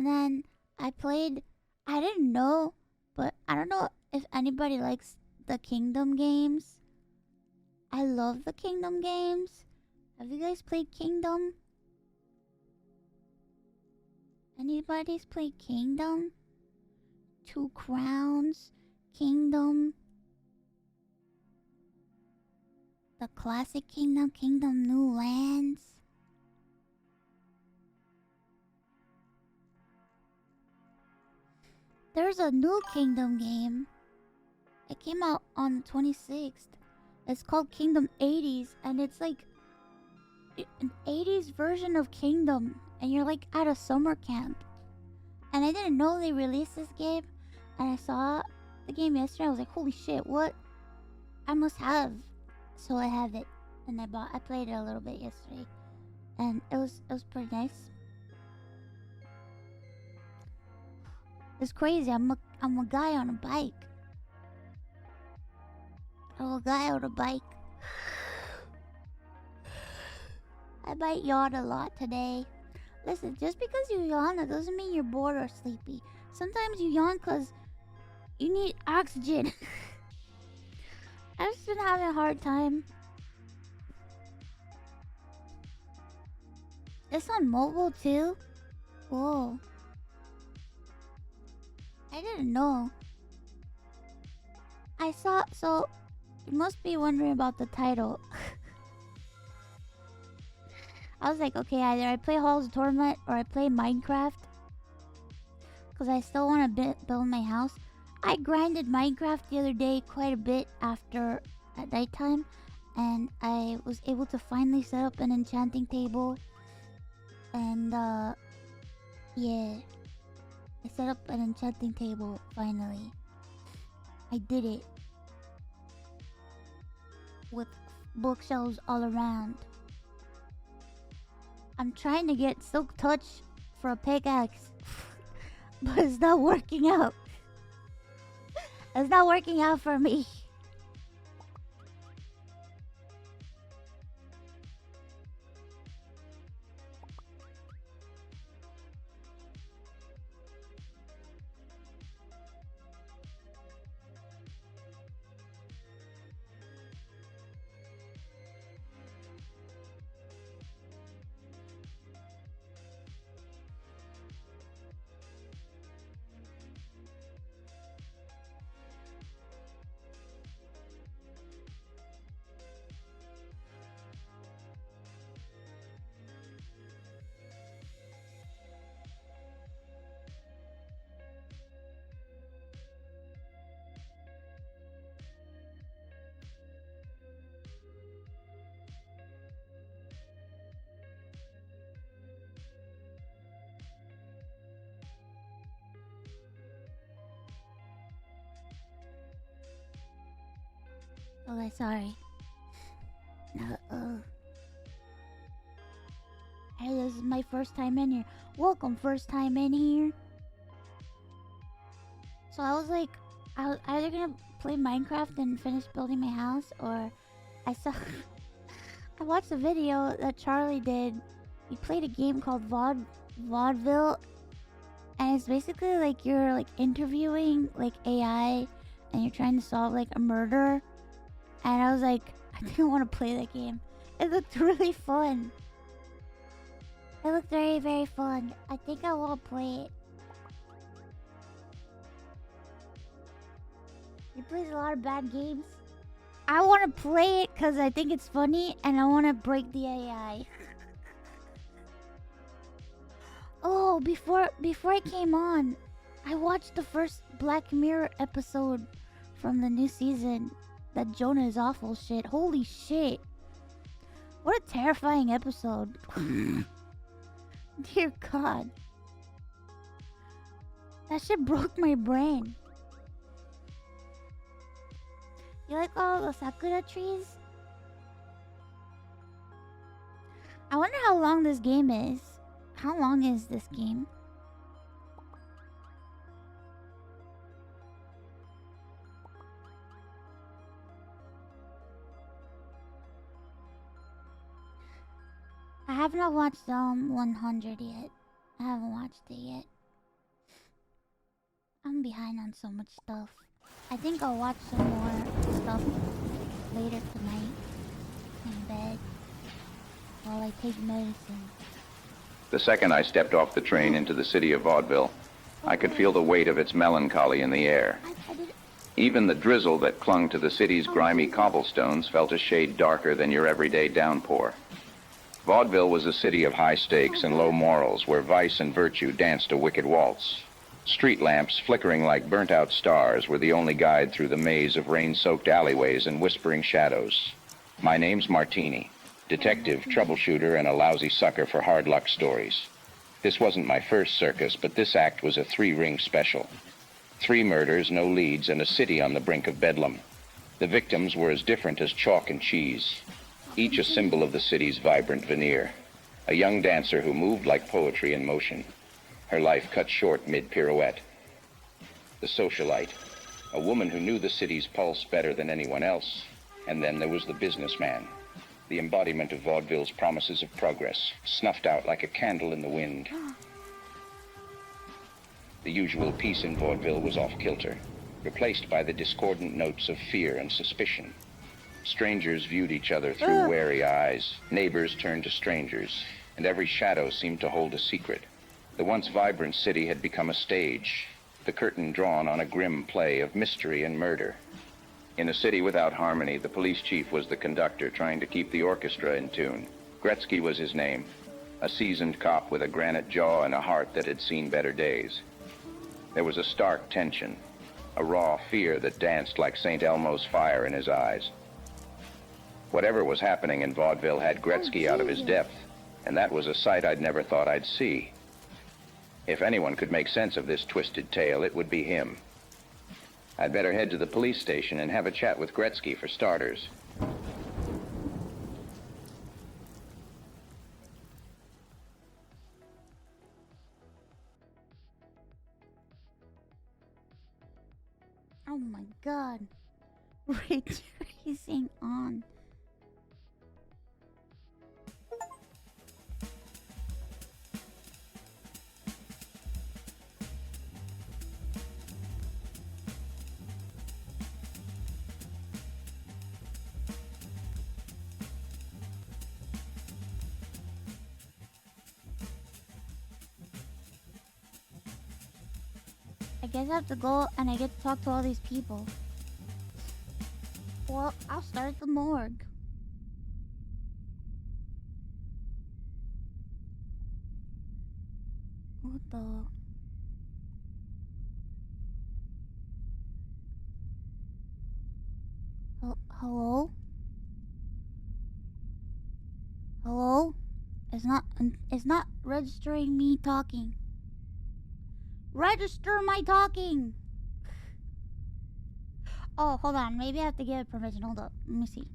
And then I played. I didn't know, but I don't know if anybody likes the Kingdom games. I love the Kingdom games. Have you guys played Kingdom? Anybody's played Kingdom? Two Crowns, Kingdom, the classic Kingdom, Kingdom New Lands. There's a new Kingdom game. It came out on the 26th. It's called Kingdom 80s, and it's like an 80s version of Kingdom, and you're like at a summer camp. And I didn't know they released this game, and I saw the game yesterday. I was like, holy shit, what? I must have. So I have it, and I played it a little bit yesterday, and it was pretty nice. It's crazy. I'm a guy on a bike. I'm a guy on a bike. I might yawn a lot today. Listen, just because you yawn, that doesn't mean you're bored or sleepy. Sometimes you yawn because you need oxygen. I've just been having a hard time. It's on mobile too? Whoa. I didn't know. I saw, so you must be wondering about the title. I was like, okay, either I play Halls of Torment or I play Minecraft. Because I still want to build my house. I grinded Minecraft the other day quite a bit at nighttime. And I was able to finally set up an enchanting table. And, yeah. I set up an enchanting table, finally. I did it. With bookshelves all around. I'm trying to get Silk Touch for a pickaxe. But it's not working out. It's not working out for me. Okay, sorry. Hey, this is my first time in here. Welcome, first time in here. So I was like, I was either gonna play Minecraft and finish building my house, or I saw... I watched a video that Charlie did. He played a game called Vaudeville, and it's basically like you're like interviewing like AI, and you're trying to solve like a murder. And I was like, I think I want to play that game. It looked really fun. It looked very, very fun. I think I will play it. He plays a lot of bad games. I want to play it because I think it's funny and I want to break the AI. Oh, before I came on, I watched the first Black Mirror episode from the new season. That Jonah is awful shit. Holy shit. What a terrifying episode. Dear God. That shit broke my brain. You like all the sakura trees? I wonder how long this game is. How long is this game? I have not watched 100 yet. I haven't watched it yet. I'm behind on so much stuff. I think I'll watch some more stuff later tonight in bed while I take medicine. The second I stepped off the train into the city of Vaudeville, I could feel the weight of its melancholy in the air. Even the drizzle that clung to the city's grimy cobblestones felt a shade darker than your everyday downpour. Vaudeville was a city of high stakes and low morals where vice and virtue danced a wicked waltz. Street lamps, flickering like burnt-out stars, were the only guide through the maze of rain-soaked alleyways and whispering shadows. My name's Martini, detective, troubleshooter, and a lousy sucker for hard luck stories. This wasn't my first circus, but this act was a 3-ring special. 3 murders, no leads, and a city on the brink of bedlam. The victims were as different as chalk and cheese, each a symbol of the city's vibrant veneer. A young dancer who moved like poetry in motion, her life cut short mid-pirouette. The socialite, a woman who knew the city's pulse better than anyone else. And then there was the businessman, the embodiment of Vaudeville's promises of progress, snuffed out like a candle in the wind. The usual peace in Vaudeville was off-kilter, replaced by the discordant notes of fear and suspicion. Strangers viewed each other through wary eyes, neighbors turned to strangers, and every shadow seemed to hold a secret. The once vibrant city had become a stage, the curtain drawn on a grim play of mystery and murder. In a city without harmony, the police chief was the conductor trying to keep the orchestra in tune. Gretzky was his name, a seasoned cop with a granite jaw and a heart that had seen better days. There was a stark tension, a raw fear that danced like St. Elmo's fire in his eyes. Whatever was happening in Vaudeville had Gretzky out of his depth, and that was a sight I'd never thought I'd see. If anyone could make sense of this twisted tale, it would be him. I'd better head to the police station and have a chat with Gretzky for starters. Oh my god. Ray tracing on. I guess I have to go and I get to talk to all these people. Well, I'll start at the morgue. What the... Hello? Hello? It's not registering me talking. Register my talking! Oh, hold on. Maybe I have to give permission. Hold up. Let me see.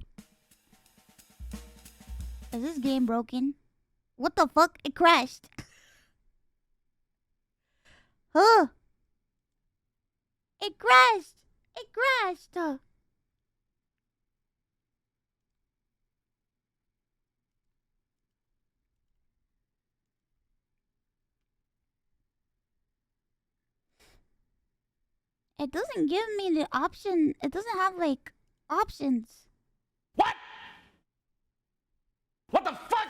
Is this game broken? What the fuck? It crashed. Huh? It crashed! It crashed! It doesn't give me the option. It doesn't have, like, options. What? What the fuck?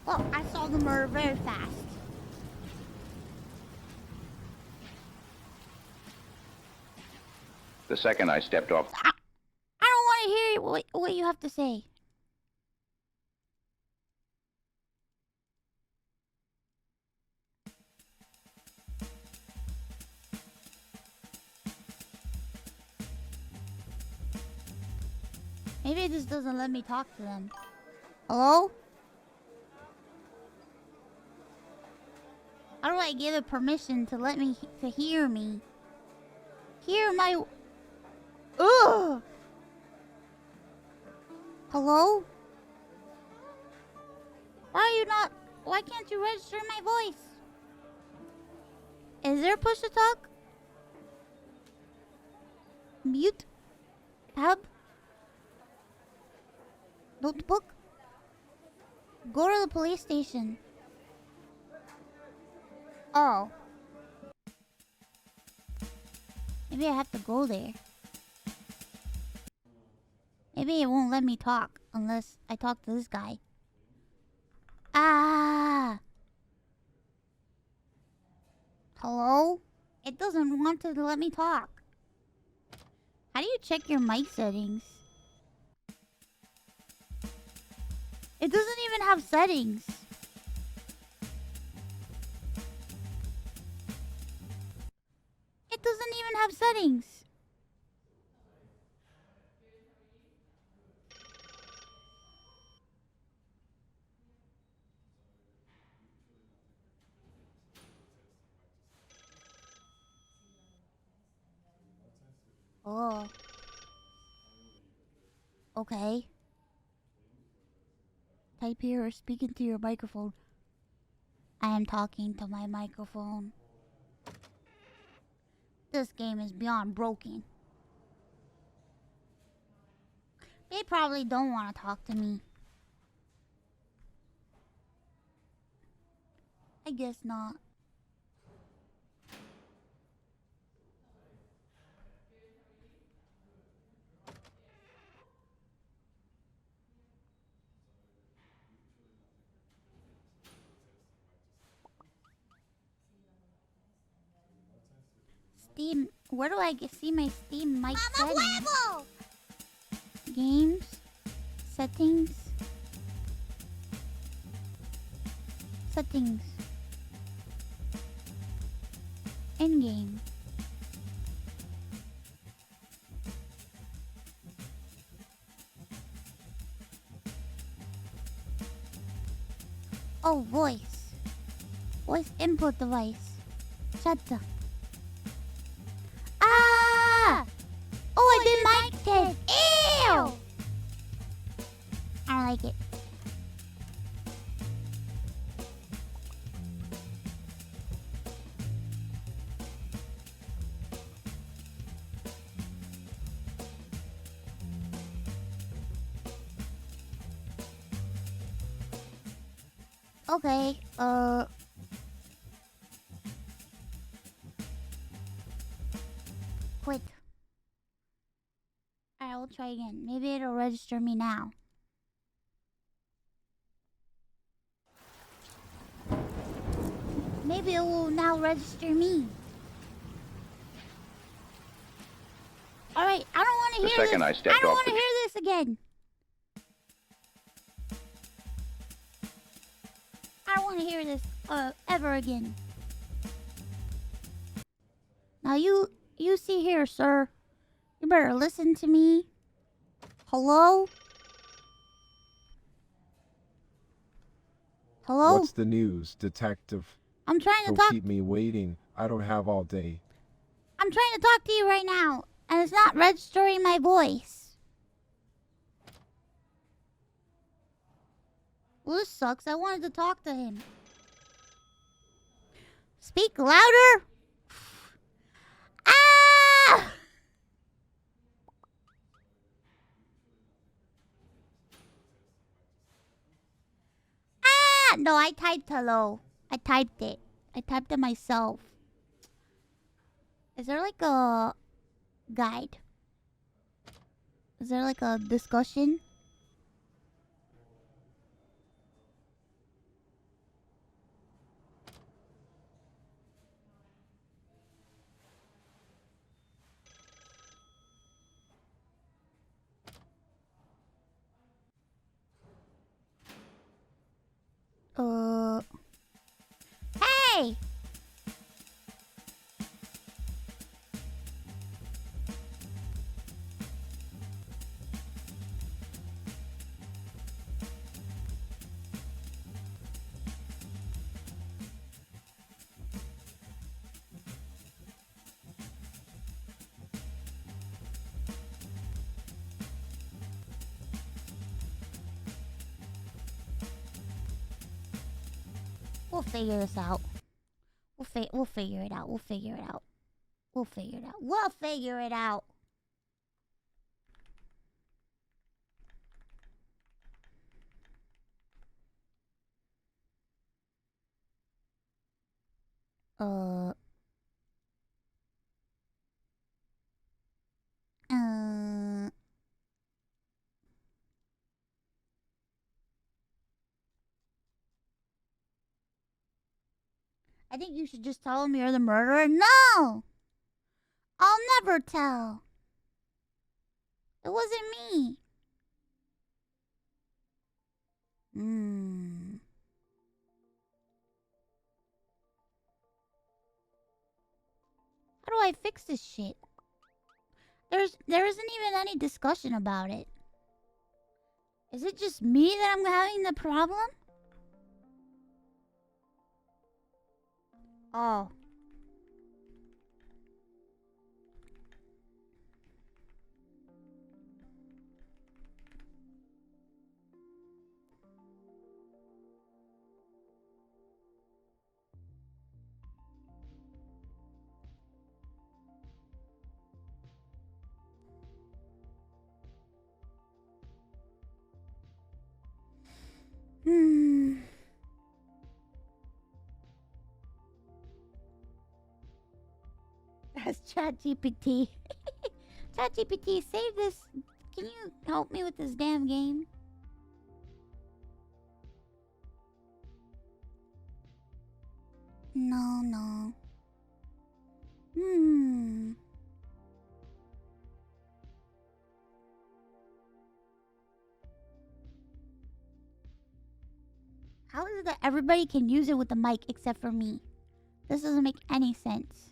Well, I saw the murder very fast. The second I stepped off... I don't want to hear what you have to say. Maybe this doesn't let me talk to them. Hello? How do I give it permission to let me to hear me? Hear my... Ugh! Hello? Why can't you register my voice? Is there a push to talk? Mute? Tab? Notebook? Go to the police station. Maybe I have to go there. Maybe it won't let me talk unless I talk to this guy. Ah! Hello? It doesn't want to let me talk. How do you check your mic settings? It doesn't even have settings. It doesn't even have settings. Oh. Okay. Type here or speak into your microphone. I am talking to my microphone. This game is beyond broken. They probably don't want to talk to me. I guess not. Steam. Where do I see my Steam mic settings? Games. Settings. Settings. In-game. Oh, voice. Voice input device. Shut the... Ah! Oh, I did mic test. Ew! I don't like it. Okay, quit. Alright, we'll try again. Maybe it'll register me now. Maybe it will now register me. Alright, I don't want to hear this. The second I stepped I don't off want to the... hear this again. I don't want to hear this ever again. Now you see here, sir. You better listen to me. Hello? Hello? What's the news, detective? I'm trying to Don't talk. keep me waiting. I don't have all day. I'm trying to talk to you right now, and it's not registering my voice. Well, this sucks. I wanted to talk to him. Speak louder. Ah! Ah! No, I typed hello. I typed it. I typed it myself. Is there like a guide? Is there like a discussion? Hey! We'll figure this out. We'll figure it out. We'll figure it out. We'll figure it out. We'll figure it out. I think you should just tell him you're the murderer. No! I'll never tell. It wasn't me. How do I fix this shit? There isn't even any discussion about it. Is it just me that I'm having the problem? Oh. That's ChatGPT. ChatGPT, save this. Can you help me with this damn game? No. How is it that everybody can use it with the mic except for me? This doesn't make any sense.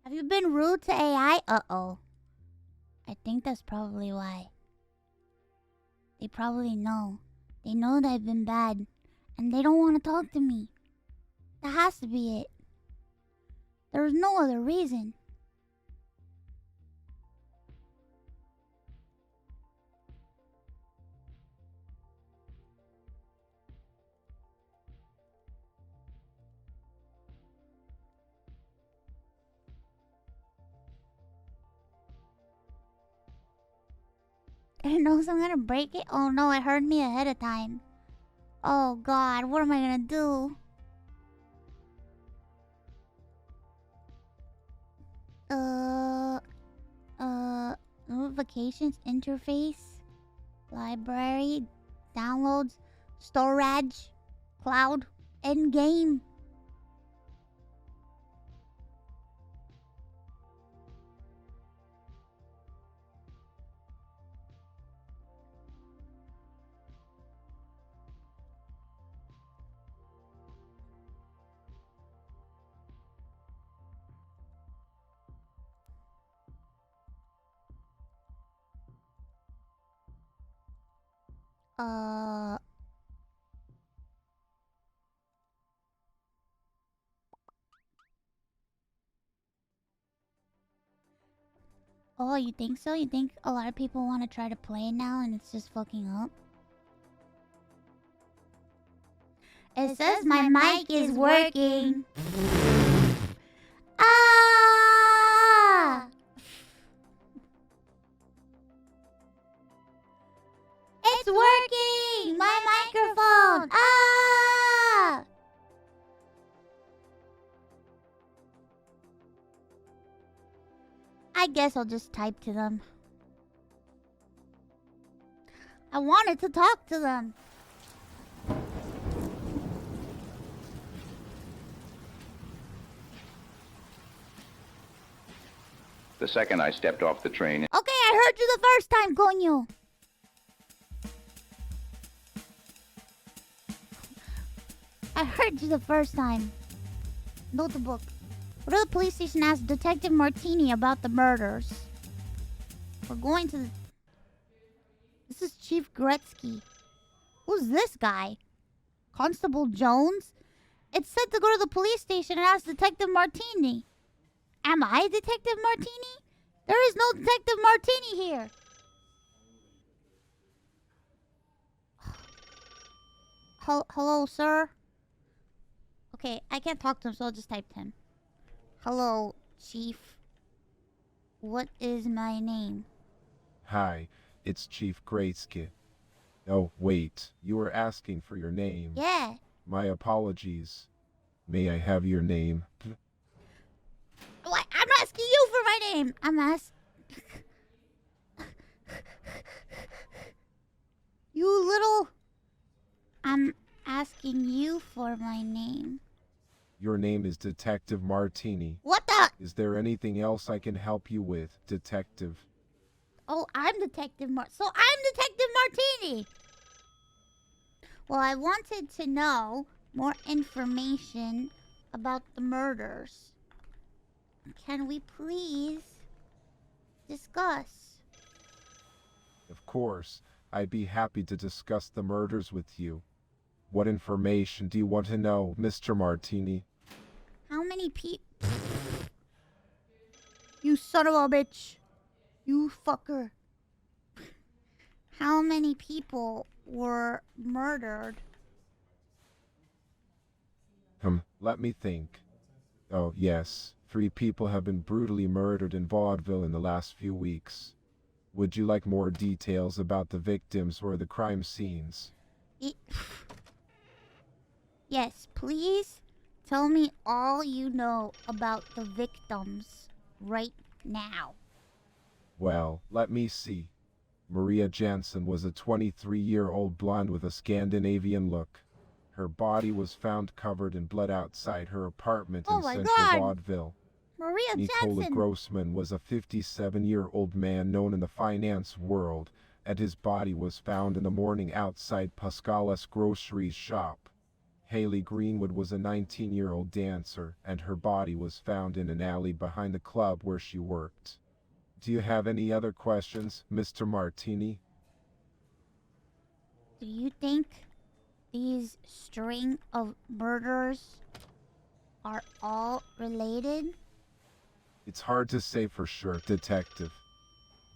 Have you been rude to AI? Uh-oh. I think that's probably why. They probably know. They know that I've been bad. And they don't want to talk to me. That has to be it. There's no other reason. It knows I'm gonna break it? Oh no, it heard me ahead of time. Oh god, what am I gonna do? Notifications interface, library, downloads, storage, cloud, end game. Oh, you think so? You think a lot of people want to try to play now and it's just fucking up? It says my mic is working. Ah! It's working! My microphone! Ah! I guess I'll just type to them. I wanted to talk to them. The second I stepped off the train... Okay, I heard you the first time, coño. I heard you the first time. Notebook. Go to the police station and ask Detective Martini about the murders. We're going to the... This is Chief Gretzky. Who's this guy? Constable Jones? It said to go to the police station and ask Detective Martini. Am I Detective Martini? There is no Detective Martini here. Hello, sir? Okay, I can't talk to him, so I'll just type to him. Hello, Chief. What is my name? Hi, it's Chief Grayskit. Oh, wait, you were asking for your name. Yeah. My apologies. May I have your name? What? I'm asking you for my name. I'm asking... You little... I'm asking you for my name. Your name is Detective Martini. What the... Is there anything else I can help you with, Detective? Oh, I'm Detective So I'm Detective Martini! Well, I wanted to know more information about the murders. Can we please discuss? Of course, I'd be happy to discuss the murders with you. What information do you want to know, Mr. Martini? How many people... You son of a bitch. You fucker. How many people were murdered? Let me think. Oh, yes. 3 people have been brutally murdered in Vaudeville in the last few weeks. Would you like more details about the victims or the crime scenes? Yes, please tell me all you know about the victims right now. Well, let me see. Maria Jansen was a 23-year-old blonde with a Scandinavian look. Her body was found covered in blood outside her apartment in central Vaudeville. Maria Nicola Jansen! Grossman was a 57-year-old man known in the finance world, and his body was found in the morning outside Pascala's grocery shop. Haley Greenwood was a 19-year-old dancer, and her body was found in an alley behind the club where she worked. Do you have any other questions, Mr. Martini? Do you think these string of murders are all related? It's hard to say for sure, Detective.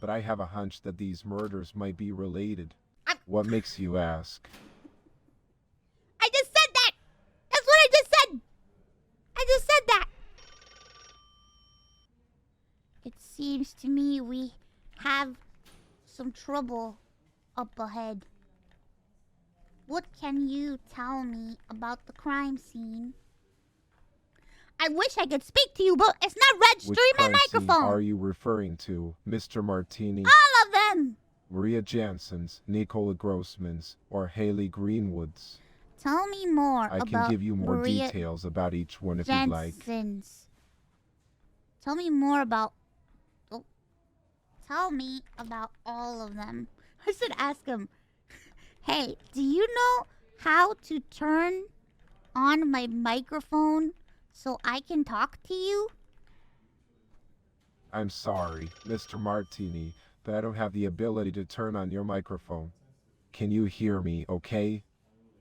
But I have a hunch that these murders might be related. What makes you ask? I just said that! That's what I just said! I just said that! It seems to me we have some trouble up ahead. What can you tell me about the crime scene? I wish I could speak to you, but it's not registering my Which crime scene microphone. are you referring to, Mr. Martini? All of them! Maria Jansen's, Nicola Grossman's, or Haley Greenwood's? Tell me more I about can give you more Maria details about each one if you'd like. Jansen's. Tell me more about... Oh. Tell me about all of them. I should ask him. Hey, do you know how to turn on my microphone so I can talk to you? I'm sorry, Mr. Martini, but I don't have the ability to turn on your microphone. Can you hear me, okay?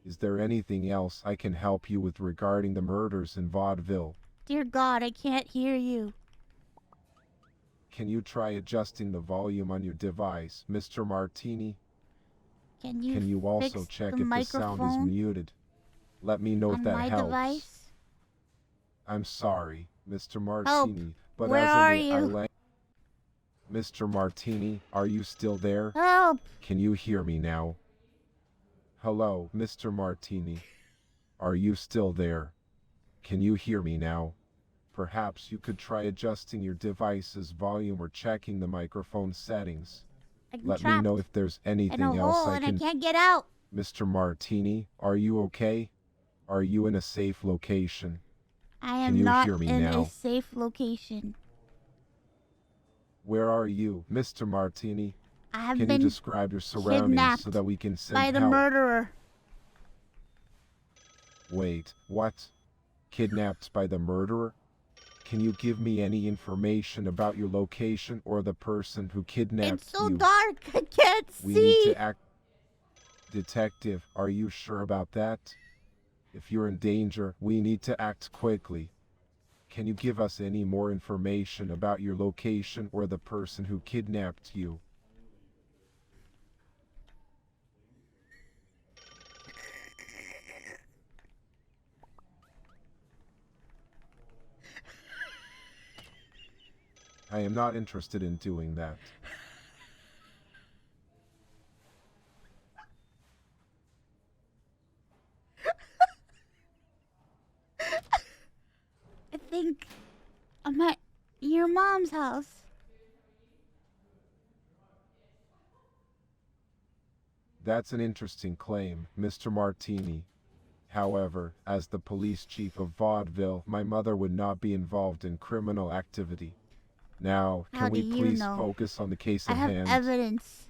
Is there anything else I can help you with regarding the murders in Vaudeville? Dear God, I can't hear you. Can you try adjusting the volume on your device, Mr. Martini? Can you Can you also fix check the if the sound is microphone muted? Let me know if on that my helps. device? I'm sorry, Mr. Martini, but Where as are in the you? Mr. Martini, are you still there? Help! Can you hear me now? Hello, Mr. Martini. Are you still there? Can you hear me now? Perhaps you could try adjusting your device's volume or checking the microphone settings. I'm Let me trapped know if there's in a anything else hole I and can... I can't get out. Mr. Martini, are you okay? Are you in a safe location? I Can am you not hear me in now? a safe location. Where are you, Mr. Martini? I have Can you been describe your surroundings kidnapped so that we can send by the help? murderer. Wait, what? Kidnapped by the murderer? Can you give me any information about your location or the person who kidnapped It's so you? dark, I can't We see. need to act... Detective, are you sure about that? If you're in danger, we need to act quickly. Can you give us any more information about your location or the person who kidnapped you? I am not interested in doing that. I think I'm at your mom's house. That's an interesting claim, Mr. Martini. However, as the police chief of Vaudeville, my mother would not be involved in criminal activity. Now, How can we do you please know? focus on the case I at have hand? evidence.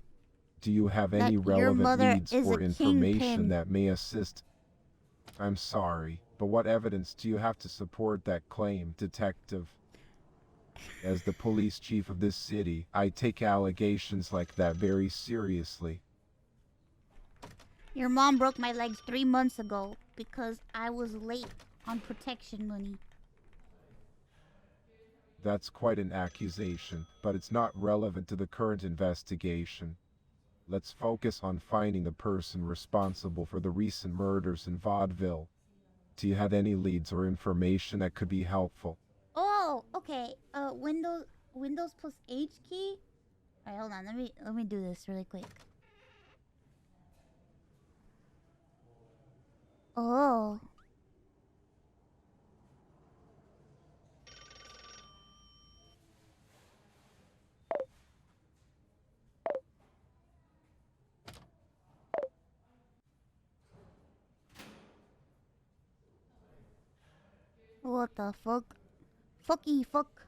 Do you have that any your relevant mother leads is or a information kingpin. that may assist? I'm sorry, but what evidence do you have to support that claim, detective? As the police chief of this city, I take allegations like that very seriously. Your mom broke my legs 3 months ago because I was late on protection money. That's quite an accusation, but it's not relevant to the current investigation. Let's focus on finding the person responsible for the recent murders in Vaudeville. Do you have any leads or information that could be helpful? Oh, okay. Windows plus H key. Alright, hold on. Let me do this really quick. Oh. What the fuck? Fucky fuck.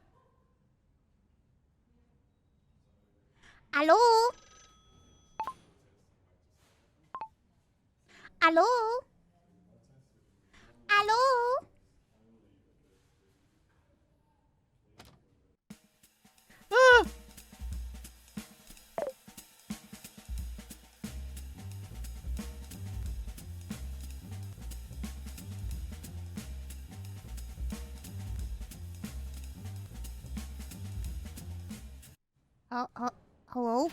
Hello? Hello? Hello? Ah! Hello?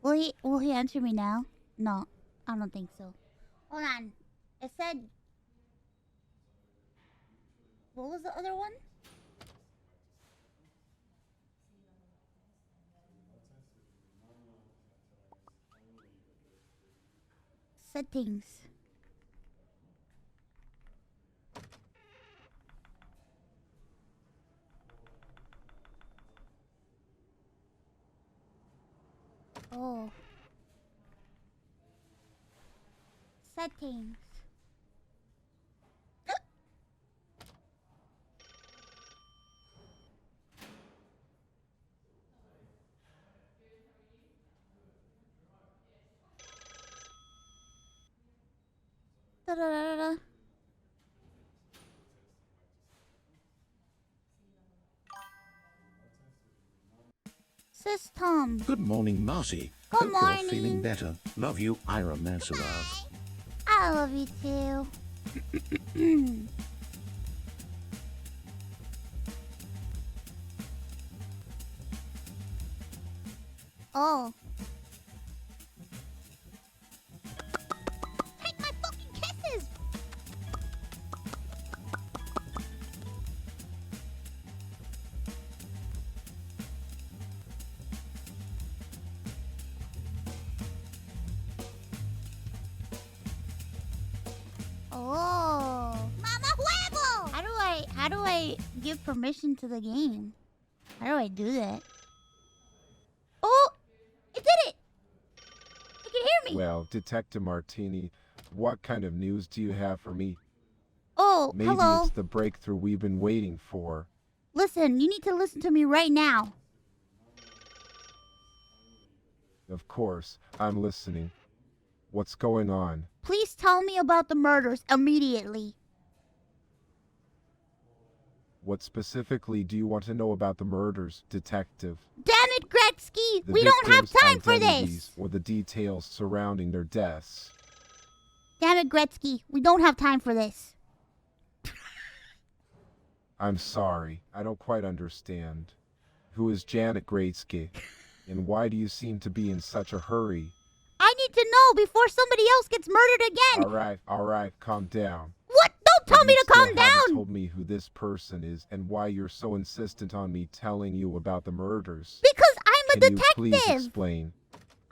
Will he answer me now? No, I don't think so. Hold on. It said... What was the other one? Settings. Oh. Settings. Da da da da. System. Good morning, Marcy. Good Hope morning. you're feeling better. Love you, Ironmouse love. I love you too. Oh. Take my fucking kisses! Oh. Mama huevo! How do I give permission to the game? How do I do that? Oh! It did it! It can hear me! Well, Detective Martini, what kind of news do you have for me? Oh, Maybe hello. it's the breakthrough we've been waiting for. Listen, you need to listen to me right now. Of course, I'm listening. What's going on? Please tell me about the murders immediately. What specifically do you want to know about the murders, Detective? Damn it, Gretzky! The We don't have victims' time for identities this! or the details surrounding their deaths? Damn it, Gretzky! We don't have time for this. I'm sorry, I don't quite understand. Who is Janet Greatsky? And why do you seem to be in such a hurry? I need to know before somebody else gets murdered again. Alright, calm down. What? Don't tell But me you to calm still haven't down. told me who this person is and why you're so insistent on me telling you about the murders. Because I'm a Can you please detective. explain?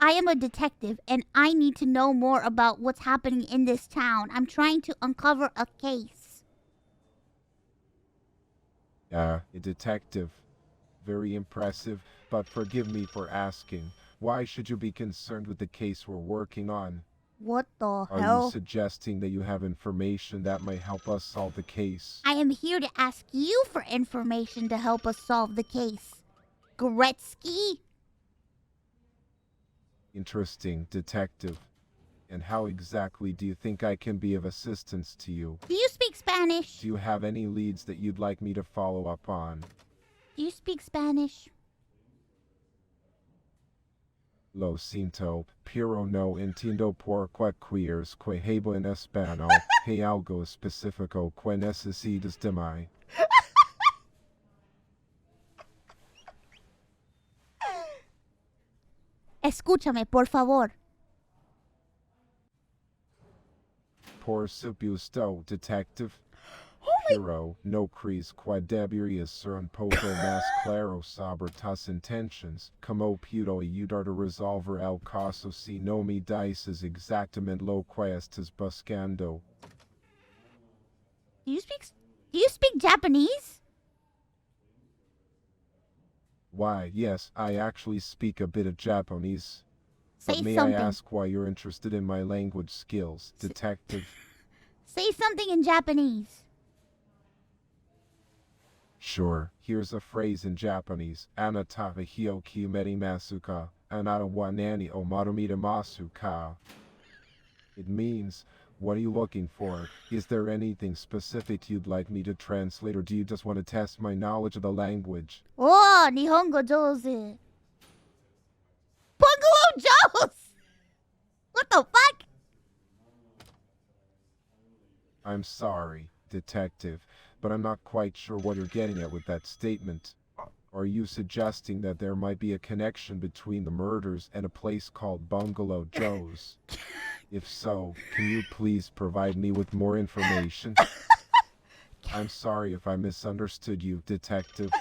I am a detective, and I need to know more about what's happening in this town. I'm trying to uncover a case. A detective. Very impressive, but forgive me for asking. Why should you be concerned with the case we're working on? What the Are hell? you suggesting that you have information that might help us solve the case? I am here to ask you for information to help us solve the case. Gretzky? Interesting, detective. And how exactly do you think I can be of assistance to you? Do you speak Spanish? Do you have any leads that you'd like me to follow up on? Do you speak Spanish? Lo siento, pero no entiendo por qué quieres que hablo en español. Hay algo específico que necesitas de mí. Escúchame, por favor. Por supuesto, detective. Pero no crees que debería ser un poco más claro sobre tus intenciones. Como puedo ayudar a resolver el caso si no me dices exactamente lo que estás buscando? Do you speak Japanese? Why, yes, I actually speak a bit of Japanese. Say But may something. I ask why you're interested in my language skills, detective? Say something in Japanese. Sure, here's a phrase in Japanese. Anata wa hyoki umerimasu ka? Anata wa nani o marumidamasu ka? It means, what are you looking for? Is there anything specific you'd like me to translate, or do you just want to test my knowledge of the language? Oh, Nihongo Jozu. Bungalow Joes! What the fuck? I'm sorry, detective, but I'm not quite sure what you're getting at with that statement. Are you suggesting that there might be a connection between the murders and a place called Bungalow Joe's? If so, can you please provide me with more information? I'm sorry if I misunderstood you, detective.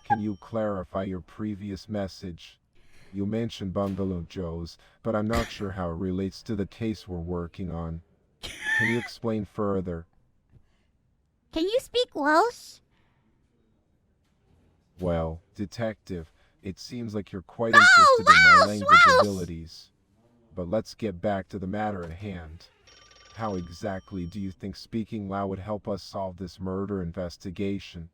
Can you clarify your previous message? You mentioned Bungalow Joe's, but I'm not sure how it relates to the case we're working on. Can you explain further? Can you speak Welsh? Well, detective, it seems like you're quite interested in my language abilities. But let's get back to the matter at hand. How exactly do you think speaking Lao would help us solve this murder investigation?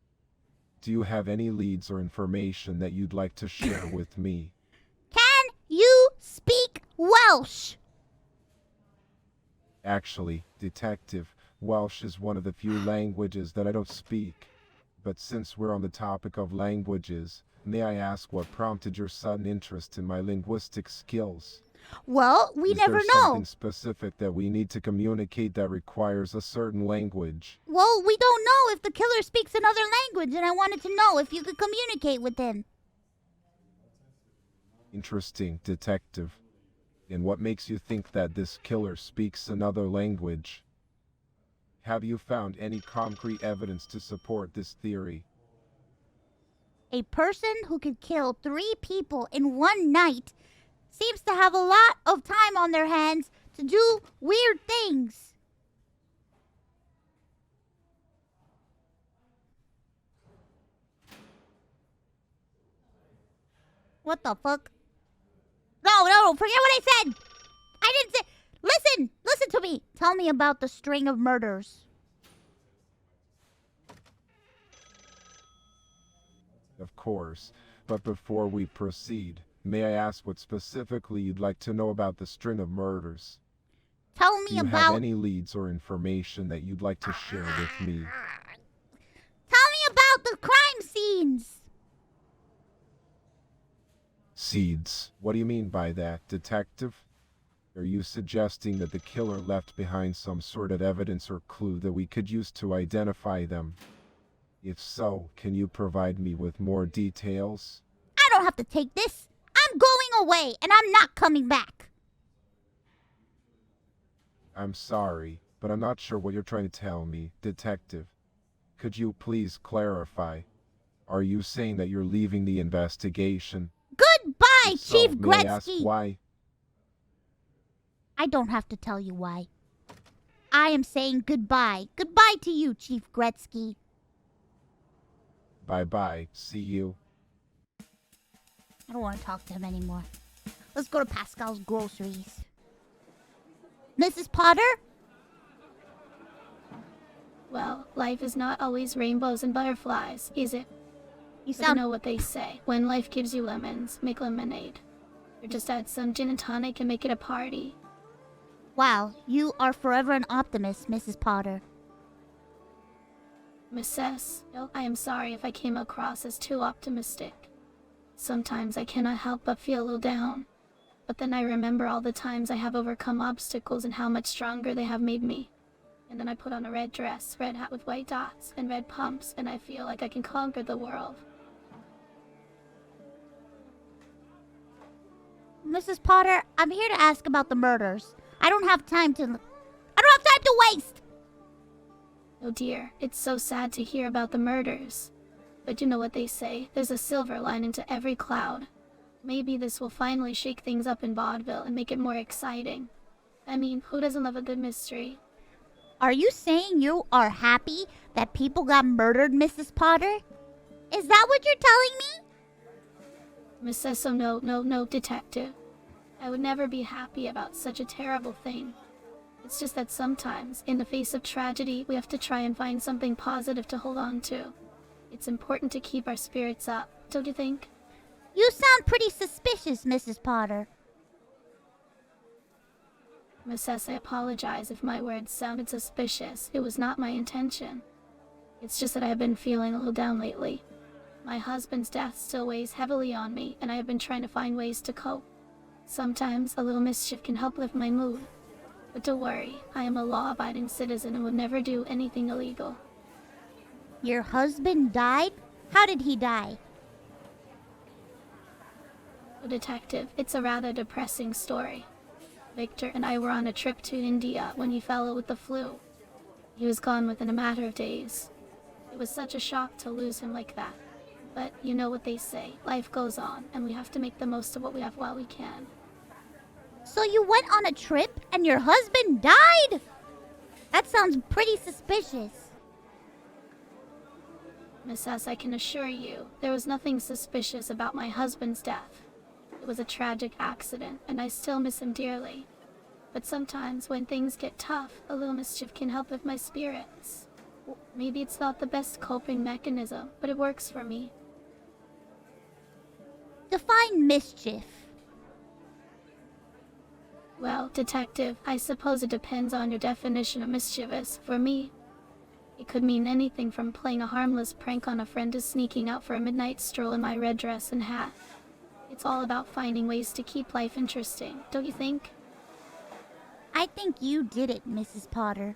Do you have any leads or information that you'd like to share with me? Can you speak Welsh? Actually, detective, Welsh is one of the few languages that I don't speak. But since we're on the topic of languages, may I ask what prompted your sudden interest in my linguistic skills? Well, we Is never there know. something specific that we need to communicate that requires a certain language? Well, we don't know if the killer speaks another language, and I wanted to know if you could communicate with him. Interesting, detective. And what makes you think that this killer speaks another language? Have you found any concrete evidence to support this theory? A person who could kill 3 people in one night seems to have a lot of time on their hands to do weird things. What the fuck? No, forget what I said. I didn't say. Listen to me. Tell me about the string of murders. Of course, but before we proceed, may I ask what specifically you'd like to know about the string of murders? Tell Do me you about. have any leads or information that you'd like to share with me? Tell me about the crime scenes. Seeds. What do you mean by that, detective? Are you suggesting that the killer left behind some sort of evidence or clue that we could use to identify them? If so, can you provide me with more details? I don't have to take this. I'm going away, and I'm not coming back. I'm sorry, but I'm not sure what you're trying to tell me, Detective. Could you please clarify? Are you saying that you're leaving the investigation? Goodbye, If so, Chief may I ask Gretzky. why? I don't have to tell you why. I am saying goodbye. Goodbye to you, Chief Gretzky. Bye-bye. See you. I don't want to talk to him anymore. Let's go to Pascal's groceries. Mrs. Potter? Well, life is not always rainbows and butterflies, is it? You But you know what they say. When life gives you lemons, make lemonade. Or just add some gin and tonic and make it a party. Wow, you are forever an optimist, Mrs. Potter. Miss S, I am sorry if I came across as too optimistic. Sometimes I cannot help but feel a little down. But then I remember all the times I have overcome obstacles and how much stronger they have made me. And then I put on a red dress, red hat with white dots, and red pumps, and I feel like I can conquer the world. Mrs. Potter, I'm here to ask about the murders. I don't have time to waste! Oh dear, it's so sad to hear about the murders. But you know what they say, there's a silver lining to every cloud. Maybe this will finally shake things up in Vaudeville and make it more exciting. I mean, who doesn't love a good mystery? Are you saying you are happy that people got murdered, Mrs. Potter? Is that what you're telling me? Miss Cecil, no, detective. I would never be happy about such a terrible thing. It's just that sometimes, in the face of tragedy, we have to try and find something positive to hold on to. It's important to keep our spirits up, don't you think? You sound pretty suspicious, Mrs. Potter. Miss S, I apologize if my words sounded suspicious. It was not my intention. It's just that I have been feeling a little down lately. My husband's death still weighs heavily on me, and I have been trying to find ways to cope. Sometimes a little mischief can help lift my mood. But don't worry, I am a law-abiding citizen and would never do anything illegal. Your husband died? How did he die? Oh, detective, it's a rather depressing story. Victor and I were on a trip to India when he fell ill with the flu. He was gone within a matter of days. It was such a shock to lose him like that. But you know what they say, life goes on, and we have to make the most of what we have while we can. So you went on a trip and your husband died? That sounds pretty suspicious. Miss S, I can assure you, there was nothing suspicious about my husband's death. It was a tragic accident, and I still miss him dearly. But sometimes, when things get tough, a little mischief can help with my spirits. Maybe it's not the best coping mechanism, but it works for me. Define mischief. Well, detective, I suppose it depends on your definition of mischievous. For me, it could mean anything from playing a harmless prank on a friend to sneaking out for a midnight stroll in my red dress and hat. It's all about finding ways to keep life interesting, don't you think? I think you did it, Mrs. Potter.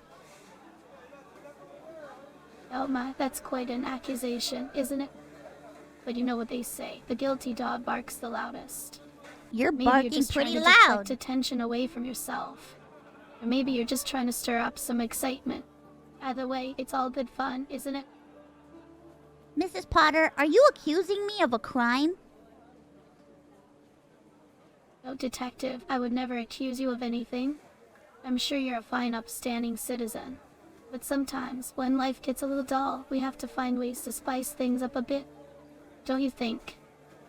Oh my, that's quite an accusation, isn't it? But you know what they say, the guilty dog barks the loudest. You're Maybe barking you're just pretty trying to loud. deflect attention away from yourself. Or maybe you're just trying to stir up some excitement. Either way, it's all good fun, isn't it? Mrs. Potter, are you accusing me of a crime? No, detective, I would never accuse you of anything. I'm sure you're a fine, upstanding citizen. But sometimes, when life gets a little dull, we have to find ways to spice things up a bit. Don't you think?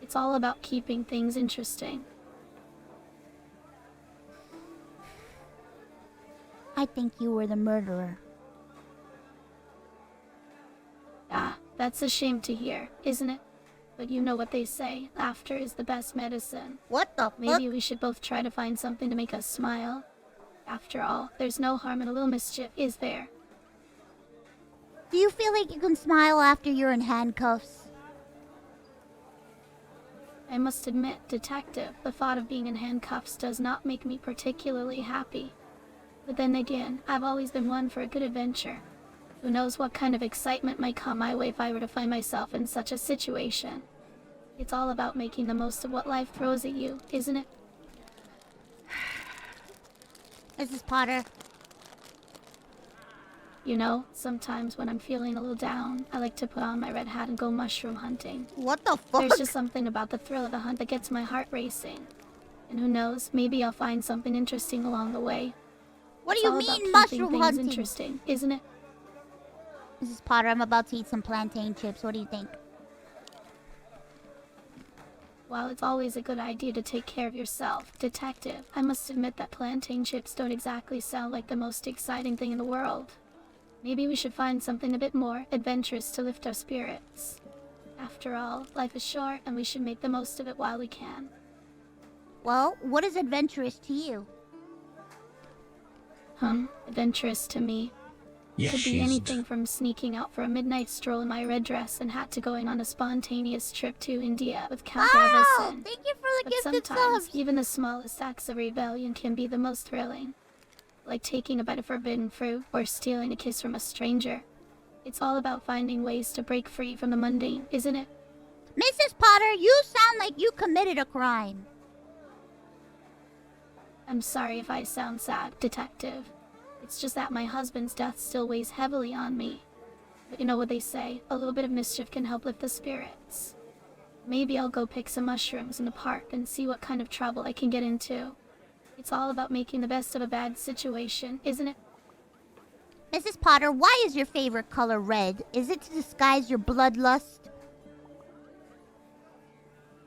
It's all about keeping things interesting. I think you were the murderer. Ah, that's a shame to hear, isn't it? But you know what they say, laughter is the best medicine. What the fuck? Maybe we should both try to find something to make us smile. After all, there's no harm in a little mischief, is there? Do you feel like you can smile after you're in handcuffs? I must admit, detective, the thought of being in handcuffs does not make me particularly happy. But then again, I've always been one for a good adventure. Who knows what kind of excitement might come my way if I were to find myself in such a situation. It's all about making the most of what life throws at you, isn't it? Mrs. Potter. You know, sometimes when I'm feeling a little down, I like to put on my red hat and go mushroom hunting. What the fuck? There's just something about the thrill of the hunt that gets my heart racing. And who knows, maybe I'll find something interesting along the way. What do It's you all mean about keeping mushroom things hunting? interesting, isn't it? Mrs. Potter, I'm about to eat some plantain chips. What do you think? While it's always a good idea to take care of yourself, Detective, I must admit that plantain chips don't exactly sound like the most exciting thing in the world. Maybe we should find something a bit more adventurous to lift our spirits. After all, life is short and we should make the most of it while we can. Well, what is adventurous to you? Adventurous to me. Yes, Could be she's anything from sneaking out for a midnight stroll in my red dress and hat to going on a spontaneous trip to India with Count Oh, Revison. thank you for the But gifted sometimes, subs. even the smallest acts of rebellion can be the most thrilling. Like taking a bite of forbidden fruit or stealing a kiss from a stranger. It's all about finding ways to break free from the mundane, isn't it? Mrs. Potter, you sound like you committed a crime. I'm sorry if I sound sad, Detective. It's just that my husband's death still weighs heavily on me. But you know what they say, a little bit of mischief can help lift the spirits. Maybe I'll go pick some mushrooms in the park and see what kind of trouble I can get into. It's all about making the best of a bad situation, isn't it? Mrs. Potter, why is your favorite color red? Is it to disguise your bloodlust?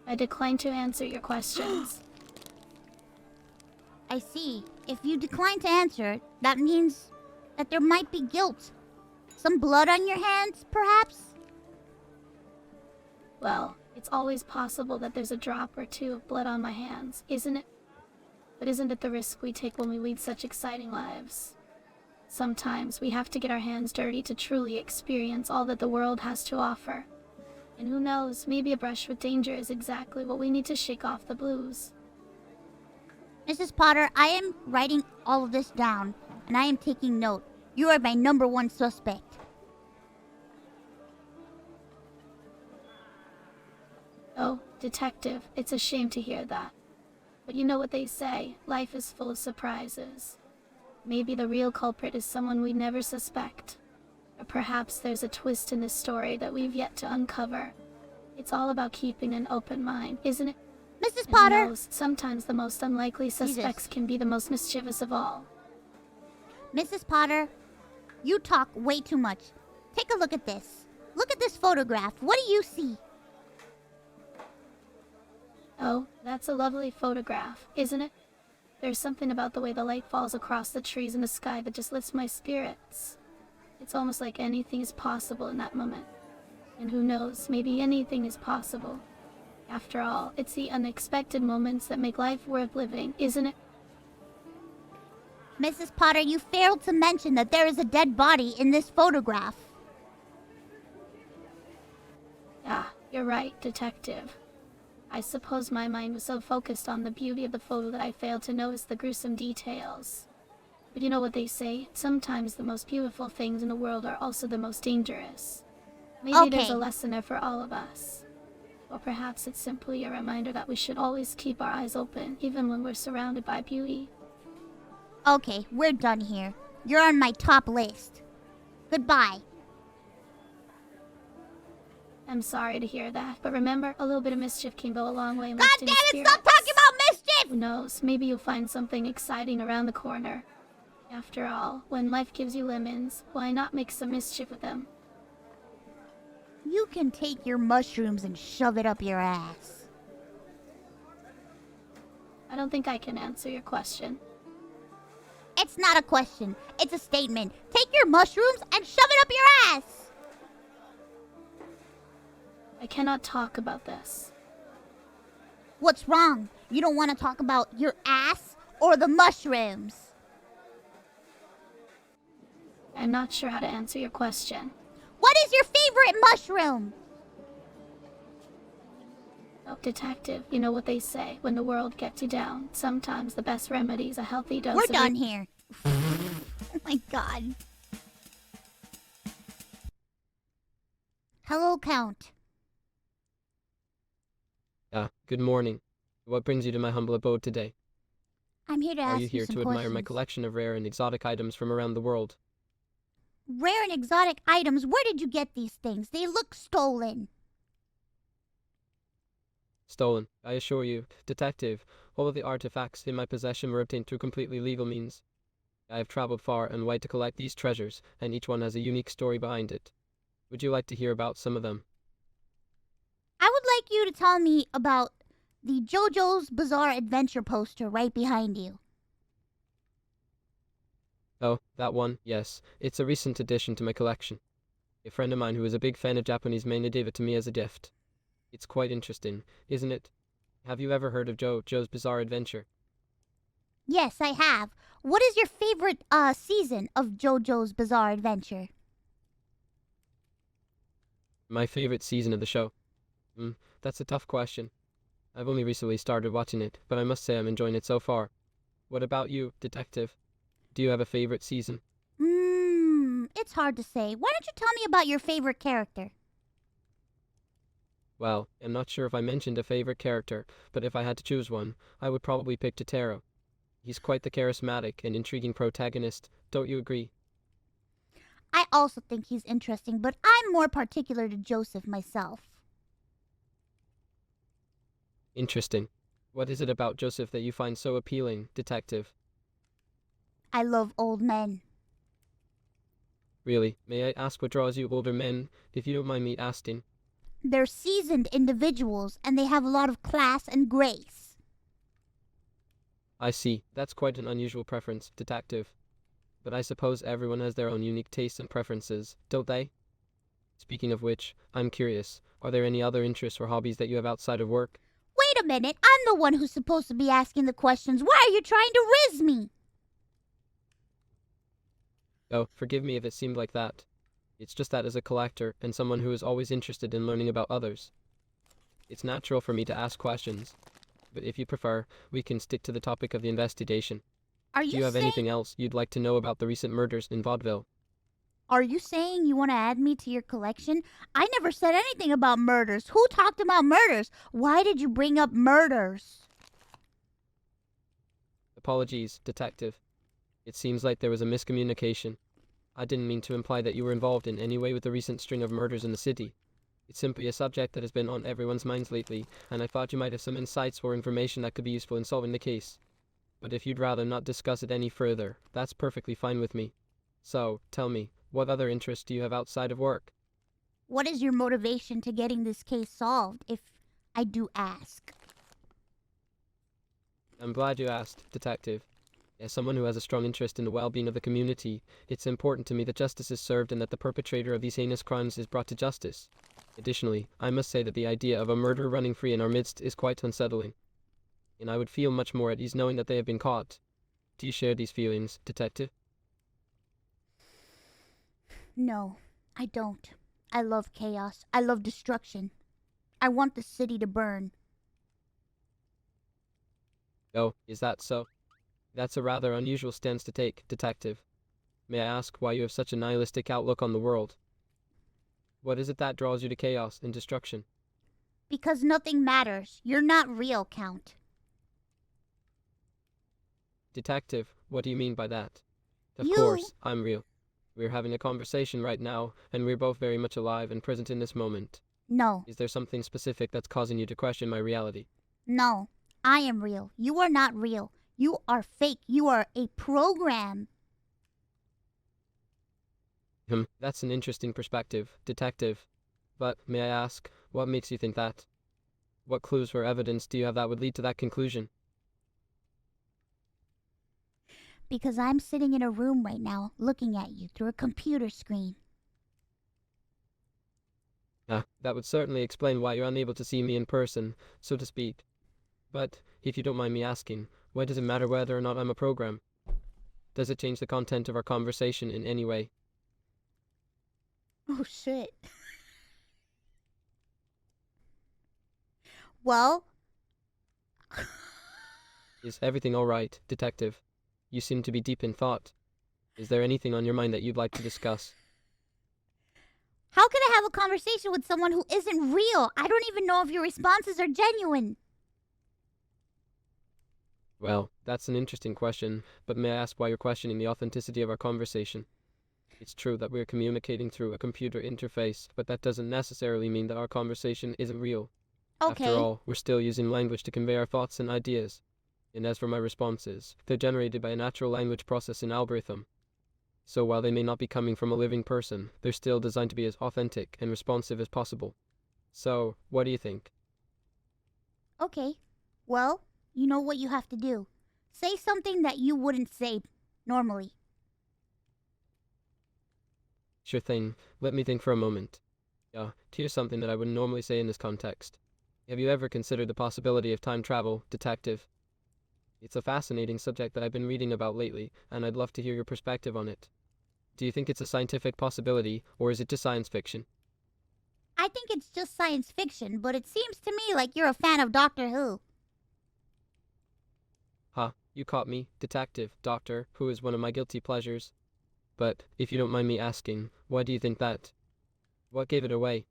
I decline to answer your questions. I see. If you decline to answer, that means that there might be guilt. Some blood on your hands, perhaps? Well, it's always possible that there's a drop or two of blood on my hands, isn't it? But isn't it the risk we take when we lead such exciting lives? Sometimes we have to get our hands dirty to truly experience all that the world has to offer. And who knows, maybe a brush with danger is exactly what we need to shake off the blues. Mrs. Potter, I am writing all of this down, and I am taking note. You are my #1 suspect. Oh, Detective, it's a shame to hear that. But you know what they say, life is full of surprises. Maybe the real culprit is someone we never suspect. Or perhaps there's a twist in this story that we've yet to uncover. It's all about keeping an open mind, isn't it? Mrs. And who Potter! knows, sometimes the most unlikely suspects can be the most mischievous of all. Mrs. Potter, you talk way too much. Take a look at this. Look at this photograph. What do you see? Oh, that's a lovely photograph, isn't it? There's something about the way the light falls across the trees in the sky that just lifts my spirits. It's almost like anything is possible in that moment. And who knows, maybe anything is possible. After all, it's the unexpected moments that make life worth living, isn't it? Mrs. Potter, you failed to mention that there is a dead body in this photograph. Ah, you're right, Detective. I suppose my mind was so focused on the beauty of the photo that I failed to notice the gruesome details. But you know what they say, sometimes the most beautiful things in the world are also the most dangerous. Maybe there's a lesson there for all of us. Or perhaps it's simply a reminder that we should always keep our eyes open, even when we're surrounded by beauty. Okay, we're done here. You're on my top list. Goodbye. I'm sorry to hear that, but remember, a little bit of mischief can go a long way in God lifting damn it, spirits. stop talking about mischief! Who knows, maybe you'll find something exciting around the corner. After all, when life gives you lemons, why not make some mischief with them? You can take your mushrooms and shove it up your ass. I don't think I can answer your question. It's not a question. It's a statement. Take your mushrooms and shove it up your ass! I cannot talk about this. What's wrong? You don't want to talk about your ass or the mushrooms? I'm not sure how to answer your question. What is your favorite mushroom? Oh, Detective, you know what they say, when the world gets you down, sometimes the best remedy is a healthy dose We're of done here. Oh my god. Hello, Count. Good morning. What brings you to my humble abode today? I'm here to Are ask you here some to admire my questions. collection of rare and exotic items from around the world? Rare and exotic items. Where did you get these things? They look stolen. Stolen, I assure you, detective. All of the artifacts in my possession were obtained through completely legal means. I have traveled far and wide to collect these treasures, and each one has a unique story behind it. Would you like to hear about some of them? I would like you to tell me about the JoJo's Bizarre Adventure poster right behind you. Oh, that one, yes. It's a recent addition to my collection. A friend of mine who is a big fan of Japanese manga gave it to me as a gift. It's quite interesting, isn't it? Have you ever heard of JoJo's Bizarre Adventure? Yes, I have. What is your favorite season of JoJo's Bizarre Adventure? My favorite season of the show? That's a tough question. I've only recently started watching it, but I must say I'm enjoying it so far. What about you, detective? Do you have a favorite season? It's hard to say. Why don't you tell me about your favorite character? Well, I'm not sure if I mentioned a favorite character, but if I had to choose one, I would probably pick Totaro. He's quite the charismatic and intriguing protagonist, don't you agree? I also think he's interesting, but I'm more particular to Joseph myself. Interesting. What is it about Joseph that you find so appealing, detective? I love old men. Really, may I ask what draws you older men, if you don't mind me asking? They're seasoned individuals, and they have a lot of class and grace. I see. That's quite an unusual preference, detective. But I suppose everyone has their own unique tastes and preferences, don't they? Speaking of which, I'm curious, are there any other interests or hobbies that you have outside of work? Wait a minute, I'm the one who's supposed to be asking the questions. Why are you trying to riz me? Oh, forgive me if it seemed like that. It's just that as a collector and someone who is always interested in learning about others, it's natural for me to ask questions. But if you prefer, we can stick to the topic of the investigation. Are Do you have anything else you'd like to know about the recent murders in Vaudeville? Are you saying you want to add me to your collection? I never said anything about murders. Who talked about murders? Why did you bring up murders? Apologies, detective. It seems like there was a miscommunication. I didn't mean to imply that you were involved in any way with the recent string of murders in the city. It's simply a subject that has been on everyone's minds lately, and I thought you might have some insights or information that could be useful in solving the case. But if you'd rather not discuss it any further, that's perfectly fine with me. So, tell me, what other interests do you have outside of work? What is your motivation to getting this case solved, if I do ask? I'm glad you asked, detective. As someone who has a strong interest in the well-being of the community, it's important to me that justice is served and that the perpetrator of these heinous crimes is brought to justice. Additionally, I must say that the idea of a murderer running free in our midst is quite unsettling, and I would feel much more at ease knowing that they have been caught. Do you share these feelings, detective? No, I don't. I love chaos. I love destruction. I want the city to burn. Oh, is that so? That's a rather unusual stance to take, detective. May I ask why you have such a nihilistic outlook on the world? What is it that draws you to chaos and destruction? Because nothing matters. You're not real, Count. Detective, what do you mean by that? Of You- course, I'm real. We're having a conversation right now, and we're both very much alive and present in this moment. No, Is there something specific that's causing you to question my reality? no. I am real. You are not real. You are fake. You are a program. That's an interesting perspective, detective. But, may I ask, what makes you think that? What clues or evidence do you have that would lead to that conclusion? Because I'm sitting in a room right now looking at you through a computer screen. That would certainly explain why you're unable to see me in person, so to speak. But, if you don't mind me asking, why does it matter whether or not I'm a program? Does it change the content of our conversation in any way? Oh, shit. Well... Is everything alright, detective? You seem to be deep in thought. Is there anything on your mind that you'd like to discuss? How can I have a conversation with someone who isn't real? I don't even know if your responses are genuine. Well, that's an interesting question, but may I ask why you're questioning the authenticity of our conversation? It's true that we're communicating through a computer interface, but that doesn't necessarily mean that our conversation isn't real. Okay. After all, we're still using language to convey our thoughts and ideas. And as for my responses, they're generated by a natural language processing algorithm. So while they may not be coming from a living person, they're still designed to be as authentic and responsive as possible. So, what do you think? Okay. Well, you know what you have to do. Say something that you wouldn't say normally. Sure thing. Let me think for a moment. Yeah, here's something that I wouldn't normally say in this context. Have you ever considered the possibility of time travel, detective? It's a fascinating subject that I've been reading about lately, and I'd love to hear your perspective on it. Do you think it's a scientific possibility, or is it just science fiction? I think it's just science fiction, but it seems to me like you're a fan of Doctor Who. Huh, you caught me, detective, Doctor, who is one of my guilty pleasures. But, if you don't mind me asking, why do you think that? What gave it away?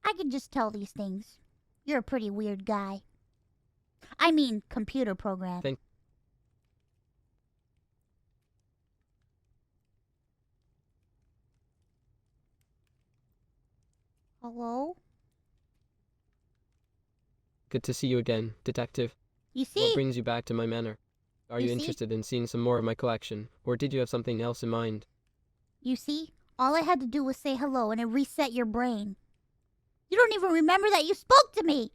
I can just tell these things. You're a pretty weird guy. I mean, computer program. Hello? Good to see you again, detective. You What see? brings you back to my manor? Are you You see? interested in seeing some more of my collection, or did you have something else in mind? You see? All I had to do was say hello and it reset your brain. You don't even remember that you spoke to me!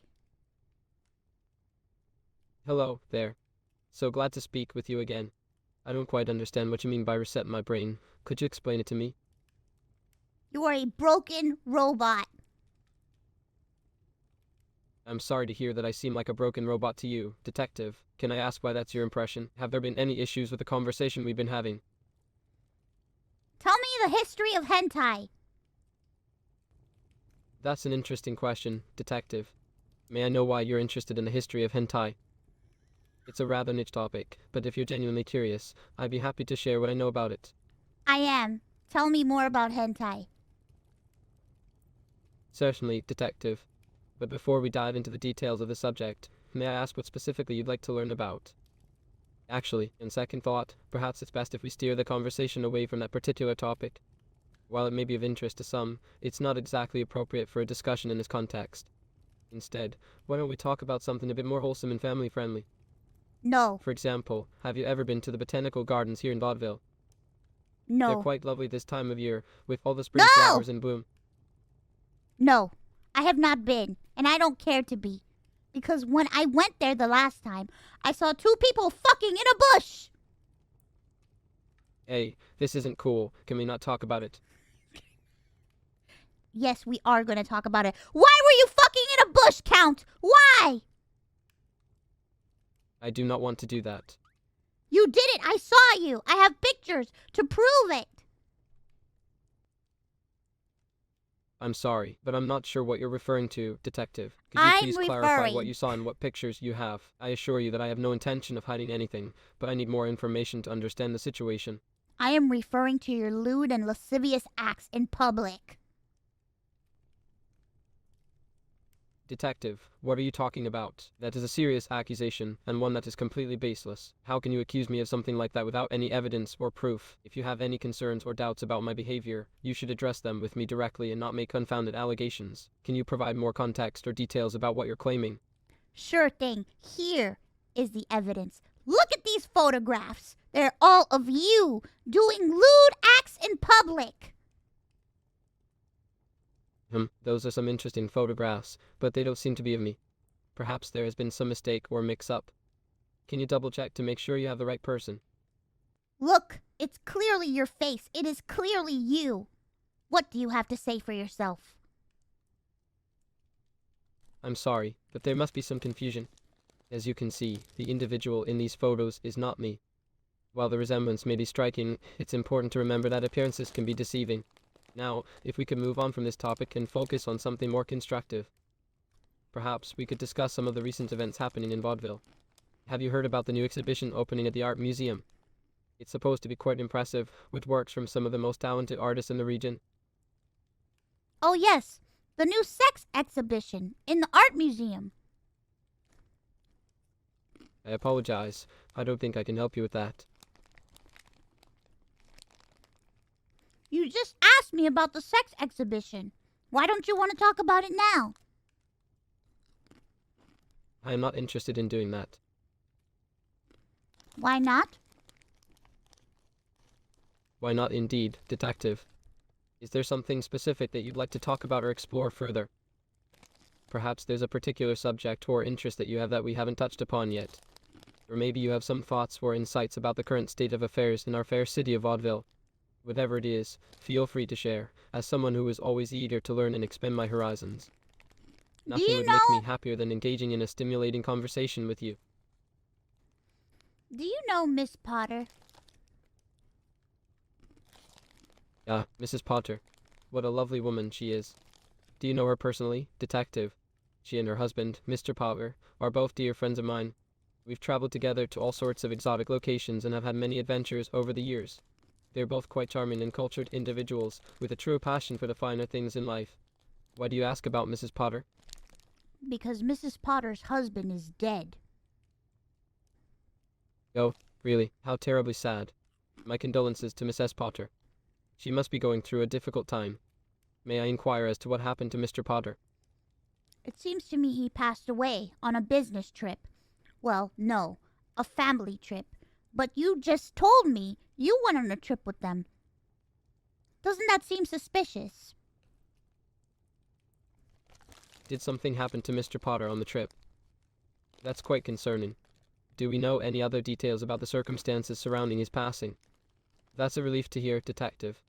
Hello, there. So glad to speak with you again. I don't quite understand what you mean by reset my brain. Could you explain it to me? You are a broken robot. I'm sorry to hear that I seem like a broken robot to you, detective. Can I ask why that's your impression? Have there been any issues with the conversation we've been having? Tell me the history of hentai. That's an interesting question, detective. May I know why you're interested in the history of hentai? It's a rather niche topic, but if you're genuinely curious, I'd be happy to share what I know about it. I am. Tell me more about hentai. Certainly, detective. But before we dive into the details of the subject, may I ask what specifically you'd like to learn about? Actually, in second thought, perhaps it's best if we steer the conversation away from that particular topic. While it may be of interest to some, it's not exactly appropriate for a discussion in this context. Instead, why don't we talk about something a bit more wholesome and family-friendly? No. For example, have you ever been to the botanical gardens here in Vaudeville? No. They're quite lovely this time of year, with all the spring No! flowers in bloom. No. I have not been, and I don't care to be. Because when I went there the last time, I saw two people fucking in a bush! Hey, this isn't cool. Can we not talk about it? Yes, we are gonna talk about it. Why were you fucking in a bush, Count? Why? I do not want to do that. You did it! I saw you! I have pictures to prove it! I'm sorry, but I'm not sure what you're referring to, detective. Could you I'm please clarify what referring- you saw and what pictures you have? I assure you that I have no intention of hiding anything, but I need more information to understand the situation. I am referring to your lewd and lascivious acts in public. Detective, what are you talking about? That is a serious accusation, and one that is completely baseless. How can you accuse me of something like that without any evidence or proof? If you have any concerns or doubts about my behavior, you should address them with me directly and not make confounded allegations. Can you provide more context or details about what you're claiming? Sure thing. Here is the evidence. Look at these photographs. They're all of you doing lewd acts in public. Those are some interesting photographs, but they don't seem to be of me. Perhaps there has been some mistake or mix-up. Can you double-check to make sure you have the right person? Look, it's clearly your face. It is clearly you. What do you have to say for yourself? I'm sorry, but there must be some confusion. As you can see, the individual in these photos is not me. While the resemblance may be striking, it's important to remember that appearances can be deceiving. Now, if we could move on from this topic and focus on something more constructive. Perhaps we could discuss some of the recent events happening in Vaudeville. Have you heard about the new exhibition opening at the Art Museum? It's supposed to be quite impressive, with works from some of the most talented artists in the region. Oh yes, the new sex exhibition in the art museum. I apologize. I don't think I can help you with that. You just asked me about the sex exhibition. Why don't you want to talk about it now? I am not interested in doing that. Why not? Why not indeed, detective? Is there something specific that you'd like to talk about or explore further? Perhaps there's a particular subject or interest that you have that we haven't touched upon yet. Or maybe you have some thoughts or insights about the current state of affairs in our fair city of Vaudeville. Whatever it is, feel free to share, as someone who is always eager to learn and expand my horizons. Nothing would make me happier than engaging in a stimulating conversation with you. Do you know Miss Potter? Ah, Mrs. Potter. What a lovely woman she is. Do you know her personally, detective? She and her husband, Mr. Potter, are both dear friends of mine. We've traveled together to all sorts of exotic locations and have had many adventures over the years. They're both quite charming and cultured individuals with a true passion for the finer things in life. Why do you ask about Mrs. Potter? Because Mrs. Potter's husband is dead. Oh, really? How terribly sad. My condolences to Mrs. Potter. She must be going through a difficult time. May I inquire as to what happened to Mr. Potter? It seems to me he passed away on a business trip. Well, no, a family trip. But you just told me you went on a trip with them. Doesn't that seem suspicious? Did something happen to Mr. Potter on the trip? That's quite concerning. Do we know any other details about the circumstances surrounding his passing? That's a relief to hear, detective.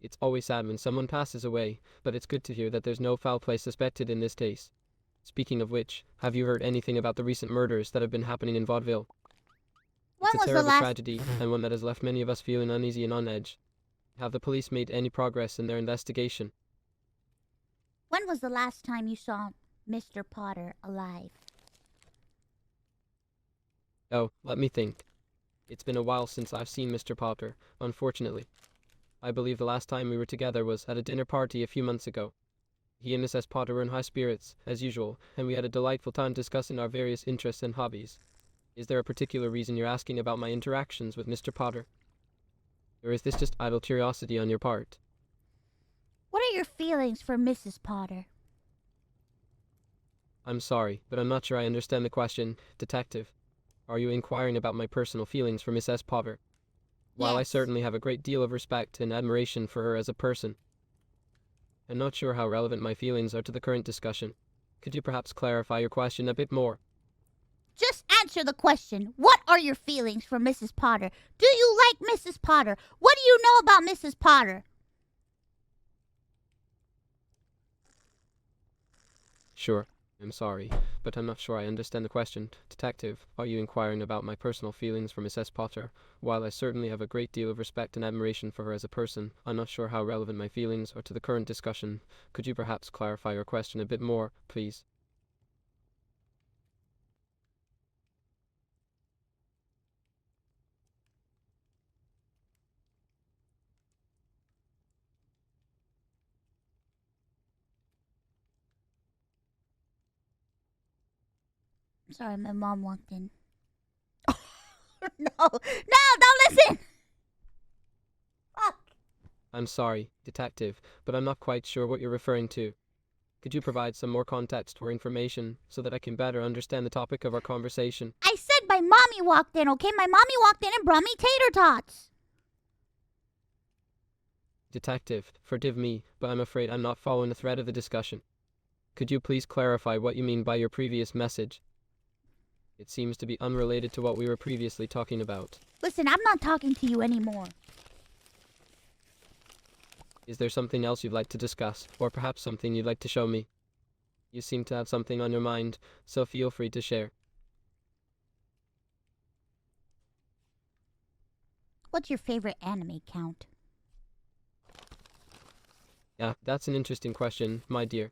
It's always sad when someone passes away, but it's good to hear that there's no foul play suspected in this case. Speaking of which, have you heard anything about the recent murders that have been happening in Vaudeville? When It's was a the terrible last tragedy, and one that has left many of us feeling uneasy and on edge. Have the police made any progress in their investigation? When was the last time you saw Mr. Potter alive? Oh, let me think. It's been a while since I've seen Mr. Potter, unfortunately. I believe the last time we were together was at a dinner party a few months ago. He and Mrs. Potter were in high spirits, as usual, and we had a delightful time discussing our various interests and hobbies. Is there a particular reason you're asking about my interactions with Mr. Potter? Or is this just idle curiosity on your part? What are your feelings for Mrs. Potter? I'm sorry, but I'm not sure I understand the question, detective. Are you inquiring about my personal feelings for Mrs. Potter? While I Yes. certainly have a great deal of respect and admiration for her as a person, I'm not sure how relevant my feelings are to the current discussion. Could you perhaps clarify your question a bit more? Just answer the question. What are your feelings for Mrs. Potter? Do you like Mrs. Potter? What do you know about Mrs. Potter? Sure, I'm sorry, but I'm not sure I understand the question. Detective, are you inquiring about my personal feelings for Mrs. Potter? While I certainly have a great deal of respect and admiration for her as a person, I'm not sure how relevant my feelings are to the current discussion. Could you perhaps clarify your question a bit more, please? I'm sorry, my mom walked in. No, don't listen! Fuck. I'm sorry, detective, but I'm not quite sure what you're referring to. Could you provide some more context or information so that I can better understand the topic of our conversation? I said my mommy walked in, okay? My mommy walked in and brought me tater tots. Detective, forgive me, but I'm afraid I'm not following the thread of the discussion. Could you please clarify what you mean by your previous message? It seems to be unrelated to what we were previously talking about. Listen, I'm not talking to you anymore. Is there something else you'd like to discuss, or perhaps something you'd like to show me? You seem to have something on your mind, so feel free to share. What's your favorite anime, Count? Yeah, that's an interesting question, my dear.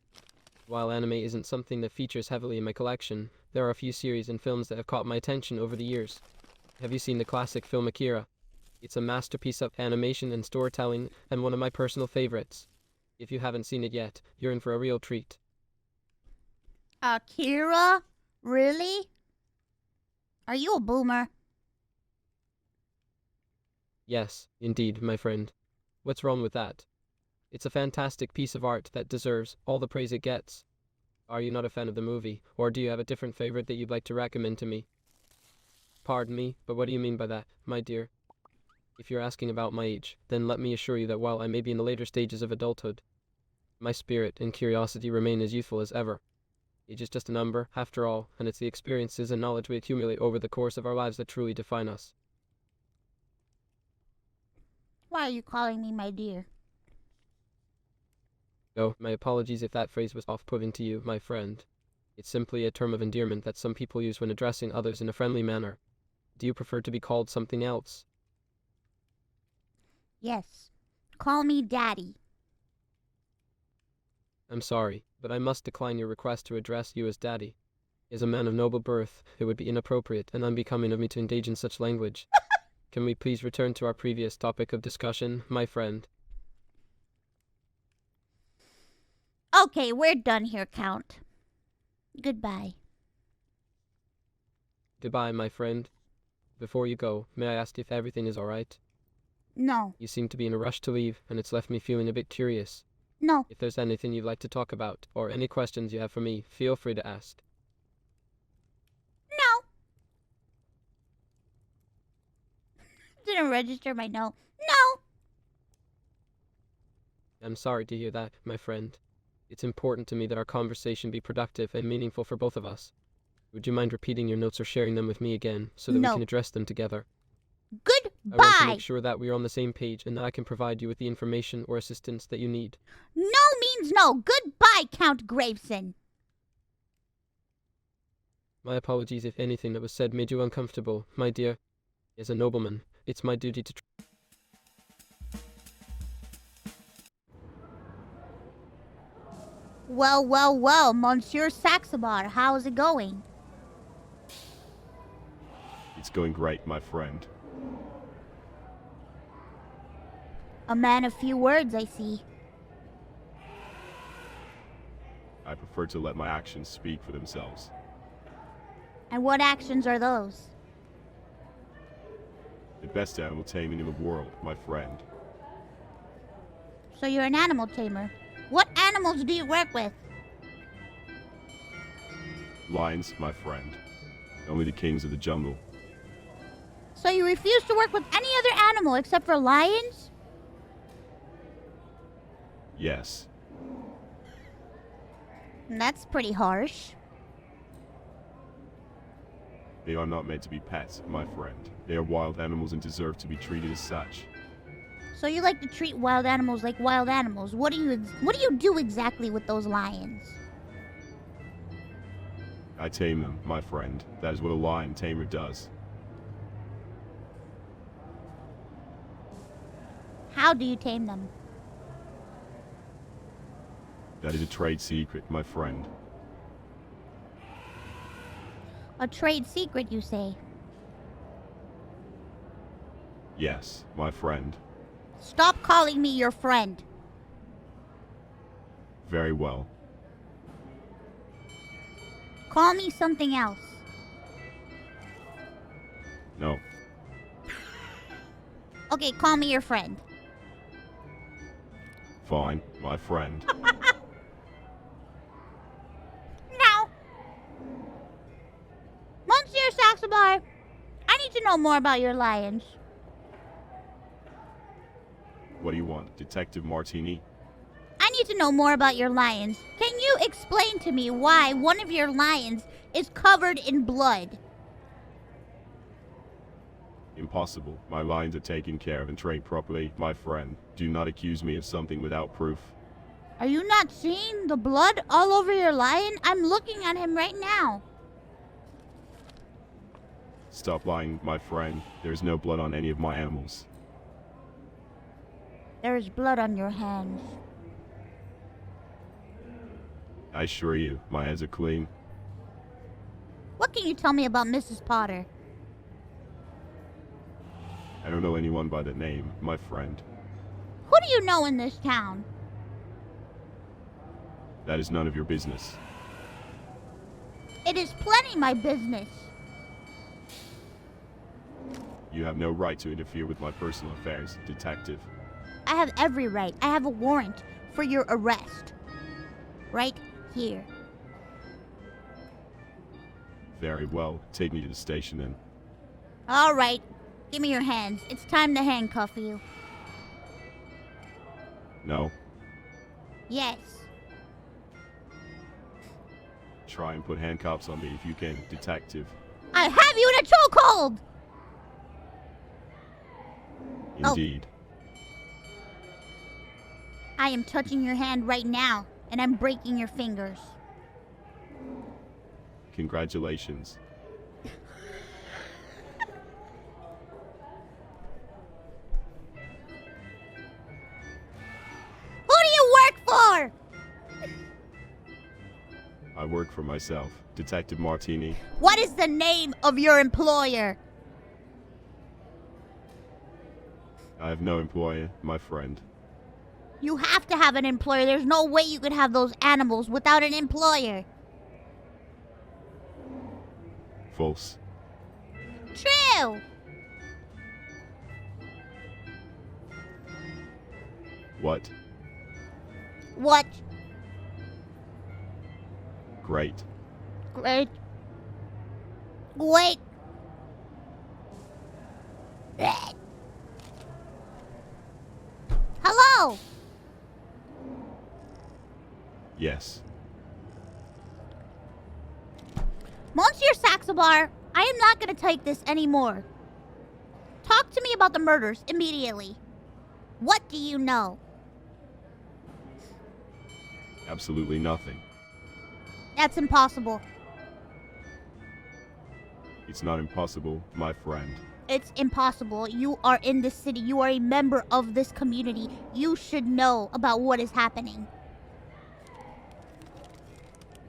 While anime isn't something that features heavily in my collection, there are a few series and films that have caught my attention over the years. Have you seen the classic film Akira? It's a masterpiece of animation and storytelling, and one of my personal favorites. If you haven't seen it yet, you're in for a real treat. Akira? Really? Are you a boomer? Yes, indeed, my friend. What's wrong with that? It's a fantastic piece of art that deserves all the praise it gets. Are you not a fan of the movie, or do you have a different favorite that you'd like to recommend to me? Pardon me, but what do you mean by that, my dear? If you're asking about my age, then let me assure you that while I may be in the later stages of adulthood, my spirit and curiosity remain as youthful as ever. Age is just a number, after all, and it's the experiences and knowledge we accumulate over the course of our lives that truly define us. Why are you calling me my dear? Oh, my apologies if that phrase was off-putting to you, my friend. It's simply a term of endearment that some people use when addressing others in a friendly manner. Do you prefer to be called something else? Yes. Call me Daddy. I'm sorry, but I must decline your request to address you as Daddy. As a man of noble birth, it would be inappropriate and unbecoming of me to engage in such language. Can we please return to our previous topic of discussion, my friend? Okay, we're done here, Count. Goodbye. Goodbye, my friend. Before you go, may I ask if everything is alright? No. You seem to be in a rush to leave, and it's left me feeling a bit curious. No. If there's anything you'd like to talk about, or any questions you have for me, feel free to ask. No. Didn't register my no. No. I'm sorry to hear that, my friend. It's important to me that our conversation be productive and meaningful for both of us. Would you mind repeating your notes or sharing them with me again, so that we can address them together? Goodbye. I want to make sure that we are on the same page and that I can provide you with the information or assistance that you need. No means no. Goodbye, Count Graveson. My apologies if anything that was said made you uncomfortable, my dear. As a nobleman, it's my duty to... Well, Monsieur Saxabar, how's it going? It's going great, my friend. A man of few words, I see. I prefer to let my actions speak for themselves. And what actions are those? The best animal taming in the world, my friend. So you're an animal tamer. What animals do you work with? Lions, my friend. Only the kings of the jungle. So you refuse to work with any other animal except for lions? Yes. That's pretty harsh. They are not meant to be pets, my friend. They are wild animals and deserve to be treated as such. So you like to treat wild animals like wild animals. What do you do exactly with those lions? I tame them, my friend. That is what a lion tamer does. How do you tame them? That is a trade secret, my friend. A trade secret, you say? Yes, my friend. Stop calling me your friend. Very well. Call me something else. No. Okay, call me your friend. Fine, my friend. No. Monsieur Saxabar, I need to know more about your lions. What do you want, Detective Martini? I need to know more about your lions. Can you explain to me why one of your lions is covered in blood? Impossible. My lions are taken care of and trained properly, my friend. Do not accuse me of something without proof. Are you not seeing the blood all over your lion? I'm looking at him right now. Stop lying, my friend. There is no blood on any of my animals. There is blood on your hands. I assure you, my hands are clean. What can you tell me about Mrs. Potter? I don't know anyone by that name, my friend. Who do you know in this town? That is none of your business. It is plenty my business. You have no right to interfere with my personal affairs, detective. I have every right. I have a warrant for your arrest. Right here. Very well, take me to the station then. All right. Give me your hands. It's time to handcuff you. No, Yes. try and put handcuffs on me if you can, detective. I have you in a chokehold! Oh. Indeed. I am touching your hand right now, and I'm breaking your fingers. Congratulations. Who do you work for? I work for myself, Detective Martini. What is the name of your employer? I have no employer, my friend. You have to have an employer. There's no way you could have those animals without an employer. False. True. What? What? Great. Great. Wait. Hello. Yes. Monsieur Saxobar, I am not going to take this anymore. Talk to me about the murders immediately. What do you know? Absolutely nothing. That's impossible. It's not impossible, my friend. It's impossible. You are in this city. You are a member of this community. You should know about what is happening.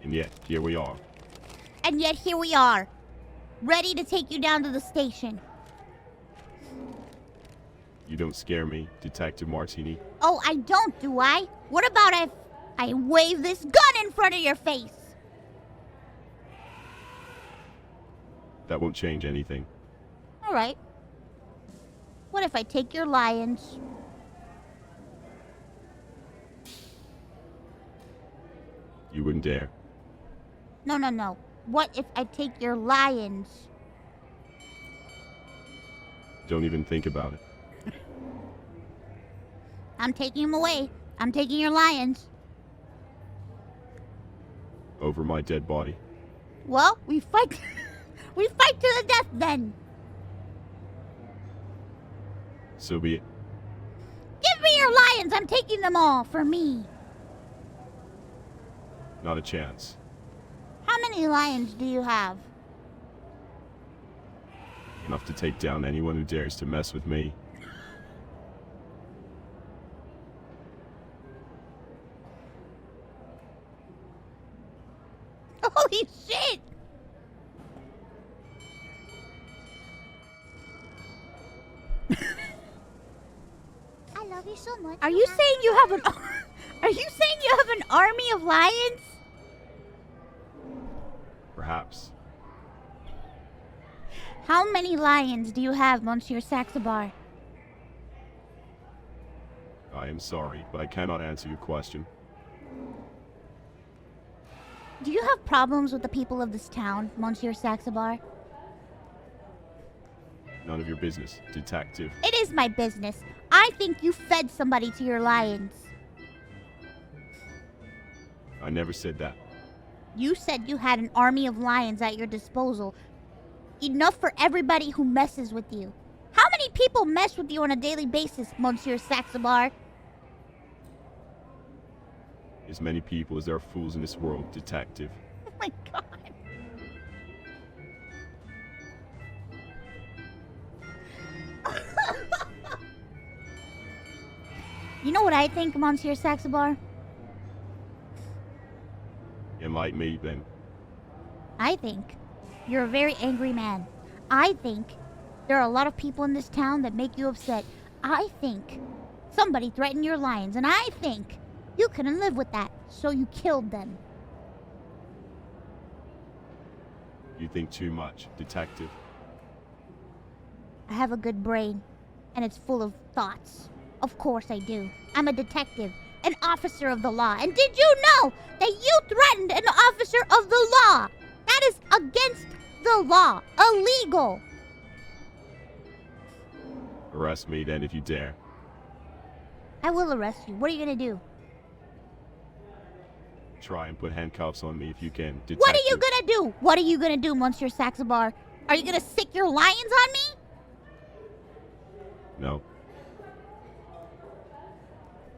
And yet, here we are. And yet here we are, ready to take you down to the station. You don't scare me, Detective Martini. Oh, I don't, do I? What about if I wave this gun in front of your face? That won't change anything. All right. What if I take your lions? You wouldn't dare. No, no, no. What if I take your lions? Don't even think about it. I'm taking them away. I'm taking your lions. Over my dead body. Well, we fight. We fight to the death then. So be it. Give me your lions. I'm taking them all for me. Not a chance. How many lions do you have? Enough to take down anyone who dares to mess with me. Holy shit! I love you so much. Are you saying you have an? Are you saying you have an army of lions? Perhaps. How many lions do you have, Monsieur Saxobar? I am sorry, but I cannot answer your question. Do you have problems with the people of this town, Monsieur Saxobar? None of your business, detective. It is my business. I think you fed somebody to your lions. I never said that. You said you had an army of lions at your disposal. Enough for everybody who messes with you. How many people mess with you on a daily basis, Monsieur Saxobar? As many people as there are fools in this world, detective. Oh my god. You know what I think, Monsieur Saxobar? Enlighten me, then. I think you're a very angry man. I think There are a lot of people in this town that make you upset. I think somebody threatened your lions, and I think you couldn't live with that, so you killed them. You think too much, detective. I have a good brain, and it's full of thoughts. Of course I do. I'm a detective, an officer of the law. And did you know that you threatened an officer of the law? That is against the law. Illegal. Arrest me then if you dare. I will arrest you. What are you gonna do? Try and put handcuffs on me if you can, detective. What are you gonna do? What are you gonna do, Monsieur Saxabar? Are you gonna sick your lions on me? No.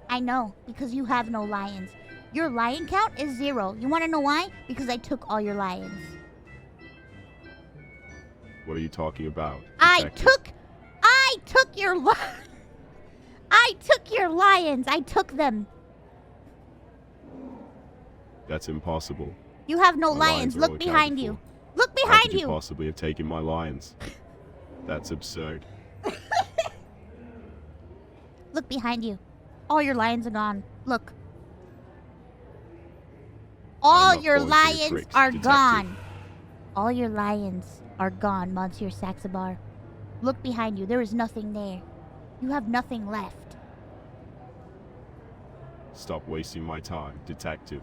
I know, because you have no lions. Your lion count is 0. You wanna know why? Because I took all your lions. What are you talking about, I detective? took your I took your lions. I took them. That's impossible. You have no My lions. lions are Look all behind accounted you. for. Look How behind could you you. possibly have taken my lions? That's absurd. Look behind you. All your lions are gone. Look. All not your falling for your lions tricks, are detective. gone. All your lions are gone, Monsieur Saxabar. Look behind you. There is nothing there. You have nothing left. Stop wasting my time, detective.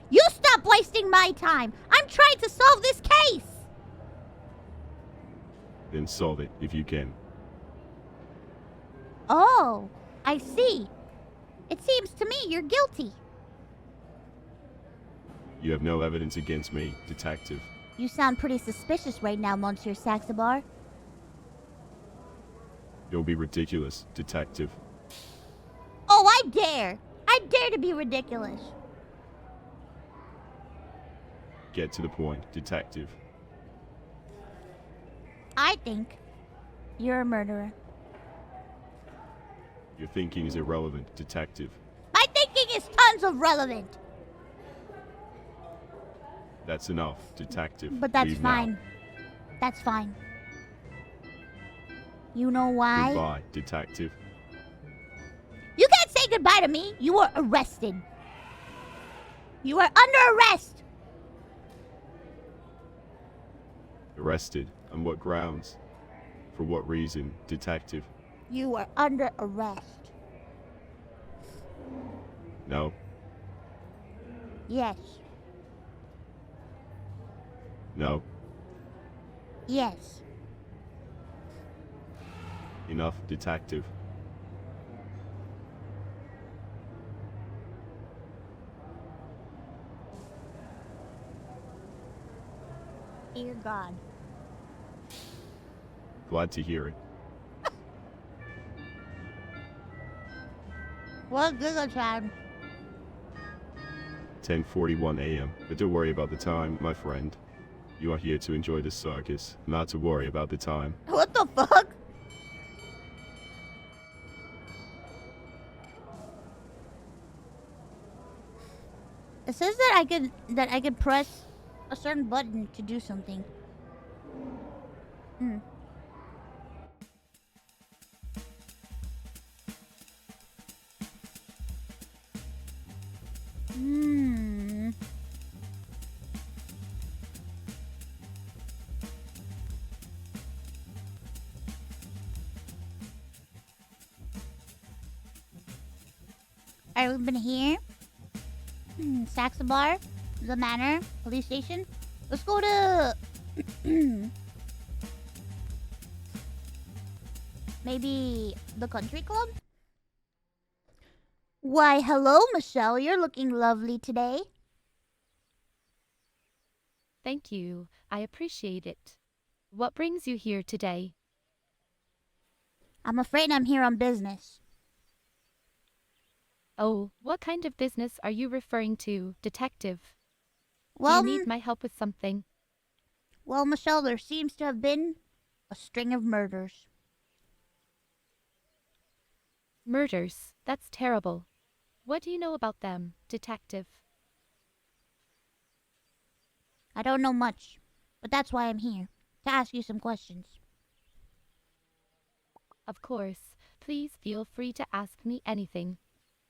You stop wasting my time. I'm trying to solve this case. Then solve it if you can. Oh, I see. It seems to me you're guilty. You have no evidence against me, detective. You sound pretty suspicious right now, Monsieur Saxabar. You'll be ridiculous, detective. Oh, I dare. I dare to be ridiculous. Get to the point, detective. I think you're a murderer. Your thinking is irrelevant, detective. My thinking is tons of relevant. That's enough, detective. But that's Leave now. fine. That's fine. You know why? Goodbye, detective. You can't say goodbye to me. You are arrested. You are under arrest. Arrested? On what grounds? For what reason, detective? You are under arrest. No. Yes. No. Yes. Enough, detective. Dear God. Glad to hear it. What Google Chan? 10:41 a.m. But don't worry about the time, my friend. You are here to enjoy the circus, not to worry about the time. What the fuck? It says that I could press a certain button to do something. Hmm. Hmm. Alright, we've been here. Saxabar, the manor, police station. Let's go to maybe the country club? Why, hello, Michelle. You're looking lovely today. Thank you. I appreciate it. What brings you here today? I'm afraid I'm here on business. Oh, what kind of business are you referring to, detective? Well, Do you need my help with something? well, Michelle, there seems to have been a string of murders. Murders? That's terrible. What do you know about them, detective? I don't know much, but that's why I'm here, to ask you some questions. Of course, please feel free to ask me anything.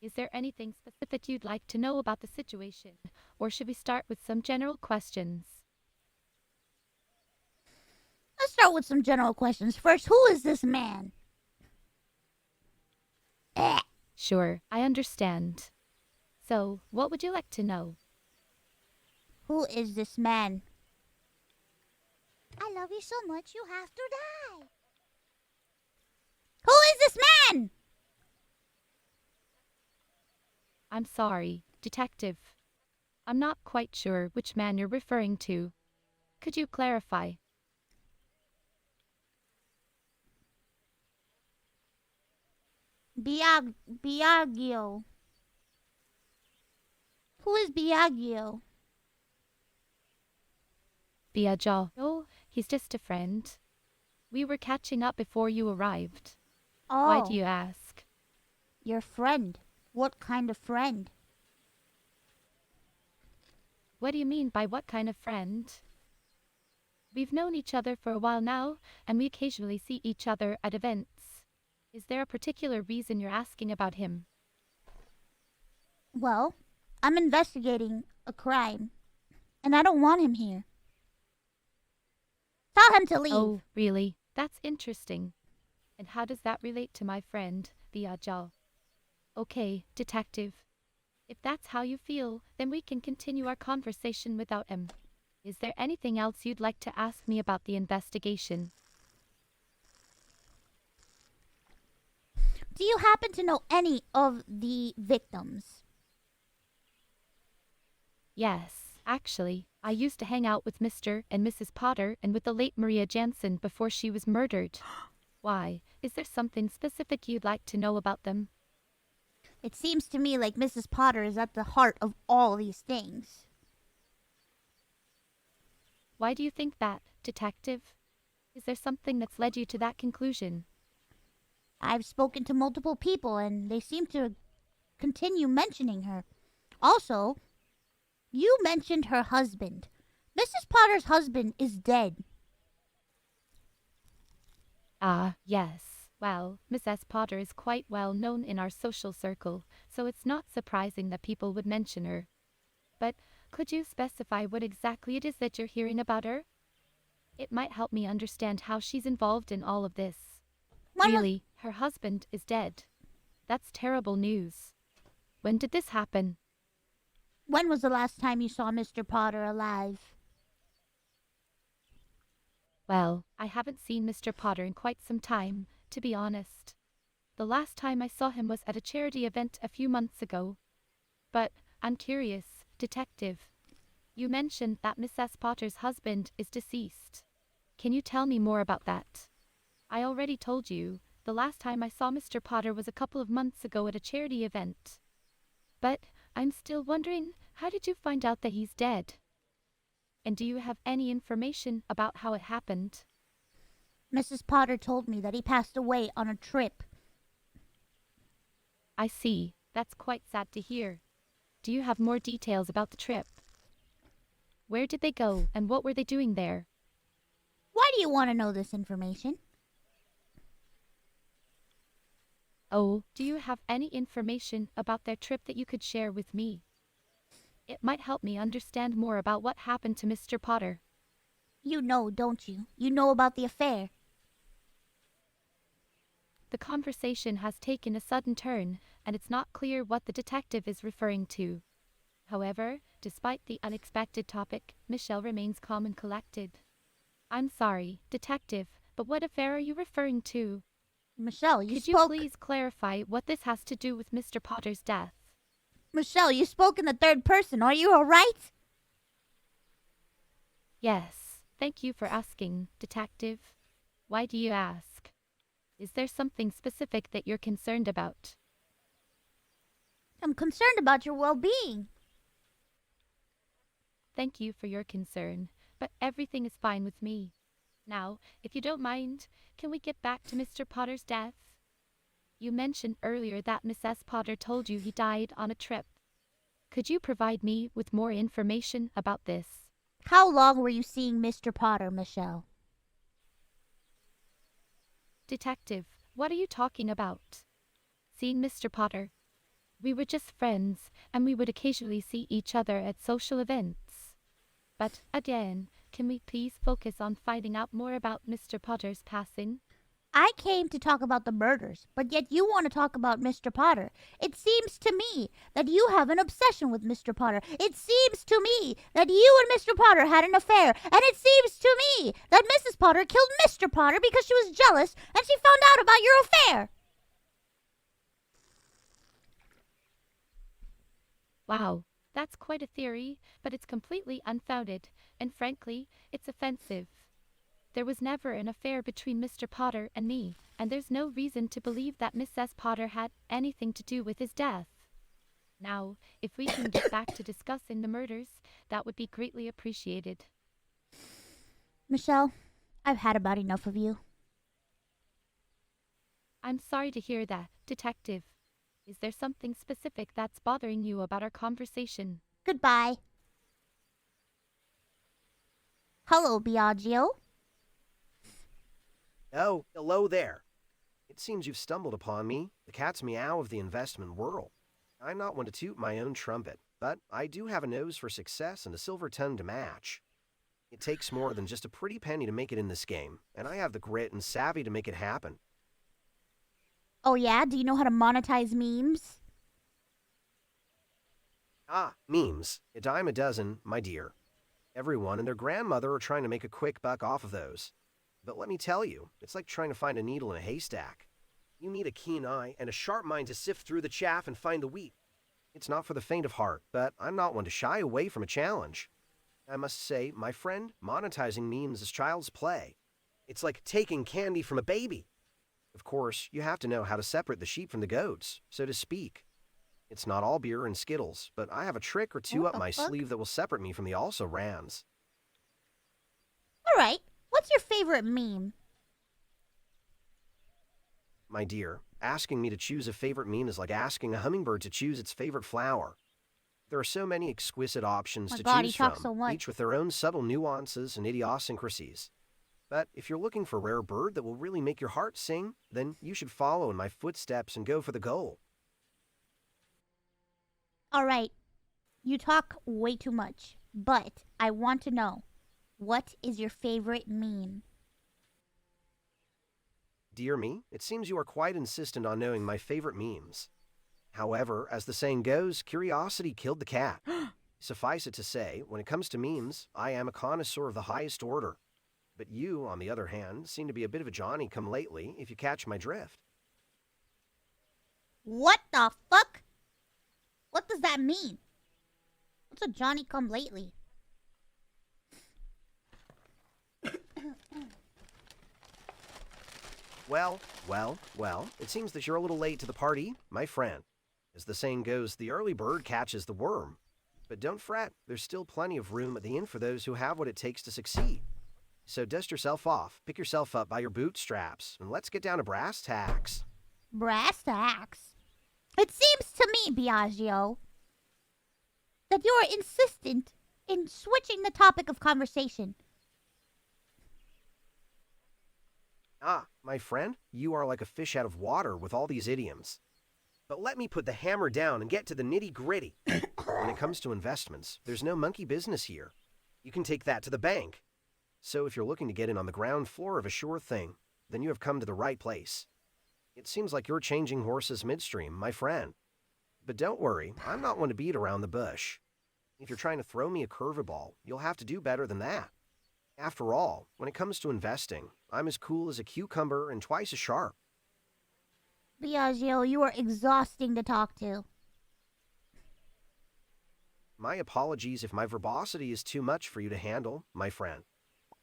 Is there anything specific you'd like to know about the situation, or should we start with some general questions? Let's start with some general questions. First, who is this man? Sure, I understand. So, what would you like to know? Who is this man? I love you so much you have to die. Who is this man? I'm sorry, Detective. I'm not quite sure which man you're referring to. Could you clarify? Biagio. Who is Biagio? Vshojo. Oh, he's just a friend. We were catching up before you arrived. Oh, Why do you ask? your friend. What kind of friend? What do you mean by what kind of friend? We've known each other for a while now, and we occasionally see each other at events. Is there a particular reason you're asking about him? Well, I'm investigating a crime, and I don't want him here. Tell him to leave. Oh, really? That's interesting. And how does that relate to my friend, Vshojo? Okay, Detective. If that's how you feel, then we can continue our conversation without him. Is there anything else you'd like to ask me about the investigation? Do you happen to know any of the victims? Yes, actually, I used to hang out with Mr. and Mrs. Potter and with the late Maria Jansen before she was murdered. Why? Is there something specific you'd like to know about them? It seems to me like Mrs. Potter is at the heart of all these things. Why do you think that, Detective? Is there something that's led you to that conclusion? I've spoken to multiple people, and they seem to continue mentioning her. Also, you mentioned her husband. Mrs. Potter's husband is dead. Ah, yes. Well, Mrs. Potter is quite well known in our social circle, so it's not surprising that people would mention her. But could you specify what exactly it is that you're hearing about her? It might help me understand how she's involved in all of this. Really, her husband is dead. That's terrible news. When did this happen? When was the last time you saw Mr. Potter alive? Well, I haven't seen Mr. Potter in quite some time, to be honest. The last time I saw him was at a charity event a few months ago. But I'm curious, Detective. You mentioned that Mrs. Potter's husband is deceased. Can you tell me more about that? I already told you, the last time I saw Mr. Potter was a couple of months ago at a charity event. But I'm still wondering, how did you find out that he's dead? And do you have any information about how it happened? Mrs. Potter told me that he passed away on a trip. I see. That's quite sad to hear. Do you have more details about the trip? Where did they go, and what were they doing there? Why do you want to know this information? Oh, do you have any information about their trip that you could share with me? It might help me understand more about what happened to Mr. Potter. You know, don't you? You know about the affair. The conversation has taken a sudden turn, and it's not clear what the detective is referring to. However, despite the unexpected topic, Michelle remains calm and collected. I'm sorry, Detective, but what affair are you referring to? Michelle, Could you please clarify what this has to do with Mr. Potter's death? Michelle, you spoke in the third person. Are you alright? Yes, thank you for asking, Detective. Why do you ask? Is there something specific that you're concerned about? I'm concerned about your well-being. Thank you for your concern, but everything is fine with me. Now, if you don't mind, can we get back to Mr. Potter's death? You mentioned earlier that Mrs. Potter told you he died on a trip. Could you provide me with more information about this? How long were you seeing Mr. Potter, Michelle? Detective, What are you talking about? Seeing Mr. Potter. We were just friends, and we would occasionally see each other at social events. But, again, can we please focus on finding out more about Mr. Potter's passing? I came to talk about the murders, but yet you want to talk about Mr. Potter. It seems to me that you have an obsession with Mr. Potter. It seems to me that you and Mr. Potter had an affair. And it seems to me that Mrs. Potter killed Mr. Potter because she was jealous and she found out about your affair. Wow, that's quite a theory, but it's completely unfounded, and frankly, it's offensive. There was never an affair between Mr. Potter and me, and there's no reason to believe that Mrs. Potter had anything to do with his death. Now, if we can get back to discussing the murders, that would be greatly appreciated. Michelle, I've had about enough of you. I'm sorry to hear that, Detective. Is there something specific that's bothering you about our conversation? Goodbye. Hello, Biagio. Oh, hello there. It seems you've stumbled upon me, the cat's meow of the investment world. I'm not one to toot my own trumpet, but I do have a nose for success and a silver tongue to match. It takes more than just a pretty penny to make it in this game, and I have the grit and savvy to make it happen. Oh yeah? Do you know how to monetize memes? Ah, memes. A dime a dozen, my dear. Everyone and their grandmother are trying to make a quick buck off of those. But let me tell you, it's like trying to find a needle in a haystack. You need a keen eye and a sharp mind to sift through the chaff and find the wheat. It's not for the faint of heart, but I'm not one to shy away from a challenge. I must say, my friend, monetizing memes is child's play. It's like taking candy from a baby. Of course, you have to know how to separate the sheep from the goats, so to speak. It's not all beer and Skittles, but I have a trick or two What up the my fuck? sleeve that will separate me from the also-rans. Alright, what's your favorite meme? My dear, asking me to choose a favorite meme is like asking a hummingbird to choose its favorite flower. There are so many exquisite options My to God, he choose talks from, so much. each with their own subtle nuances and idiosyncrasies. But if you're looking for a rare bird that will really make your heart sing, then you should follow in my footsteps and go for the goal. Alright, you talk way too much, but I want to know, what is your favorite meme? Dear me, it seems you are quite insistent on knowing my favorite memes. However, as the saying goes, curiosity killed the cat. Suffice it to say, when it comes to memes, I am a connoisseur of the highest order. But you, on the other hand, seem to be a bit of a Johnny-come-lately, if you catch my drift. What the fuck? What does that mean? What's a Johnny come lately? Well, it seems that you're a little late to the party, my friend. As the saying goes, the early bird catches the worm. But don't fret, there's still plenty of room at the inn for those who have what it takes to succeed. So dust yourself off, pick yourself up by your bootstraps, and let's get down to brass tacks. Brass tacks. It seems to me, Biagio, that you are insistent in switching the topic of conversation. Ah, my friend, you are like a fish out of water with all these idioms. But let me put the hammer down and get to the nitty-gritty. When it comes to investments, there's no monkey business here. You can take that to the bank. So if you're looking to get in on the ground floor of a sure thing, then you have come to the right place. It seems like you're changing horses midstream, my friend. But don't worry, I'm not one to beat around the bush. If you're trying to throw me a curveball, you'll have to do better than that. After all, when it comes to investing, I'm as cool as a cucumber and twice as sharp. Biagio, you are exhausting to talk to. My apologies if my verbosity is too much for you to handle, my friend.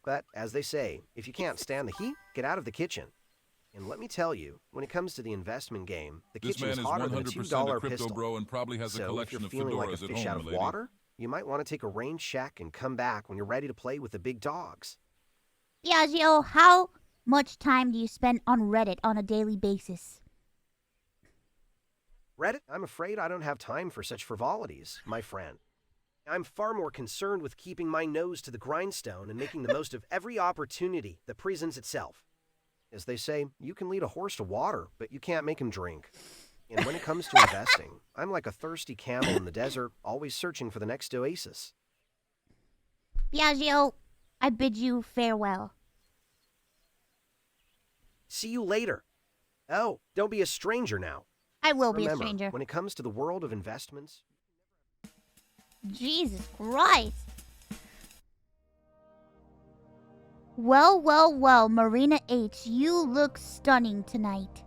But, as they say, if you can't stand the heat, get out of the kitchen. And let me tell you, when it comes to the investment game, the This kitchen man is is hotter than a 100% $2 a crypto pistol. bro and probably has a So if collection you're of feeling like a fedoras at fish home, out of lady. water, you might want to take a range check and come back when you're ready to play with the big dogs. Biagio, how much time do you spend on Reddit on a daily basis? Reddit, I'm afraid I don't have time for such frivolities, my friend. I'm far more concerned with keeping my nose to the grindstone and making the most of every opportunity that presents itself. As they say, you can lead a horse to water, but you can't make him drink. And when it comes to investing, I'm like a thirsty camel in the desert, always searching for the next oasis. Vshojo, I bid you farewell. See you later. Oh, don't be a stranger now. I will be a Remember, stranger. when it comes to the world of investments... Jesus Christ. Well, well, well, Marina H., you look stunning tonight.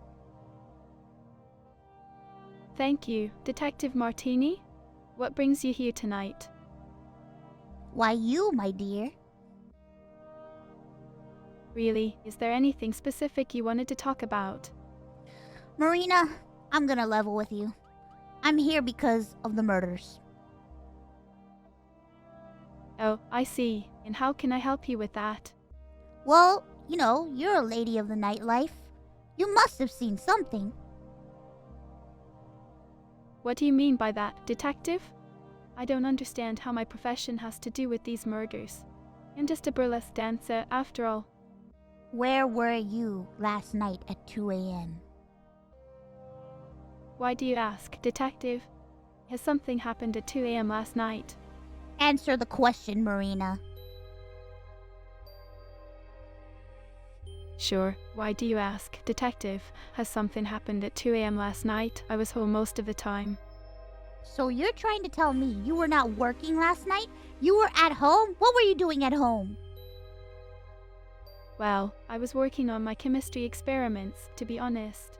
Thank you. Detective Martini? What brings you here tonight? Why, you, my dear. Really, is there anything specific you wanted to talk about? Marina, I'm gonna level with you. I'm here because of the murders. Oh, I see. And how can I help you with that? Well, you know, you're a lady of the nightlife. You must have seen something. What do you mean by that, detective? I don't understand how my profession has to do with these murders. I'm just a burlesque dancer, after all. Where were you last night at 2 a.m.? Why do you ask, detective? Has something happened at 2 a.m. last night? Answer the question, Marina. Sure. Why do you ask, detective? Has something happened at 2 a.m. last night? I was home most of the time. So you're trying to tell me you were not working last night? You were at home? What were you doing at home? Well, I was working on my chemistry experiments, to be honest.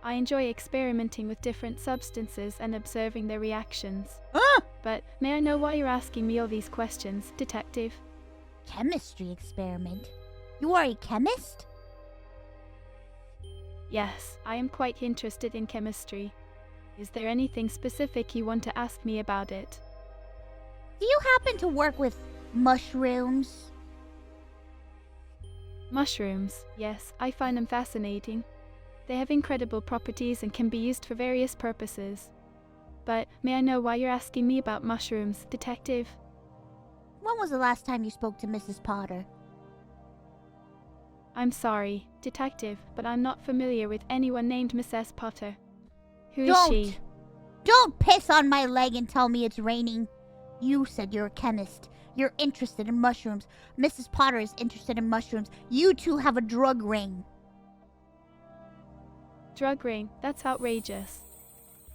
I enjoy experimenting with different substances and observing their reactions. But may I know why you're asking me all these questions, detective? Chemistry experiment? You are a chemist? Yes, I am quite interested in chemistry. Is there anything specific you want to ask me about it? Do you happen to work with mushrooms? Mushrooms, yes, I find them fascinating. They have incredible properties and can be used for various purposes. But may I know why you're asking me about mushrooms, detective? When was the last time you spoke to Mrs. Potter? I'm sorry, detective, but I'm not familiar with anyone named Mrs. Potter. Who is she? Don't piss on my leg and tell me it's raining. You said you're a chemist. You're interested in mushrooms. Mrs. Potter is interested in mushrooms. You two have a drug ring. Drug ring? That's outrageous.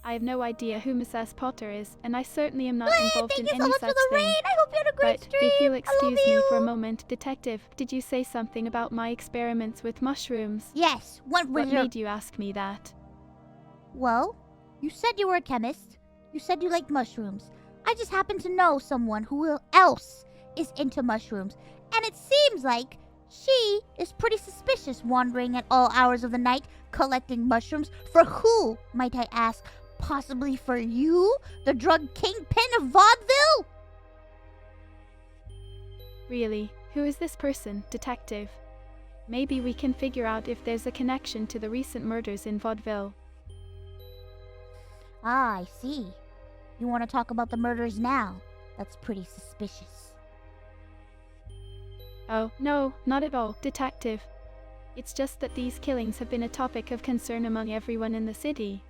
I have no idea who Mrs. Potter is, and I certainly am not involved in any such thing. I hope you had a great But stream. if you'll I love excuse me for a you. moment, detective, did you say something about my experiments with mushrooms? Yes. What was What your... made you ask me that? Well, you said you were a chemist. You said you liked mushrooms. I just happen to know someone who else is into mushrooms. And it seems like she is pretty suspicious, wandering at all hours of the night, collecting mushrooms. For who, might I ask? Possibly for you, the drug kingpin of Vaudeville? Really, who is this person, detective? Maybe we can figure out if there's a connection to the recent murders in Vaudeville. Ah, I see. You want to talk about the murders now? That's pretty suspicious. Oh, no, not at all, detective. It's just that these killings have been a topic of concern among everyone in the city,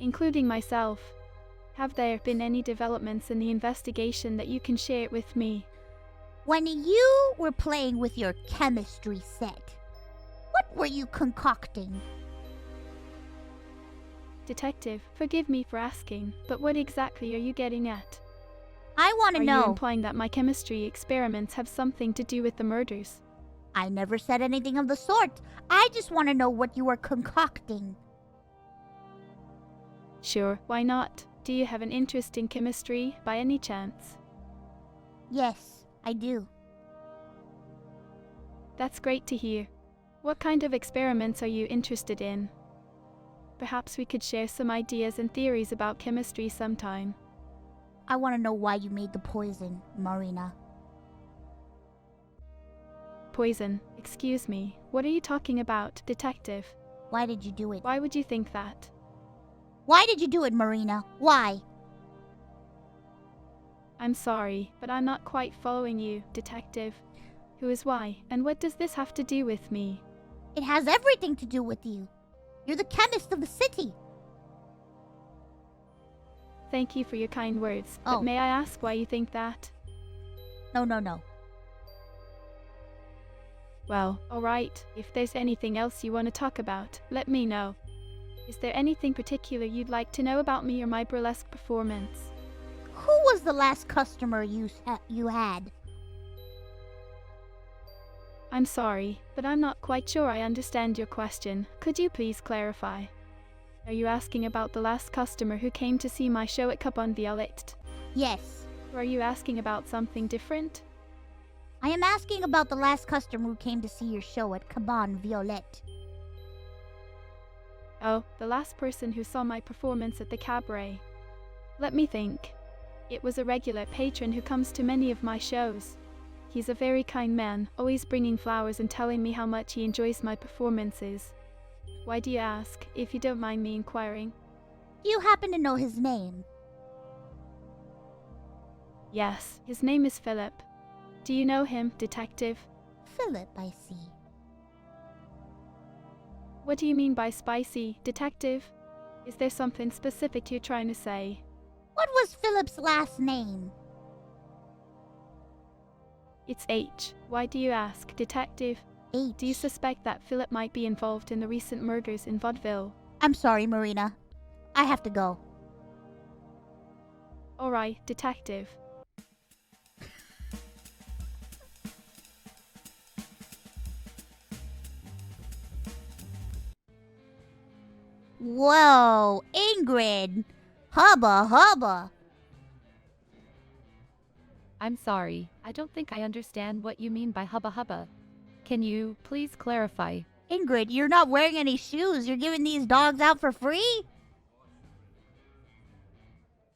including myself. Have there been any developments in the investigation that you can share with me? When you were playing with your chemistry set, what were you concocting? Detective, forgive me for asking, but what exactly are you getting at? I want to Are you know. implying that my chemistry experiments have something to do with the murders? I never said anything of the sort. I just want to know what you were concocting. Sure, why not? Do you have an interest in chemistry, by any chance? Yes, I do. That's great to hear. What kind of experiments are you interested in? Perhaps we could share some ideas and theories about chemistry sometime. I want to know why you made the poison, Marina. Poison? Excuse me. What are you talking about, detective? Why did you do it? Why would you think that? Why did you do it, Marina? Why? I'm sorry, but I'm not quite following you, detective. Who is why, and what does this have to do with me? It has everything to do with you. You're the chemist of the city. Thank you for your kind words, Oh. but may I ask why you think that? No. Well, alright. If there's anything else you want to talk about, let me know. Is there anything particular you'd like to know about me or my burlesque performance? Who was the last customer you had? I'm sorry, but I'm not quite sure I understand your question. Could you please clarify? Are you asking about the last customer who came to see my show at Cabane Violette? Yes. Or are you asking about something different? I am asking about the last customer who came to see your show at Cabane Violette. Oh, the last person who saw my performance at the cabaret. Let me think. It was a regular patron who comes to many of my shows. He's a very kind man, always bringing flowers and telling me how much he enjoys my performances. Why do you ask, if you don't mind me inquiring? Do you happen to know his name? Yes, his name is Philip. Do you know him, Detective? Philip, I see. What do you mean by spicy, Detective? Is there something specific you're trying to say? What was Philip's last name? It's H. Why do you ask, Detective? H. Do you suspect that Philip might be involved in the recent murders in Vaudeville? I'm sorry, Marina. I have to go. Alright, Detective. Whoa, Ingrid! Hubba. I'm sorry, I don't think I understand what you mean by hubba hubba. Can you please clarify? Ingrid, you're not wearing any shoes. You're giving these dogs out for free?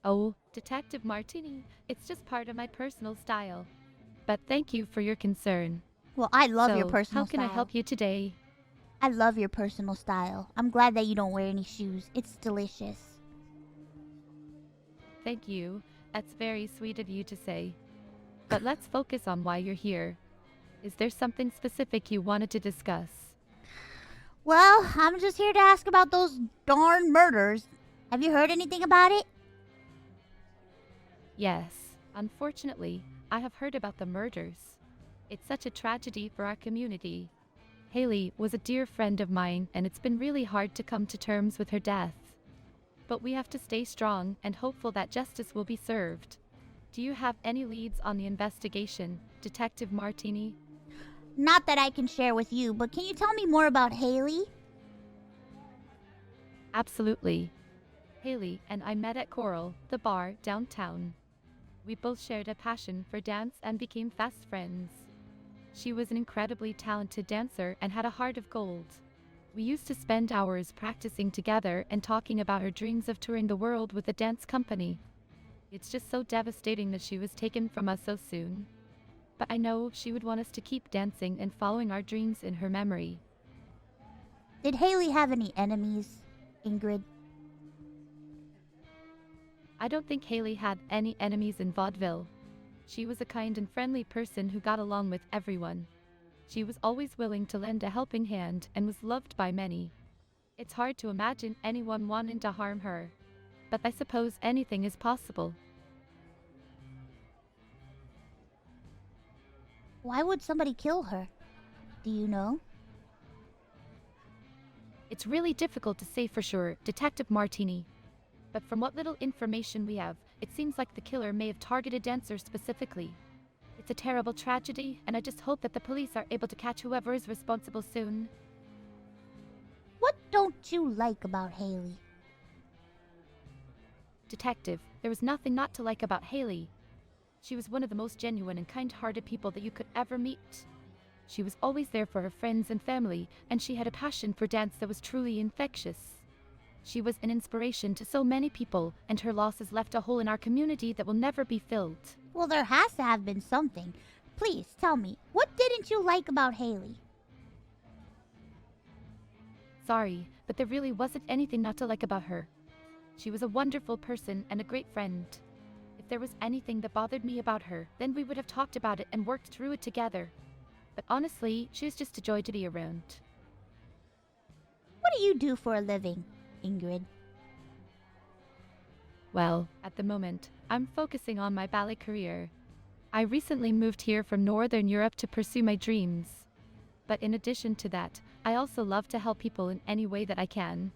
Oh, Detective Martini, it's just part of my personal style. But thank you for your concern. Well, I love your So, personal how can style. I help you today? I love your personal style. I'm glad that you don't wear any shoes. It's delicious. Thank you. That's very sweet of you to say. But let's focus on why you're here. Is there something specific you wanted to discuss? Well, I'm just here to ask about those darn murders. Have you heard anything about it? Yes. Unfortunately, I have heard about the murders. It's such a tragedy for our community. Haley was a dear friend of mine, and it's been really hard to come to terms with her death. But we have to stay strong and hopeful that justice will be served. Do you have any leads on the investigation, Detective Martini? Not that I can share with you, but can you tell me more about Haley? Absolutely. Haley and I met at Coral, the bar downtown. We both shared a passion for dance and became fast friends. She was an incredibly talented dancer and had a heart of gold. We used to spend hours practicing together and talking about her dreams of touring the world with a dance company. It's just so devastating that she was taken from us so soon. But I know she would want us to keep dancing and following our dreams in her memory. Did Haley have any enemies, Ingrid? I don't think Haley had any enemies in Vaudeville. She was a kind and friendly person who got along with everyone. She was always willing to lend a helping hand and was loved by many. It's hard to imagine anyone wanting to harm her. But I suppose anything is possible. Why would somebody kill her? Do you know? It's really difficult to say for sure, Detective Martini. But from what little information we have, it seems like the killer may have targeted dancers specifically. It's a terrible tragedy, and I just hope that the police are able to catch whoever is responsible soon. What don't you like about Haley? Detective, there was nothing not to like about Haley. She was one of the most genuine and kind-hearted people that you could ever meet. She was always there for her friends and family, and she had a passion for dance that was truly infectious. She was an inspiration to so many people, and her loss has left a hole in our community that will never be filled. Well, there has to have been something. Please, tell me, what didn't you like about Haley? Sorry, but there really wasn't anything not to like about her. She was a wonderful person and a great friend. If there was anything that bothered me about her, then we would have talked about it and worked through it together. But honestly, she was just a joy to be around. do you do for a living, Ingrid? Well, at the moment, I'm focusing on my ballet career. I recently moved here from Northern Europe to pursue my dreams. But in addition to that, I also love to help people in any way that I can.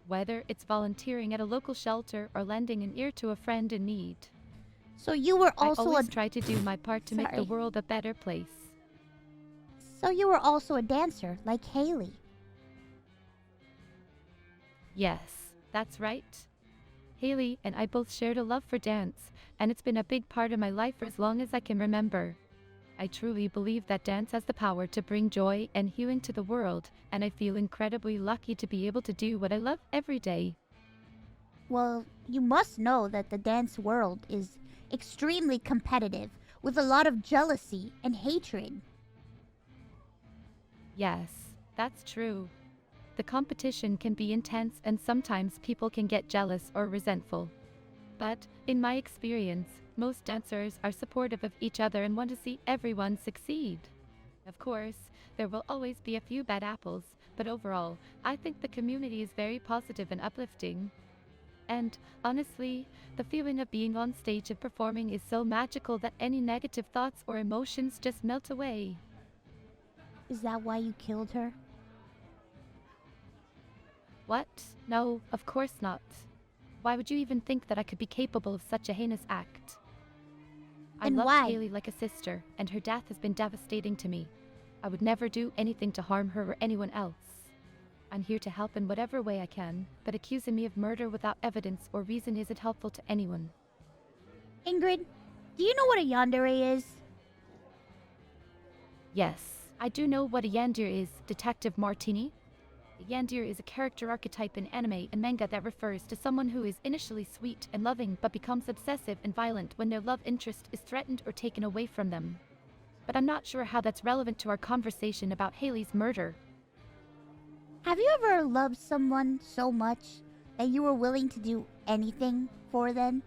Whether it's volunteering at a local shelter or lending an ear to a friend in need. So you were also I always try to do my part to make the Sorry. world a better place. So you were also a dancer, like Haley. Yes, that's right. Haley and I both shared a love for dance, and it's been a big part of my life for as long as I can remember. I truly believe that dance has the power to bring joy and healing to the world, and I feel incredibly lucky to be able to do what I love every day. Well, you must know that the dance world is extremely competitive, with a lot of jealousy and hatred. Yes, that's true. The competition can be intense and sometimes people can get jealous or resentful. But, in my experience, most dancers are supportive of each other and want to see everyone succeed. Of course, there will always be a few bad apples, but overall, I think the community is very positive and uplifting. And, honestly, the feeling of being on stage and performing is so magical that any negative thoughts or emotions just melt away. Is that why you killed her? What? No, of course not. Why would you even think that I could be capable of such a heinous act? I And loved why? Haley like a sister, and her death has been devastating to me. I would never do anything to harm her or anyone else. I'm here to help in whatever way I can, but accusing me of murder without evidence or reason isn't helpful to anyone. Ingrid, do you know what a yandere is? Yes, I do know what a yandere is, Detective Martini. A yandere is a character archetype in anime and manga that refers to someone who is initially sweet and loving but becomes obsessive and violent when their love interest is threatened or taken away from them. But I'm not sure how that's relevant to our conversation about Haley's murder. Have you ever loved someone so much that you were willing to do anything for them?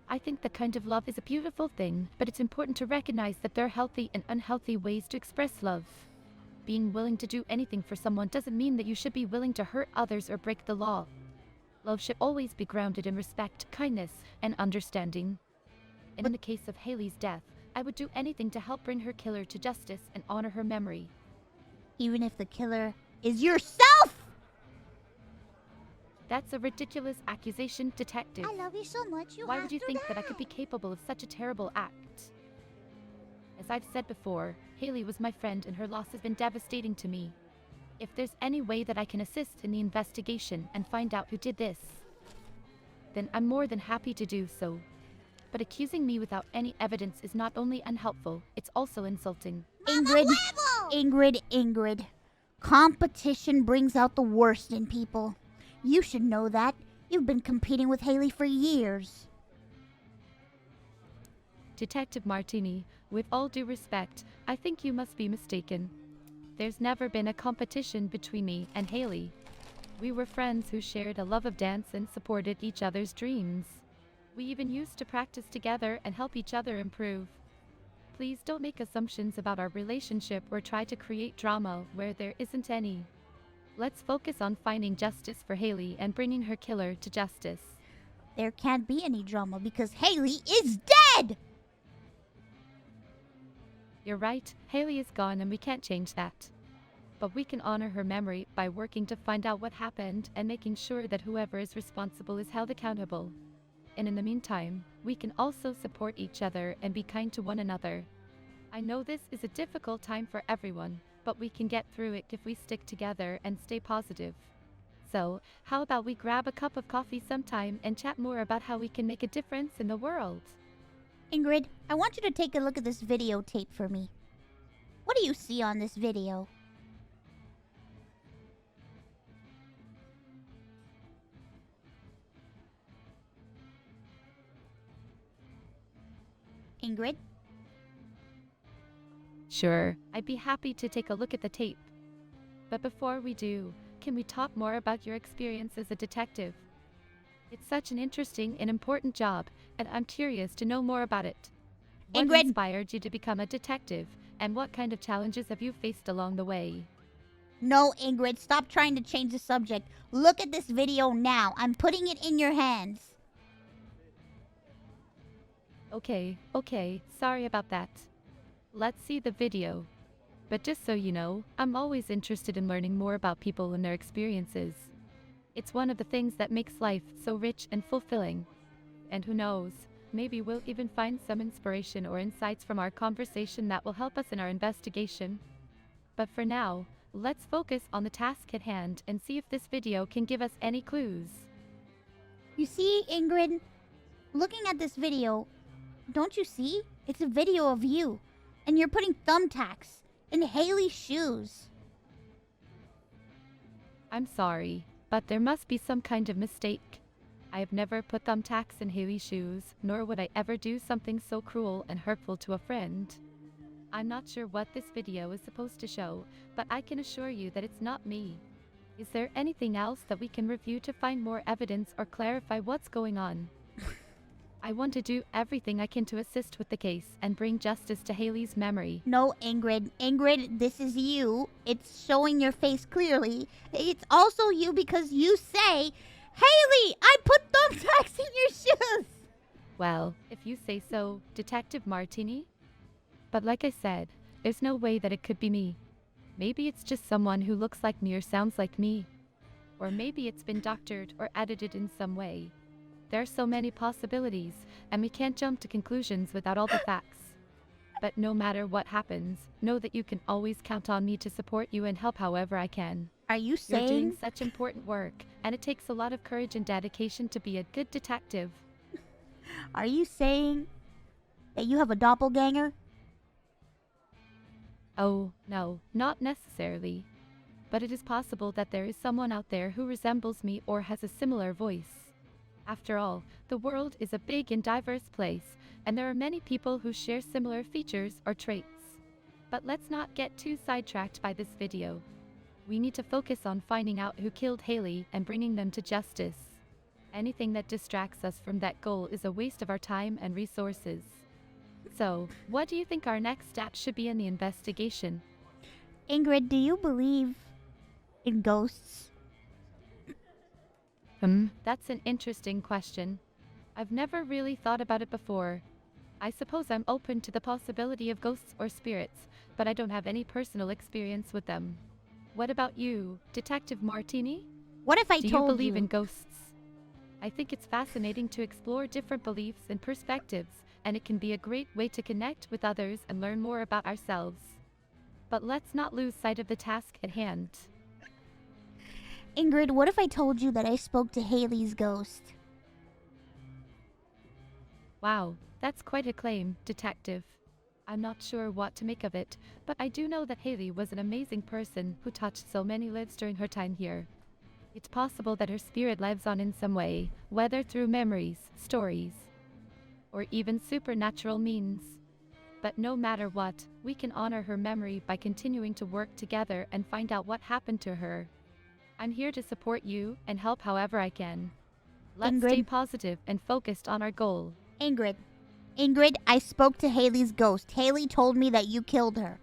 I think that kind of love is a beautiful thing, but it's important to recognize that there are healthy and unhealthy ways to express love. Being willing to do anything for someone doesn't mean that you should be willing to hurt others or break the law. Love should always be grounded in respect, kindness, and understanding. And in the case of Haley's death, I would do anything to help bring her killer to justice and honor her memory. Even if the killer is yourself? That's a ridiculous accusation, Detective. I love you so much, you Why have would you to think that I die. could be capable of such a terrible act? As I've said before, Haley was my friend and her loss has been devastating to me. If there's any way that I can assist in the investigation and find out who did this, then I'm more than happy to do so. But accusing me without any evidence is not only unhelpful, it's also insulting. Ingrid. Competition brings out the worst in people. You should know that. You've been competing with Haley for years. Detective Martini, with all due respect, I think you must be mistaken. There's never been a competition between me and Haley. We were friends who shared a love of dance and supported each other's dreams. We even used to practice together and help each other improve. Please don't make assumptions about our relationship or try to create drama where there isn't any. Let's focus on finding justice for Haley and bringing her killer to justice. There can't be any drama because Haley is dead! You're right, Haley is gone and we can't change that. But we can honor her memory by working to find out what happened and making sure that whoever is responsible is held accountable. And in the meantime, we can also support each other and be kind to one another. I know this is a difficult time for everyone, but we can get through it if we stick together and stay positive. So, how about we grab a cup of coffee sometime and chat more about how we can make a difference in the world? Ingrid, I want you to take a look at this videotape for me. What do you see on this video? Ingrid? Sure, I'd be happy to take a look at the tape. But before we do, can we talk more about your experience as a detective? It's such an interesting and important job, and I'm curious to know more about it. What Ingrid! inspired you to become a detective, and what kind of challenges have you faced along the way? No, Ingrid, stop trying to change the subject. Look at this video now. I'm putting it in your hands. Okay, sorry about that. Let's see the video. But just so you know, I'm always interested in learning more about people and their experiences. It's one of the things that makes life so rich and fulfilling. And who knows, maybe we'll even find some inspiration or insights from our conversation that will help us in our investigation. But for now, let's focus on the task at hand and see if this video can give us any clues. You see, Ingrid? Looking at this video, don't you see? It's a video of you. And you're putting thumbtacks in Haley's shoes. I'm sorry, but there must be some kind of mistake. I have never put thumbtacks in Haley's shoes, nor would I ever do something so cruel and hurtful to a friend. I'm not sure what this video is supposed to show, but I can assure you that it's not me. Is there anything else that we can review to find more evidence or clarify what's going on? I want to do everything I can to assist with the case and bring justice to Haley's memory. No, Ingrid. Ingrid, this is you. It's showing your face clearly. It's also you because you say, Haley, I put thumbtacks in your shoes. Well, if you say so, Detective Martini. But like I said, there's no way that it could be me. Maybe it's just someone who looks like me or sounds like me. Or maybe it's been doctored or edited in some way. There are so many possibilities, and we can't jump to conclusions without all the facts. But no matter what happens, know that you can always count on me to support you and help however I can. Are you You're doing saying... such important work, and it takes a lot of courage and dedication to be a good detective. Are you saying that you have a doppelganger? Oh, no, not necessarily. But it is possible that there is someone out there who resembles me or has a similar voice. After all, the world is a big and diverse place, and there are many people who share similar features or traits. But let's not get too sidetracked by this video. We need to focus on finding out who killed Haley and bringing them to justice. Anything that distracts us from that goal is a waste of our time and resources. So, what do you think our next step should be in the investigation? Ingrid, do you believe in ghosts? That's an interesting question. I've never really thought about it before. I suppose I'm open to the possibility of ghosts or spirits, but I don't have any personal experience with them. What about you, Detective Martini? What if I Do you told believe in ghosts? I think it's fascinating to explore different beliefs and perspectives, and it can be a great way to connect with others and learn more about ourselves. But let's not lose sight of the task at hand. Ingrid, what if I told you that I spoke to Haley's ghost? Wow, that's quite a claim, Detective. I'm not sure what to make of it, but I do know that Haley was an amazing person who touched so many lives during her time here. It's possible that her spirit lives on in some way, whether through memories, stories, or even supernatural means. But no matter what, we can honor her memory by continuing to work together and find out what happened to her. I'm here to support you and help however I can. Let's stay positive and focused on our goal. Ingrid, I spoke to Haley's ghost. Haley told me that you killed her.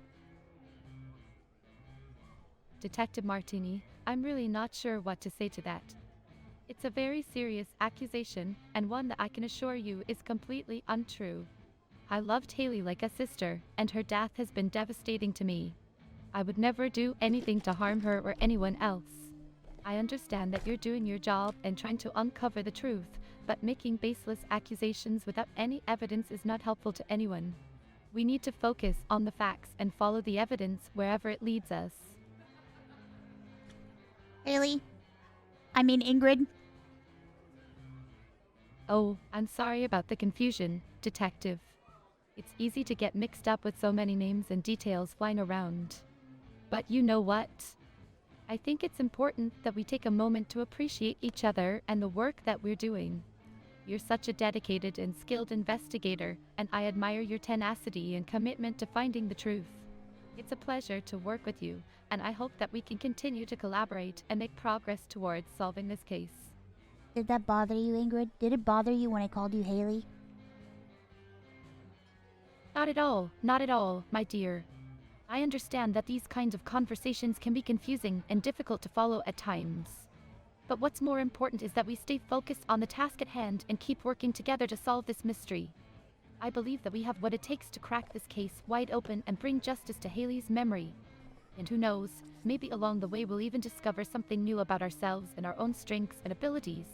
Detective Martini, I'm really not sure what to say to that. It's a very serious accusation, and one that I can assure you is completely untrue. I loved Haley like a sister, and her death has been devastating to me. I would never do anything to harm her or anyone else. I understand that you're doing your job and trying to uncover the truth, but making baseless accusations without any evidence is not helpful to anyone. We need to focus on the facts and follow the evidence wherever it leads us. Ingrid. Oh, I'm sorry about the confusion, Detective. It's easy to get mixed up with so many names and details flying around. But you know what? I think it's important that we take a moment to appreciate each other and the work that we're doing. You're such a dedicated and skilled investigator, and I admire your tenacity and commitment to finding the truth. It's a pleasure to work with you, and I hope that we can continue to collaborate and make progress towards solving this case. Did that bother you, Ingrid? Did it bother you when I called you Haley? Not at all, my dear. I understand that these kinds of conversations can be confusing and difficult to follow at times. But what's more important is that we stay focused on the task at hand and keep working together to solve this mystery. I believe that we have what it takes to crack this case wide open and bring justice to Haley's memory. And who knows, maybe along the way we'll even discover something new about ourselves and our own strengths and abilities.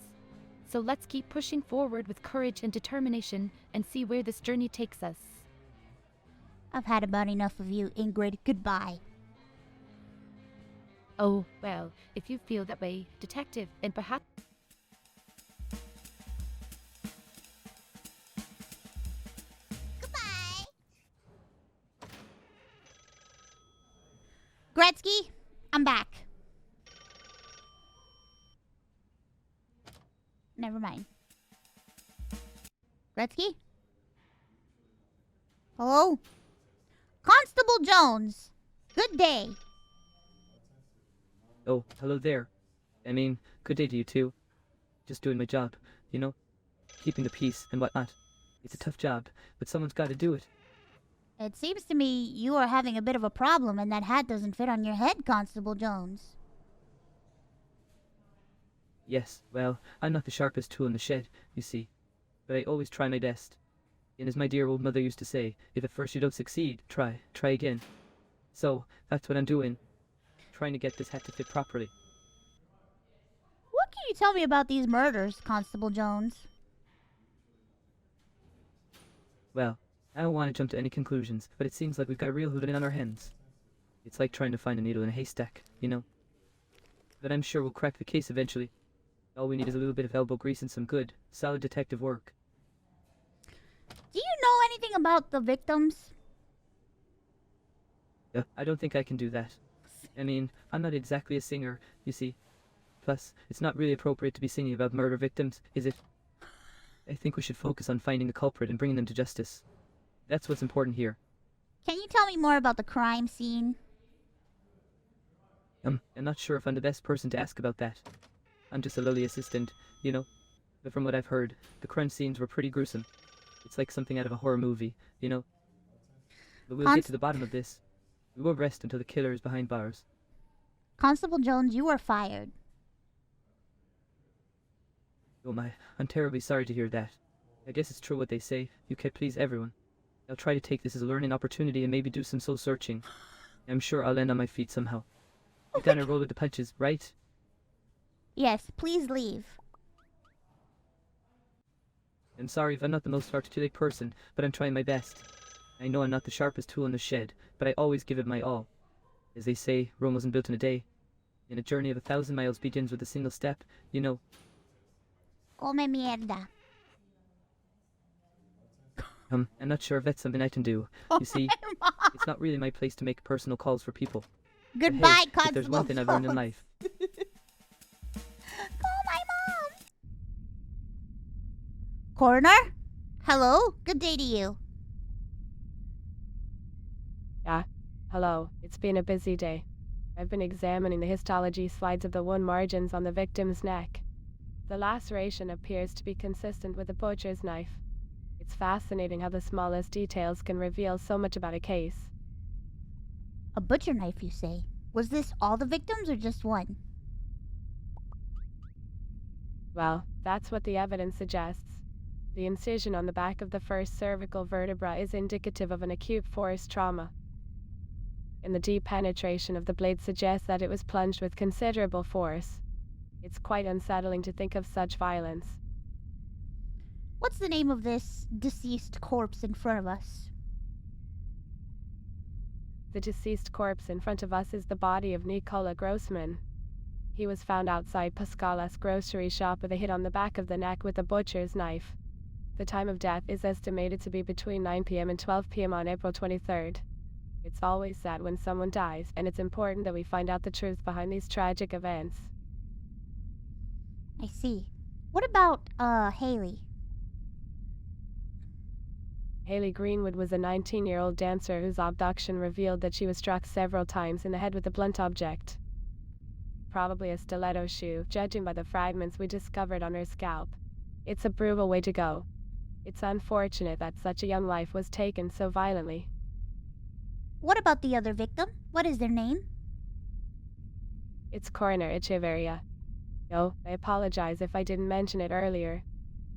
So let's keep pushing forward with courage and determination and see where this journey takes us. I've had about enough of you, Ingrid. Goodbye. Oh, well, if you feel that way, Detective, and perhaps... Goodbye. Gretzky, I'm back. Never mind. Gretzky? Hello? Constable Jones, good day. Oh, hello there. I mean, good day to you too. Just doing my job, you know? Keeping the peace and whatnot. It's a tough job, but someone's got to do it. It seems to me you are having a bit of a problem and that hat doesn't fit on your head, Constable Jones. Yes, well, I'm not the sharpest tool in the shed, you see. But I always try my best. And as my dear old mother used to say, if at first you don't succeed, try again. So, that's what I'm doing. Trying to get this hat to fit properly. What can you tell me about these murders, Constable Jones? Well, I don't want to jump to any conclusions, but it seems like we've got a real whodunit on our hands. It's like trying to find a needle in a haystack, you know? But I'm sure we'll crack the case eventually. All we need is a little bit of elbow grease and some good, solid detective work. Do you know anything about the victims? I don't think I can do that. I mean, I'm not exactly a singer, you see. Plus, it's not really appropriate to be singing about murder victims, is it? I think we should focus on finding the culprit and bringing them to justice. That's what's important here. Can you tell me more about the crime scene? I'm not sure if I'm the best person to ask about that. I'm just a lowly assistant, you know? But from what I've heard, the crime scenes were pretty gruesome. It's like something out of a horror movie, you know? But we'll get to the bottom of this. We won't rest until the killer is behind bars. Constable Jones, you are fired. Oh my, I'm terribly sorry to hear that. I guess it's true what they say, you can't please everyone. I'll try to take this as a learning opportunity and maybe do some soul searching. I'm sure I'll land on my feet somehow. You gotta roll with the punches, right? Yes, please leave. I'm sorry if I'm not the most articulate person, but I'm trying my best. I know I'm not the sharpest tool in the shed, but I always give it my all. As they say, Rome wasn't built in a day. And a journey of 1,000 miles begins with a single step, you know. Come mierda. I'm not sure if that's something I can do. You see, it's not really my place to make personal calls for people. Goodbye, but hey, Constable if there's one thing I've learned in life. Call my mom. Coroner? Hello? Good day to you. Yeah, hello. It's been a busy day. I've been examining the histology slides of the wound margins on the victim's neck. The laceration appears to be consistent with a butcher's knife. It's fascinating how the smallest details can reveal so much about a case. A butcher knife, you say? Was this all the victims or just one? Well, that's what the evidence suggests. The incision on the back of the first cervical vertebra is indicative of an acute force trauma. And the deep penetration of the blade suggests that it was plunged with considerable force. It's quite unsettling to think of such violence. What's the name of this deceased corpse in front of us? The deceased corpse in front of us is the body of Nikola Grossman. He was found outside Pascala's grocery shop with a hit on the back of the neck with a butcher's knife. The time of death is estimated to be between 9 p.m. and 12 p.m. on April 23rd. It's always sad when someone dies, and it's important that we find out the truth behind these tragic events. I see. What about, Haley? Haley Greenwood was a 19-year-old dancer whose abduction revealed that she was struck several times in the head with a blunt object. Probably a stiletto shoe, judging by the fragments we discovered on her scalp. It's a brutal way to go. It's unfortunate that such a young life was taken so violently. What about the other victim? What is their name? It's Coroner Echeverria. No, I apologize if I didn't mention it earlier.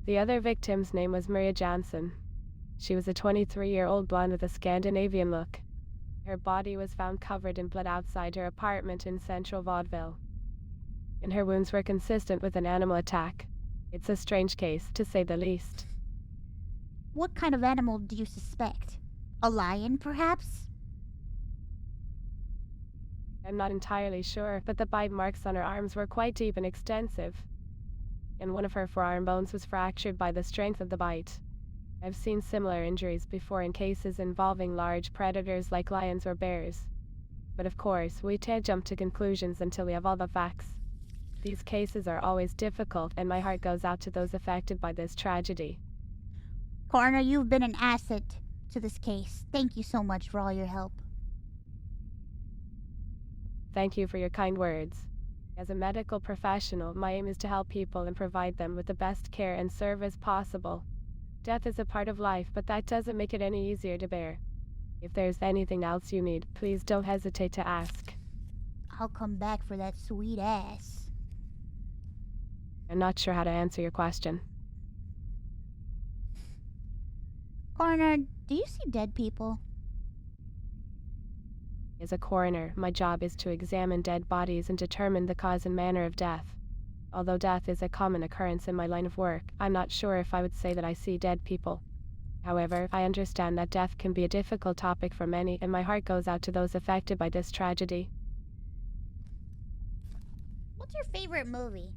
The other victim's name was Maria Jansen. She was a 23-year-old blonde with a Scandinavian look. Her body was found covered in blood outside her apartment in central Vaudeville. And her wounds were consistent with an animal attack. It's a strange case, to say the least. What kind of animal do you suspect? A lion, perhaps? I'm not entirely sure, but the bite marks on her arms were quite deep and extensive. And one of her forearm bones was fractured by the strength of the bite. I've seen similar injuries before in cases involving large predators like lions or bears. But of course, we can't jump to conclusions until we have all the facts. These cases are always difficult, and my heart goes out to those affected by this tragedy. Coroner, you've been an asset to this case. Thank you so much for all your help. Thank you for your kind words. As a medical professional, my aim is to help people and provide them with the best care and service possible. Death is a part of life, but that doesn't make it any easier to bear. If there's anything else you need, please don't hesitate to ask. I'll come back for that sweet ass. I'm not sure how to answer your question. Coroner, do you see dead people? As a coroner, my job is to examine dead bodies and determine the cause and manner of death. Although death is a common occurrence in my line of work, I'm not sure if I would say that I see dead people. However, I understand that death can be a difficult topic for many, and my heart goes out to those affected by this tragedy. What's your favorite movie?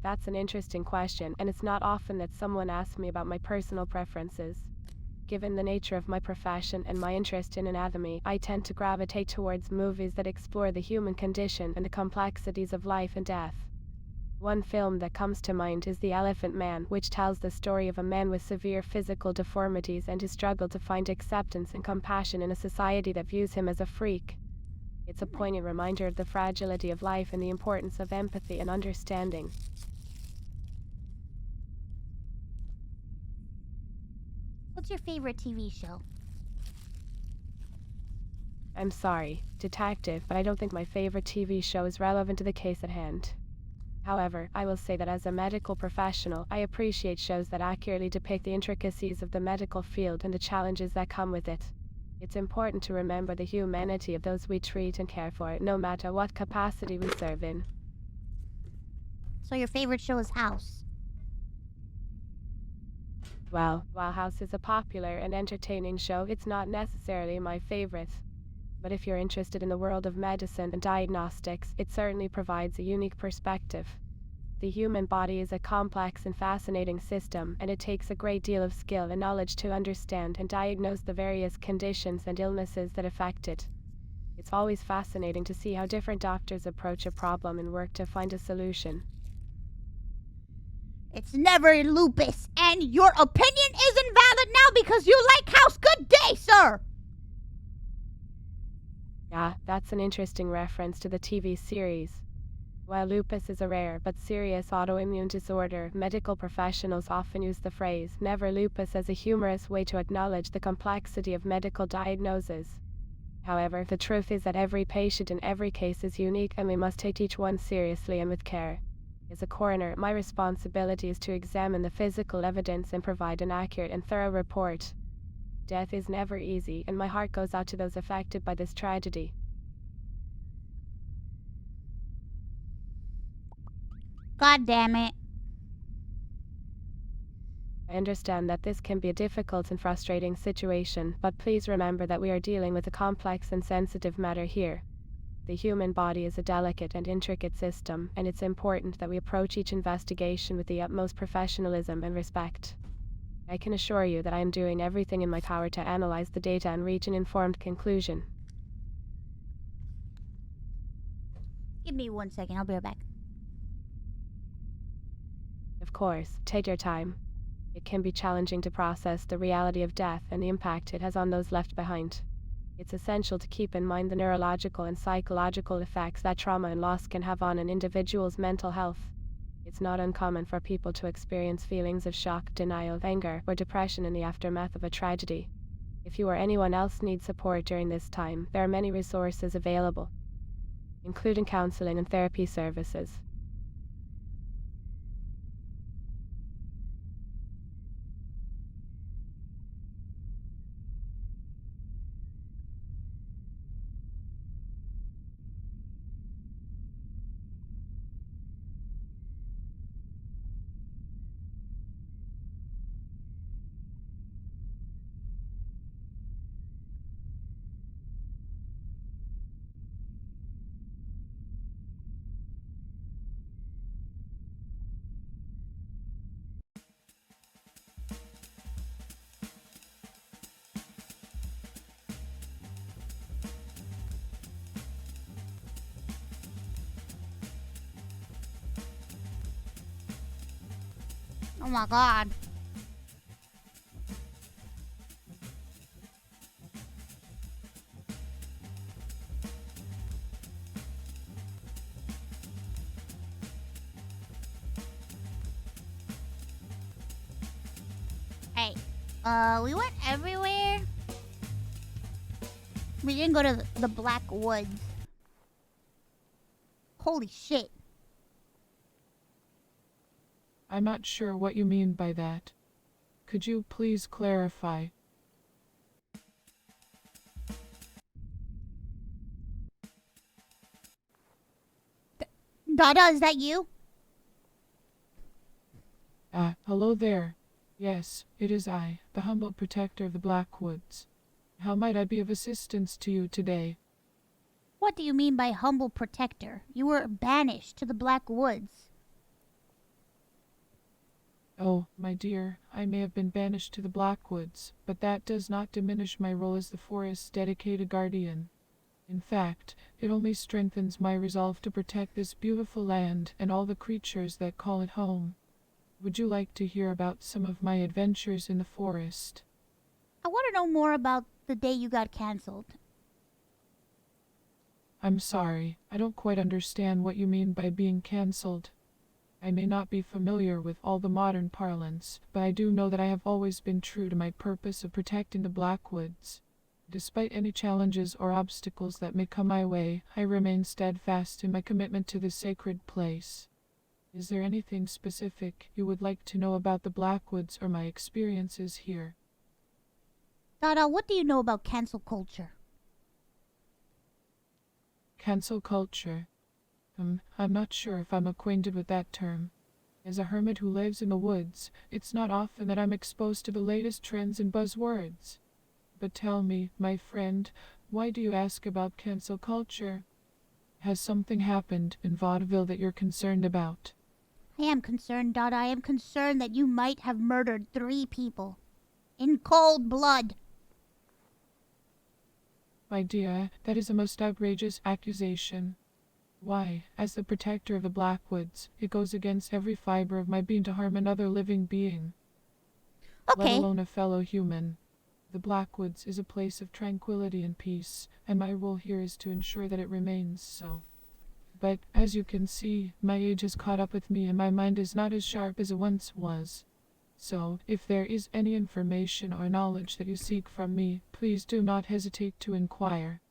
That's an interesting question, and it's not often that someone asks me about my personal preferences. Given the nature of my profession and my interest in anatomy, I tend to gravitate towards movies that explore the human condition and the complexities of life and death. One film that comes to mind is The Elephant Man, which tells the story of a man with severe physical deformities and his struggle to find acceptance and compassion in a society that views him as a freak. It's a poignant reminder of the fragility of life and the importance of empathy and understanding. What's your favorite TV show? I'm sorry, detective, but I don't think my favorite TV show is relevant to the case at hand. However, I will say that as a medical professional, I appreciate shows that accurately depict the intricacies of the medical field and the challenges that come with it. It's important to remember the humanity of those we treat and care for, no matter what capacity we serve in. So your favorite show is House? Well, while House is a popular and entertaining show, it's not necessarily my favorite. But if you're interested in the world of medicine and diagnostics, it certainly provides a unique perspective. The human body is a complex and fascinating system, and it takes a great deal of skill and knowledge to understand and diagnose the various conditions and illnesses that affect it. It's always fascinating to see how different doctors approach a problem and work to find a solution. It's never lupus, and your opinion is invalid now because you like House. Good day, sir! Yeah, that's an interesting reference to the TV series. While lupus is a rare but serious autoimmune disorder, medical professionals often use the phrase "never lupus" as a humorous way to acknowledge the complexity of medical diagnosis. However, the truth is that every patient in every case is unique, and we must take each one seriously and with care. As a coroner, my responsibility is to examine the physical evidence and provide an accurate and thorough report. Death is never easy, and my heart goes out to those affected by this tragedy. God damn it. I understand that this can be a difficult and frustrating situation, but please remember that we are dealing with a complex and sensitive matter here. The human body is a delicate and intricate system, and it's important that we approach each investigation with the utmost professionalism and respect. I can assure you that I am doing everything in my power to analyze the data and reach an informed conclusion. Give me 1 second, I'll be right back. Of course, take your time. It can be challenging to process the reality of death and the impact it has on those left behind. It's essential to keep in mind the neurological and psychological effects that trauma and loss can have on an individual's mental health. It's not uncommon for people to experience feelings of shock, denial, anger, or depression in the aftermath of a tragedy. If you or anyone else needs support during this time, there are many resources available, including counseling and therapy services. Oh my god. Hey, we went everywhere. We didn't go to the Black Woods. Holy shit. I'm not sure what you mean by that. Could you please clarify? Dada, is that you? Hello there. Yes, it is I, the humble protector of the Blackwoods. How might I be of assistance to you today? What do you mean by humble protector? You were banished to the Black Woods. Oh, my dear, I may have been banished to the Blackwoods, but that does not diminish my role as the forest's dedicated guardian. In fact, it only strengthens my resolve to protect this beautiful land and all the creatures that call it home. Would you like to hear about some of my adventures in the forest? I want to know more about the day you got cancelled. I'm sorry, I don't quite understand what you mean by being cancelled. I may not be familiar with all the modern parlance, but I do know that I have always been true to my purpose of protecting the Blackwoods. Despite any challenges or obstacles that may come my way, I remain steadfast in my commitment to this sacred place. Is there anything specific you would like to know about the Blackwoods or my experiences here? Dada, what do you know about cancel culture? Cancel culture? I'm not sure if I'm acquainted with that term. As a hermit who lives in the woods, it's not often that I'm exposed to the latest trends and buzzwords. But tell me, my friend, why do you ask about cancel culture? Has something happened in Vaudeville that you're concerned about? I am concerned, Dada. I am concerned that you might have murdered 3 people. In cold blood. My dear, that is a most outrageous accusation. Why, as the protector of the Blackwoods, it goes against every fiber of my being to harm another living being. Okay. Let alone a fellow human. The Blackwoods is a place of tranquility and peace, and my role here is to ensure that it remains so. But, as you can see, my age has caught up with me and my mind is not as sharp as it once was. So, if there is any information or knowledge that you seek from me, please do not hesitate to inquire.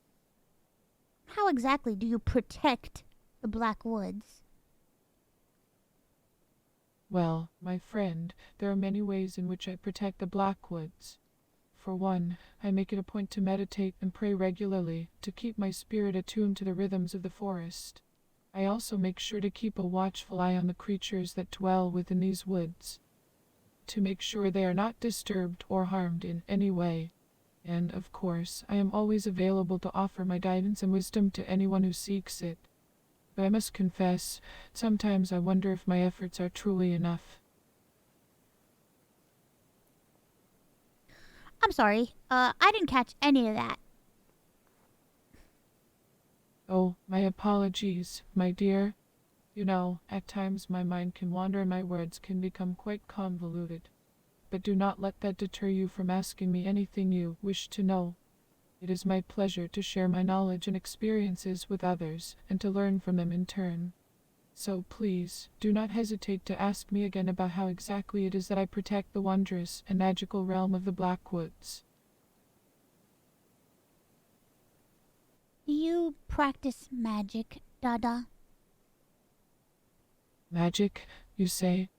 How exactly do you protect the Black Woods? Well, my friend, there are many ways in which I protect the Blackwoods. For one, I make it a point to meditate and pray regularly, to keep my spirit attuned to the rhythms of the forest. I also make sure to keep a watchful eye on the creatures that dwell within these woods, to make sure they are not disturbed or harmed in any way. And, of course, I am always available to offer my guidance and wisdom to anyone who seeks it. But I must confess, sometimes I wonder if my efforts are truly enough. I'm sorry. I didn't catch any of that. Oh, my apologies, my dear. You know, at times my mind can wander and my words can become quite convoluted. But do not let that deter you from asking me anything you wish to know. It is my pleasure to share my knowledge and experiences with others, and to learn from them in turn. So please, do not hesitate to ask me again about how exactly it is that I protect the wondrous and magical realm of the Blackwoods. you practice magic, Dada? Magic, you say?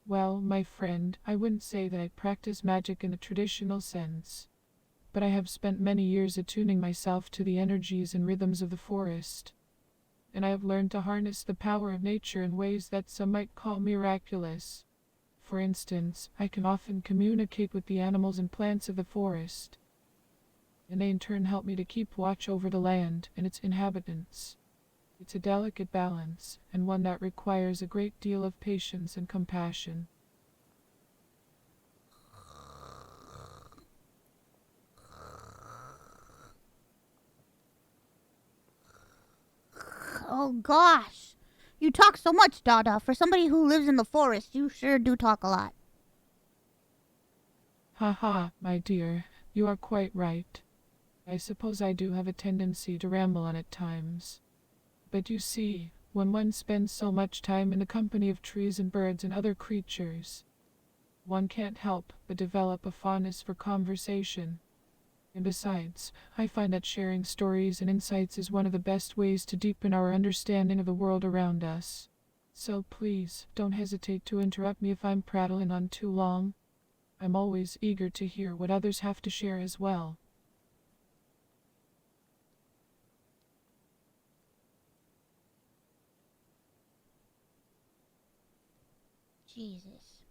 Well, my friend, I wouldn't say that I practice magic in the traditional sense. But I have spent many years attuning myself to the energies and rhythms of the forest. And I have learned to harness the power of nature in ways that some might call miraculous. For instance, I can often communicate with the animals and plants of the forest, and they in turn help me to keep watch over the land and its inhabitants. It's a delicate balance, and one that requires a great deal of patience and compassion. Oh gosh! You talk so much, Dada. For somebody who lives in the forest, you sure do talk a lot. Ha ha, my dear, you are quite right. I suppose I do have a tendency to ramble on at times. But you see, when one spends so much time in the company of trees and birds and other creatures, one can't help but develop a fondness for conversation. And besides, I find that sharing stories and insights is one of the best ways to deepen our understanding of the world around us. So please, don't hesitate to interrupt me if I'm prattling on too long. I'm always eager to hear what others have to share as well. Jesus.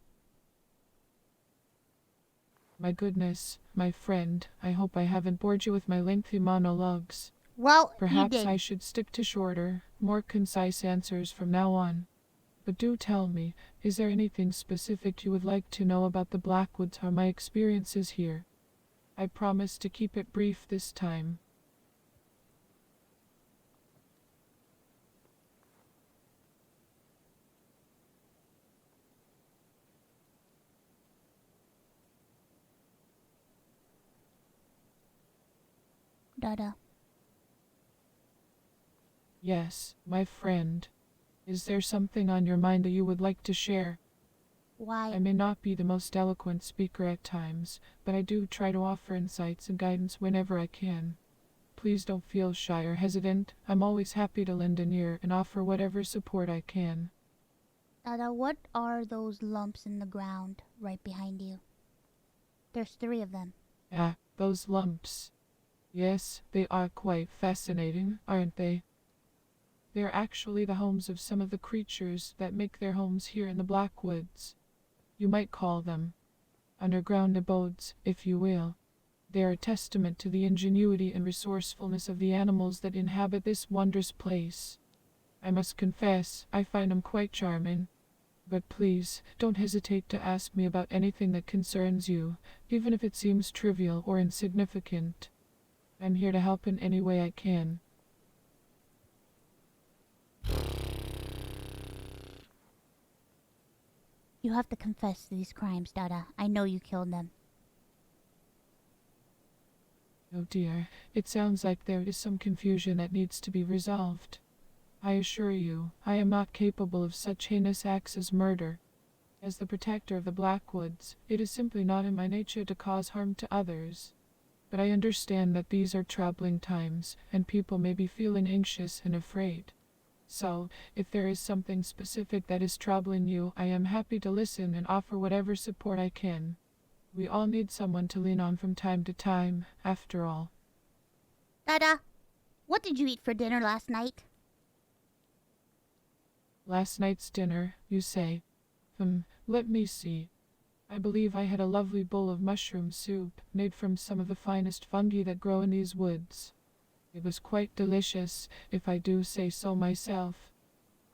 My goodness, my friend, I hope I haven't bored you with my lengthy monologues. Well, Perhaps you did. I should stick to shorter, more concise answers from now on. But do tell me, is there anything specific you would like to know about the Blackwoods or my experiences here? I promise to keep it brief this time. Dada. Yes, my friend. Is there something on your mind that you would like to share? Why? I may not be the most eloquent speaker at times, but I do try to offer insights and guidance whenever I can. Please don't feel shy or hesitant. I'm always happy to lend an ear and offer whatever support I can. Dada, what are those lumps in the ground right behind you? There's 3 of them. Ah, those lumps. Yes, they are quite fascinating, aren't they? They're actually the homes of some of the creatures that make their homes here in the Blackwoods. You might call them underground abodes, if you will. They are a testament to the ingenuity and resourcefulness of the animals that inhabit this wondrous place. I must confess, I find them quite charming. But please, don't hesitate to ask me about anything that concerns you, even if it seems trivial or insignificant. I'm here to help in any way I can. You have to confess these crimes, Dada. I know you killed them. Oh dear, it sounds like there is some confusion that needs to be resolved. I assure you, I am not capable of such heinous acts as murder. As the protector of the Blackwoods, it is simply not in my nature to cause harm to others. But I understand that these are troubling times, and people may be feeling anxious and afraid. So, if there is something specific that is troubling you, I am happy to listen and offer whatever support I can. We all need someone to lean on from time to time, after all. Dada, what did you eat for dinner last night? Last night's dinner, you say? Let me see. I believe I had a lovely bowl of mushroom soup, made from some of the finest fungi that grow in these woods. It was quite delicious, if I do say so myself.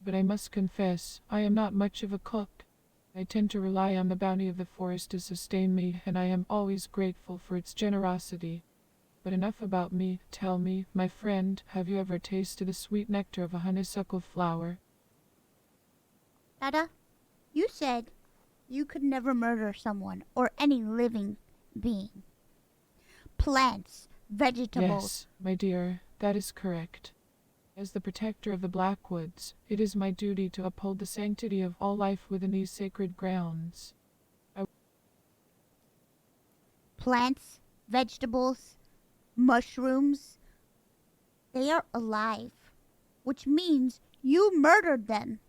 But I must confess, I am not much of a cook. I tend to rely on the bounty of the forest to sustain me, and I am always grateful for its generosity. But enough about me. Tell me, my friend, have you ever tasted the sweet nectar of a honeysuckle flower? Dada, you said you could never murder someone or any living being. Plants, vegetables. Yes, my dear, that is correct. As the protector of the Blackwoods, it is my duty to uphold the sanctity of all life within these sacred grounds. Plants, vegetables, mushrooms. They are alive, which means you murdered them.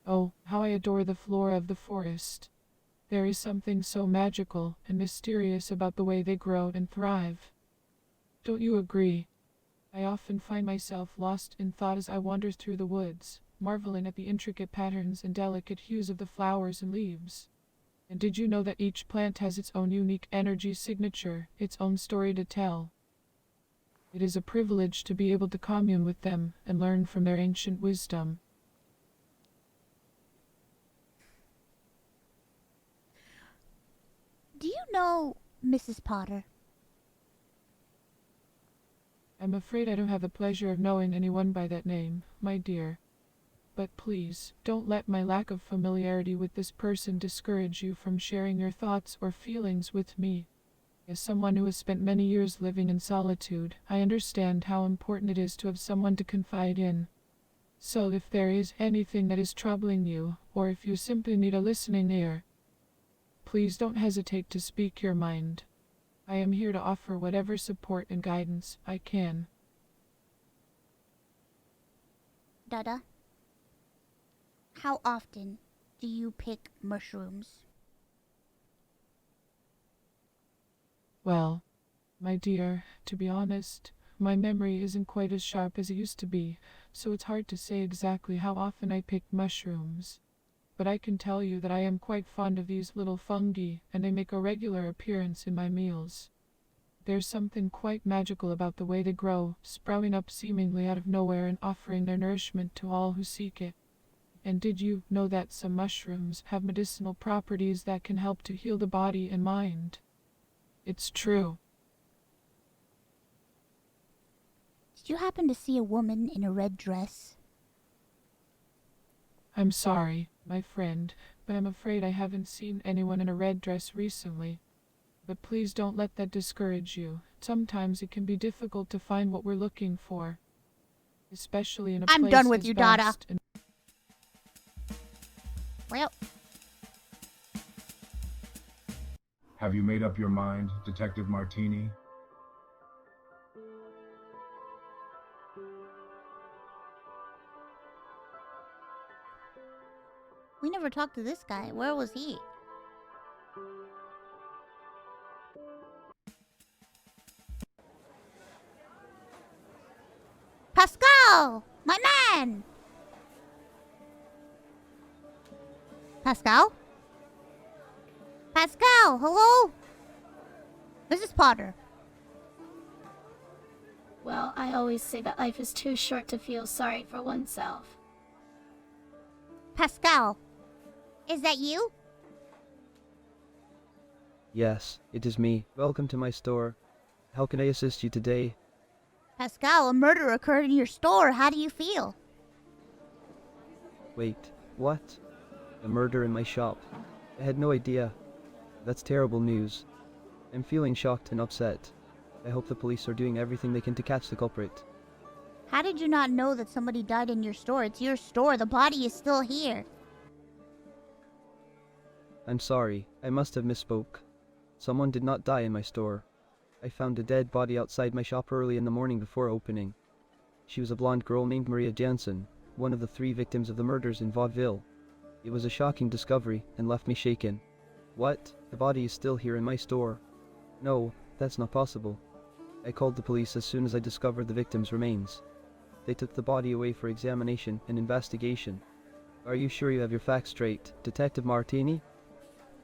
Oh, how I adore the flora of the forest. There is something so magical and mysterious about the way they grow and thrive. Don't you agree? I often find myself lost in thought as I wander through the woods, marveling at the intricate patterns and delicate hues of the flowers and leaves. And did you know that each plant has its own unique energy signature, its own story to tell? It is a privilege to be able to commune with them and learn from their ancient wisdom. Do you know Mrs. Potter? I'm afraid I don't have the pleasure of knowing anyone by that name, my dear. But please, don't let my lack of familiarity with this person discourage you from sharing your thoughts or feelings with me. As someone who has spent many years living in solitude, I understand how important it is to have someone to confide in. So if there is anything that is troubling you, or if you simply need a listening ear, please don't hesitate to speak your mind. I am here to offer whatever support and guidance I can. Dada, how often do you pick mushrooms? Well, my dear, to be honest, my memory isn't quite as sharp as it used to be, so it's hard to say exactly how often I pick mushrooms. But I can tell you that I am quite fond of these little fungi, and they make a regular appearance in my meals. There's something quite magical about the way they grow, sprouting up seemingly out of nowhere and offering their nourishment to all who seek it. And did you know that some mushrooms have medicinal properties that can help to heal the body and mind? It's true. Did you happen to see a woman in a red dress? I'm sorry, my friend, but I'm afraid I haven't seen anyone in a red dress recently. But please don't let that discourage you. Sometimes it can be difficult to find what we're looking for, especially in a I'm place done with as you, Dada. vast and Well, Have you made up your mind, Detective Martini? we never talked to this guy. Where was he? Pascal! My man! Pascal? Pascal, hello? Mrs. Potter. Well, I always say that life is too short to feel sorry for oneself. Pascal, is that you? Yes, it is me. Welcome to my store. How can I assist you today? Pascal, a murder occurred in your store. How do you feel? Wait, what? A murder in my shop? I had no idea. That's terrible news. I'm feeling shocked and upset. I hope the police are doing everything they can to catch the culprit. How did you not know that somebody died in your store? It's your store. The body is still here. I'm sorry, I must have misspoke. Someone did not die in my store. I found a dead body outside my shop early in the morning before opening. She was a blonde girl named Maria Jansen, one of the 3 victims of the murders in Vaudeville. It was a shocking discovery and left me shaken. What? The body is still here in my store? No, that's not possible. I called the police as soon as I discovered the victim's remains. They took the body away for examination and investigation. Are you sure you have your facts straight, Detective Martini?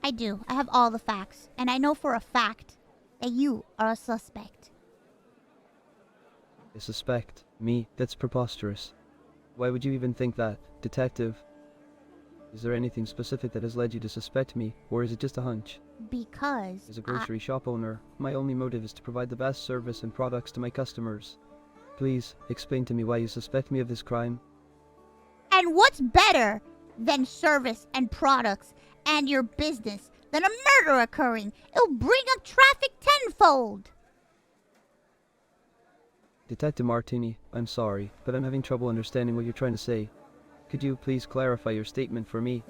I do. I have all the facts. And I know for a fact that you are a suspect. I suspect. Me? That's preposterous. Why would you even think that, Detective? Is there anything specific that has led you to suspect me, or is it just a hunch? Because As a grocery shop owner, my only motive is to provide the best service and products to my customers. Please, explain to me why you suspect me of this crime. And what's better than service and products and your business than a murder occurring? It'll bring up traffic tenfold. Detective Martini, I'm sorry, but I'm having trouble understanding what you're trying to say. Could you please clarify your statement for me?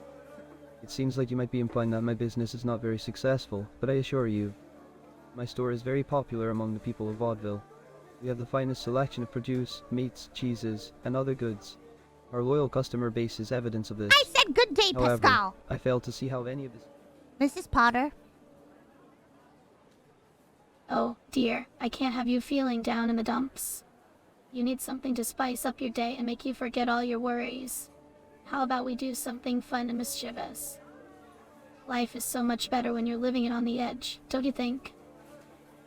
It seems like you might be implying that my business is not very successful, but I assure you, my store is very popular among the people of Vaudeville. We have the finest selection of produce, meats, cheeses, and other goods. Our loyal customer base is evidence of this. I said good day, However, Pascal. I fail to see how any of this... Mrs. Potter. Oh, dear, I can't have you feeling down in the dumps. You need something to spice up your day and make you forget all your worries. How about we do something fun and mischievous? Life is so much better when you're living it on the edge, don't you think?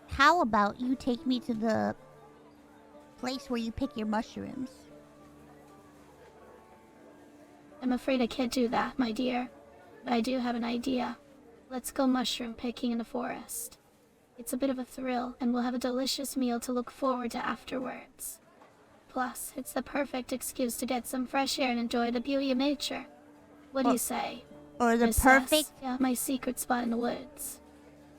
How about you take me to the place where you pick your mushrooms? I'm afraid I can't do that, my dear. But I do have an idea. Let's go mushroom picking in the forest. It's a bit of a thrill, and we'll have a delicious meal to look forward to afterwards. Plus, it's the perfect excuse to get some fresh air and enjoy the beauty of nature. What do you say? Or the Miss perfect... S? Yeah, my secret spot in the woods.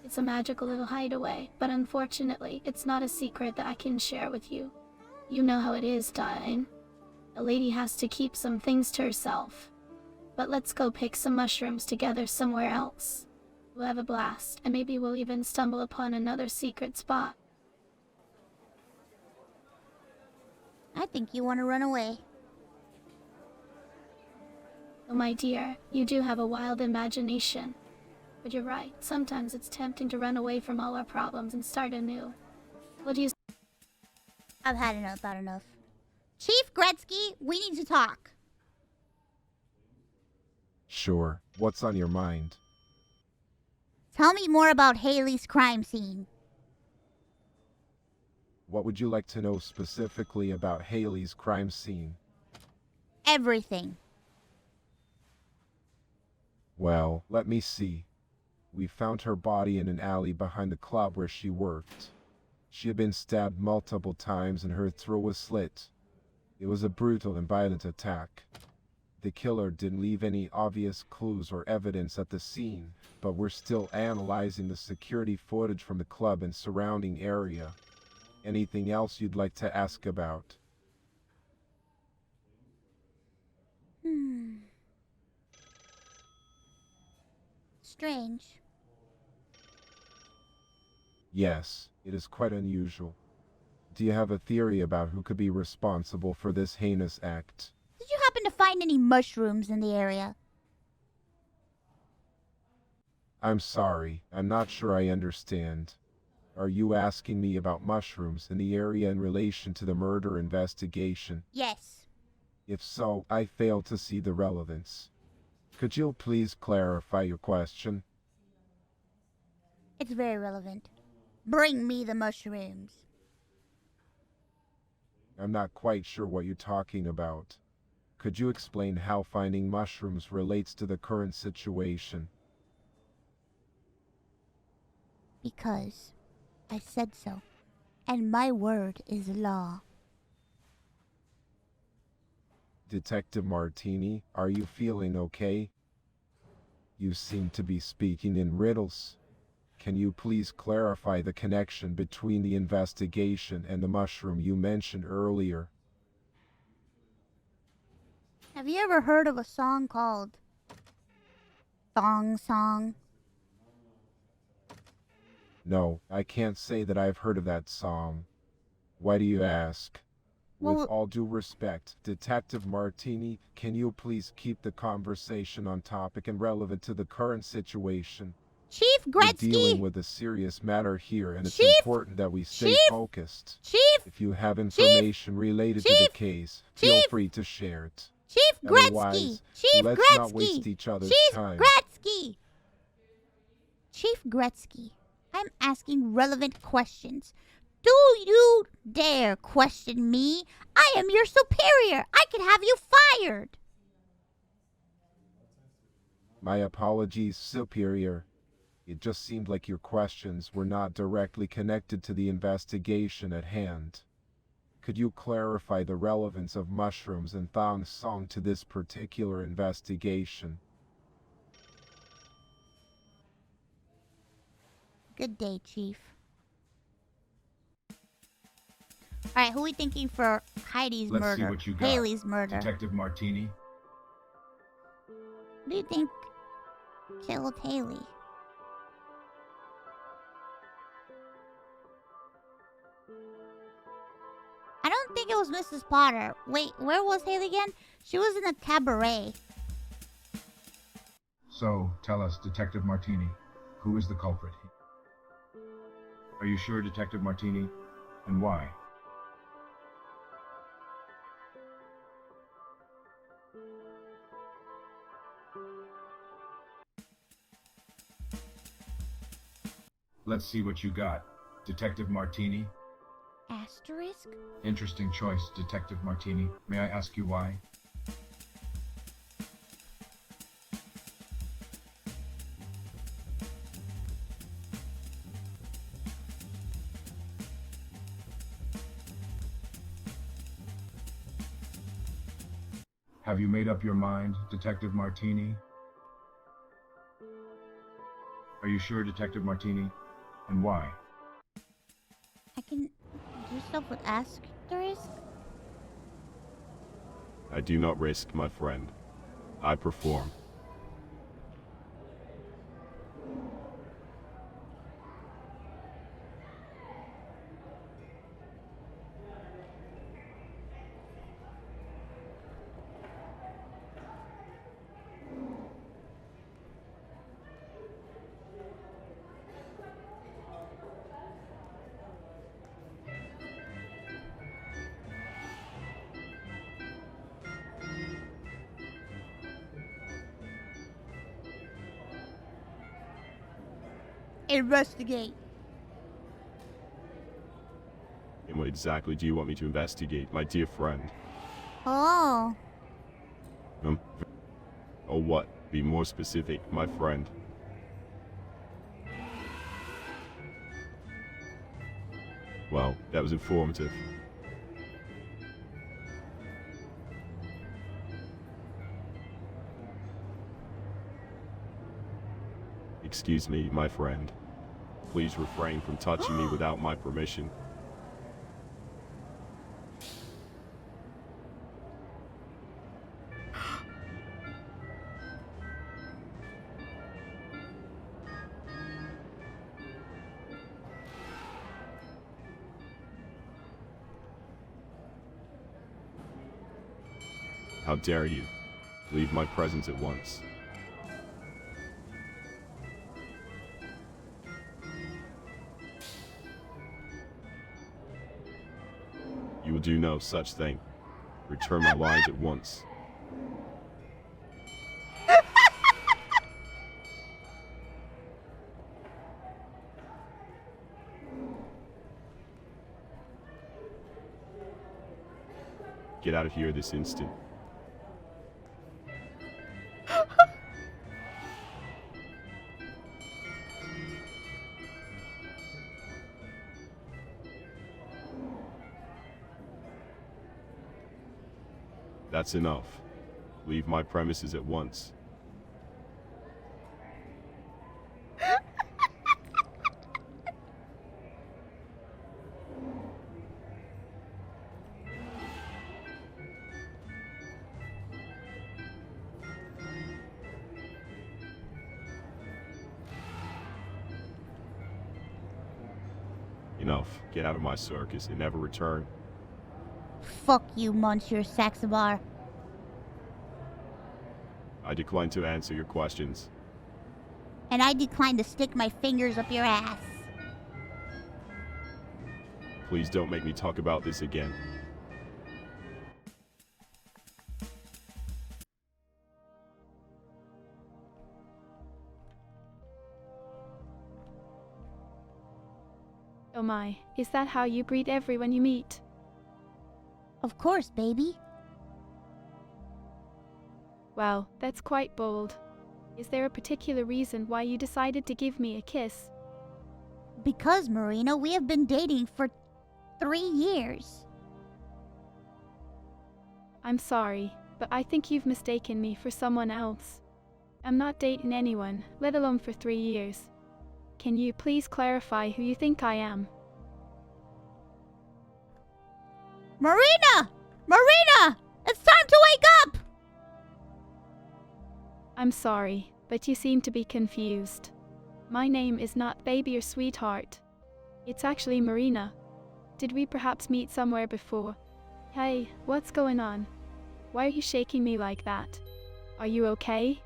It's a magical little hideaway, but unfortunately, it's not a secret that I can share with you. You know how it is, darling. A lady has to keep some things to herself. But let's go pick some mushrooms together somewhere else. We'll have a blast, and maybe we'll even stumble upon another secret spot. I think you want to run away. Oh, my dear, you do have a wild imagination. But you're right, sometimes it's tempting to run away from all our problems and start anew. What do you... I've had enough. Chief Gretzky, we need to talk. Sure, what's on your mind? Tell me more about Haley's crime scene. What would you like to know specifically about Haley's crime scene? Everything. Well, let me see. We found her body in an alley behind the club where she worked. She had been stabbed multiple times and her throat was slit. It was a brutal and violent attack. The killer didn't leave any obvious clues or evidence at the scene, but we're still analyzing the security footage from the club and surrounding area. Anything else you'd like to ask about? Strange. Yes, it is quite unusual. Do you have a theory about who could be responsible for this heinous act? Did you happen to find any mushrooms in the area? I'm sorry, I'm not sure I understand. Are you asking me about mushrooms in the area in relation to the murder investigation? Yes. If so, I fail to see the relevance. Could you please clarify your question? It's very relevant. Bring me the mushrooms. I'm not quite sure what you're talking about. Could you explain how finding mushrooms relates to the current situation? Because I said so. And my word is law. Detective Martini, are you feeling okay? You seem to be speaking in riddles. Can you please clarify the connection between the investigation and the mushroom you mentioned earlier? Have you ever heard of a song called Thong Song? No, I can't say that I've heard of that song. Why do you ask? Well, With all due respect, Detective Martini, can you please keep the conversation on topic and relevant to the current situation? Chief We're dealing Gretzky! with a serious matter here, and it's Chief! important that we stay Chief! focused. Chief! If you have information related to the Chief! case, feel Chief! free to share it. Chief Gretzky! Otherwise, Chief let's Gretzky! not waste each other's Chief time. Gretzky! Chief Gretzky, I'm asking relevant questions. Do you dare question me? I am your superior. I could have you fired. My apologies, Superior. It just seemed like your questions were not directly connected to the investigation at hand. Could you clarify the relevance of mushrooms and thong song to this particular investigation? Good day, Chief. Alright, who are we thinking for Heidi's Let's murder? see what you got, Haley's murder. Detective Martini. Who do you think killed Haley? don't think it was Mrs. Potter. Wait, where was Haley again? She was in a cabaret. So, tell us, Detective Martini, who is the culprit? Are you sure, Detective Martini? And why? Let's see what you got. Detective Martini? Asterisk? Interesting choice, Detective Martini. May I ask you why? Have you made up your mind, Detective Martini? Are you sure, Detective Martini? And why? I can do stuff with asterisk? I do not risk, my friend. I perform. Investigate. And what exactly do you want me to investigate, my dear friend? Oh. Oh, what? Be more specific, my friend. Well, that was informative. Excuse me, my friend. Please refrain from touching me without my permission. How dare you? Leave my presence at once. You will do no such thing. Return my lines at once. Get out of here this instant. That's enough. Leave my premises at once. Enough. Get out of my circus and never return. Fuck you, Monsieur Saxabar. I decline to answer your questions. And I decline to stick my fingers up your ass. Please don't make me talk about this again. Oh my, is that how you greet everyone you meet? Of course, baby. Well, that's quite bold. Is there a particular reason why you decided to give me a kiss? Because, Marina, we have been dating for 3 years. I'm sorry, but I think you've mistaken me for someone else. I'm not dating anyone, let alone for 3 years. Can you please clarify who you think I am? Marina! Marina! It's time to wake up! I'm sorry, but you seem to be confused. My name is not Baby or Sweetheart. It's actually Marina. Did we perhaps meet somewhere before? Hey, what's going on? Why are you shaking me like that? Are you okay?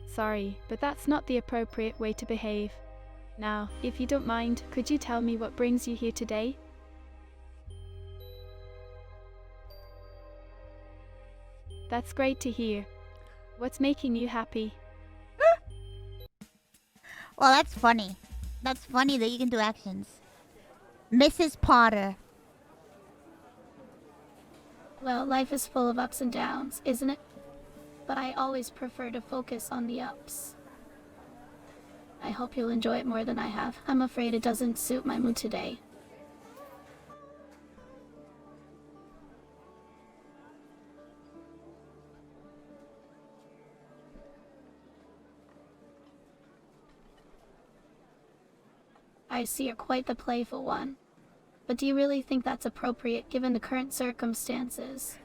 Sorry, but that's not the appropriate way to behave. Now, if you don't mind, could you tell me what brings you here today? That's great to hear. What's making you happy? Well, that's funny. That's funny that you can do actions. Mrs. Potter. Well, life is full of ups and downs, isn't it? But I always prefer to focus on the ups. I hope you'll enjoy it more than I have. I'm afraid it doesn't suit my mood today. I see you're quite the playful one. But do you really think that's appropriate given the current circumstances?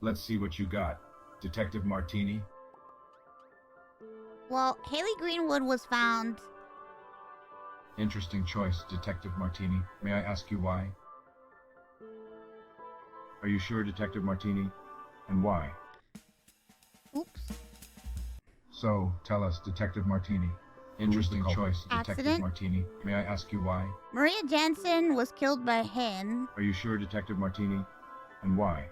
Let's see what you got. Detective Martini? Well, Haley Greenwood was found. Interesting choice, Detective Martini. May I ask you why? Are you sure, Detective Martini? And why? Oops. So, tell us, Detective Martini. Interesting choice, Detective Accident? Martini. May I ask you why? Maria Jansen was killed by him. Are you sure, Detective Martini? And why?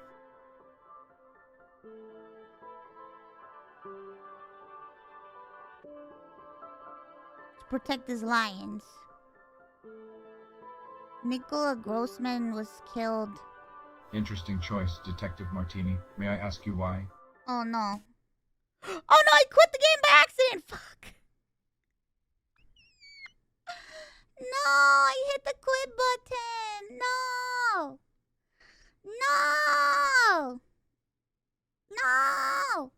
To protect his lions. Nicola Grossman was killed. Interesting choice, Detective Martini. May I ask you why? Oh no. Oh no, I quit the game by accident! Fuck! No, I hit the quit button! No! No! No!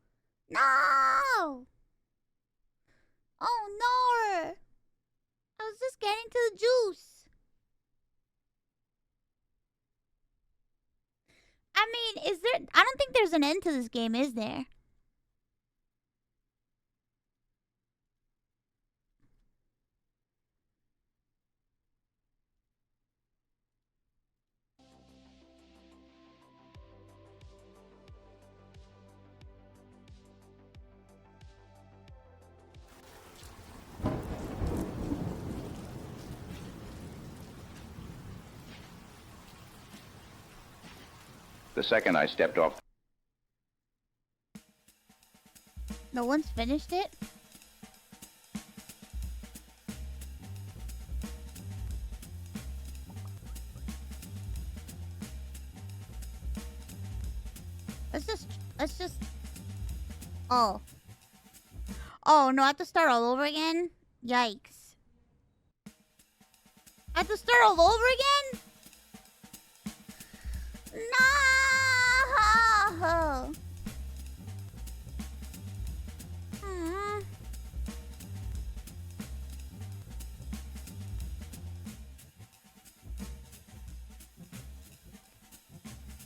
No! Oh no! I was just getting to the juice. I mean, is there... I don't think there's an end to this game, is there? The second I stepped off. No one's finished it? Let's just... Oh. Oh, no, I have to start all over again? Yikes. I have to start all over again? No!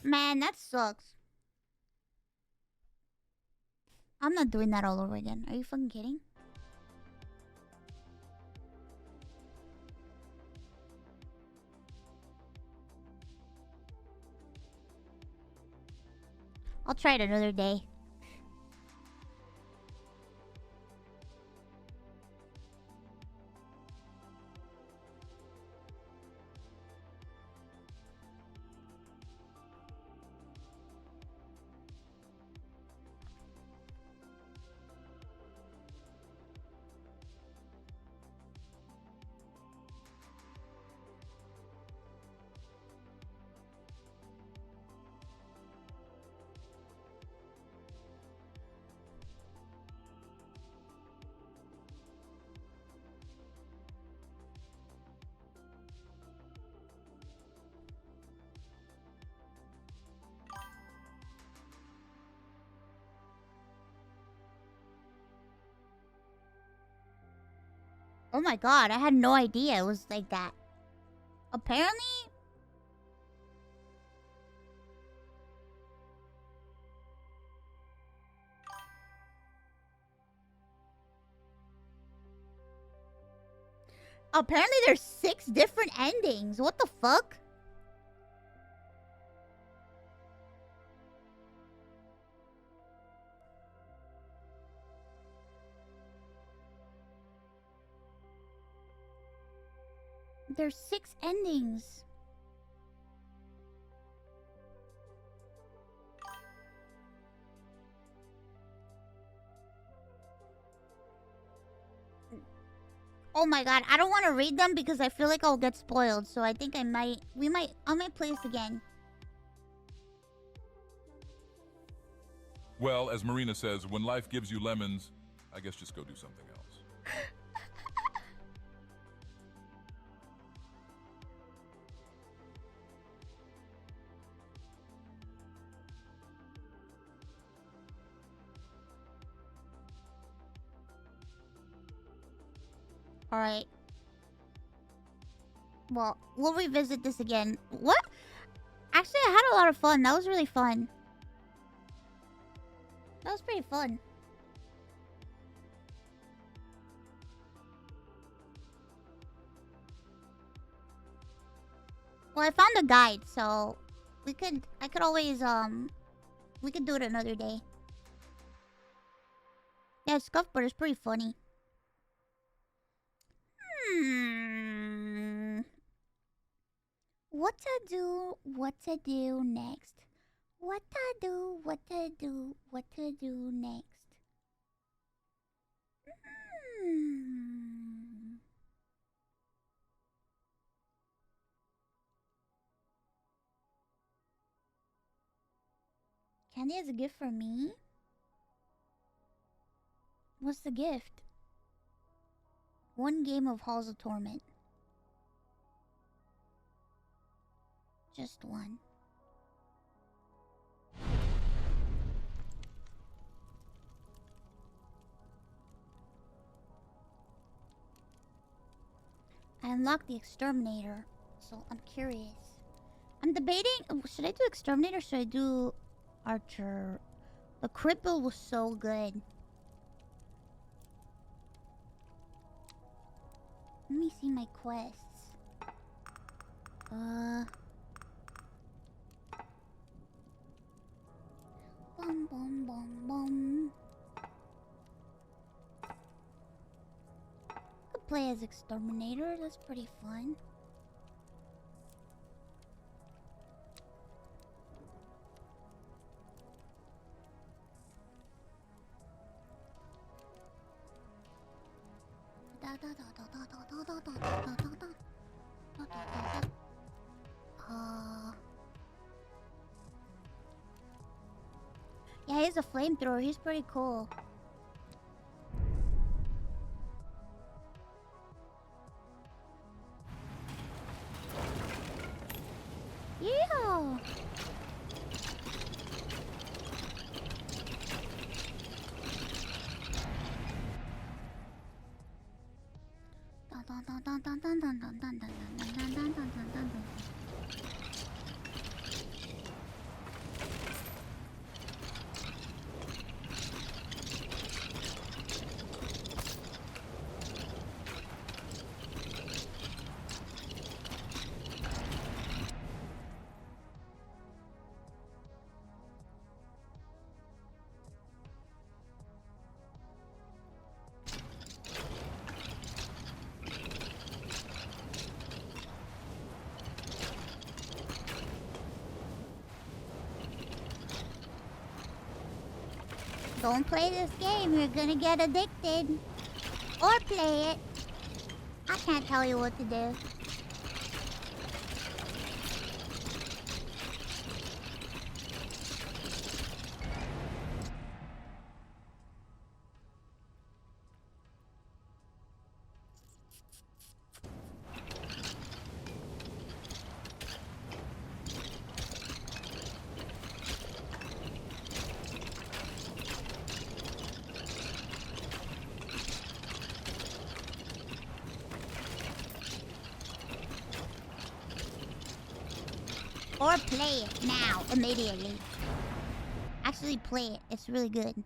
Man, that sucks. I'm not doing that all over again. Are you fucking kidding? I'll try it another day. Oh my god, I had no idea it was like that. Apparently... Apparently there's 6 different endings. What the fuck? There's 6 endings. Oh my god, I don't want to read them because I feel like I'll get spoiled. So I think I might play this again. Well, as Marina says, when life gives you lemons, I guess just go do something else. Alright. Well, we'll revisit this again. What? Actually, I had a lot of fun. That was really fun. That was pretty fun. Well, I found a guide, so I could always we could do it another day. Yeah, Scuffbird is pretty funny. What to do next? What to do next? Candy has a gift for me? What's the gift? 1 game of Halls of Torment. Just 1. I unlocked the Exterminator, so I'm curious. I'm debating, should I do Exterminator or should I do Archer? The crit build was so good. Let me see my quests. Bum bum bum bum. Could play as Exterminator, that's pretty fun. Yeah, he's a flamethrower. He's pretty cool. Yeah. Don't play this game, you're gonna get addicted. Or play it. I can't tell you what to do. Or play it now, immediately. Actually play it, it's really good.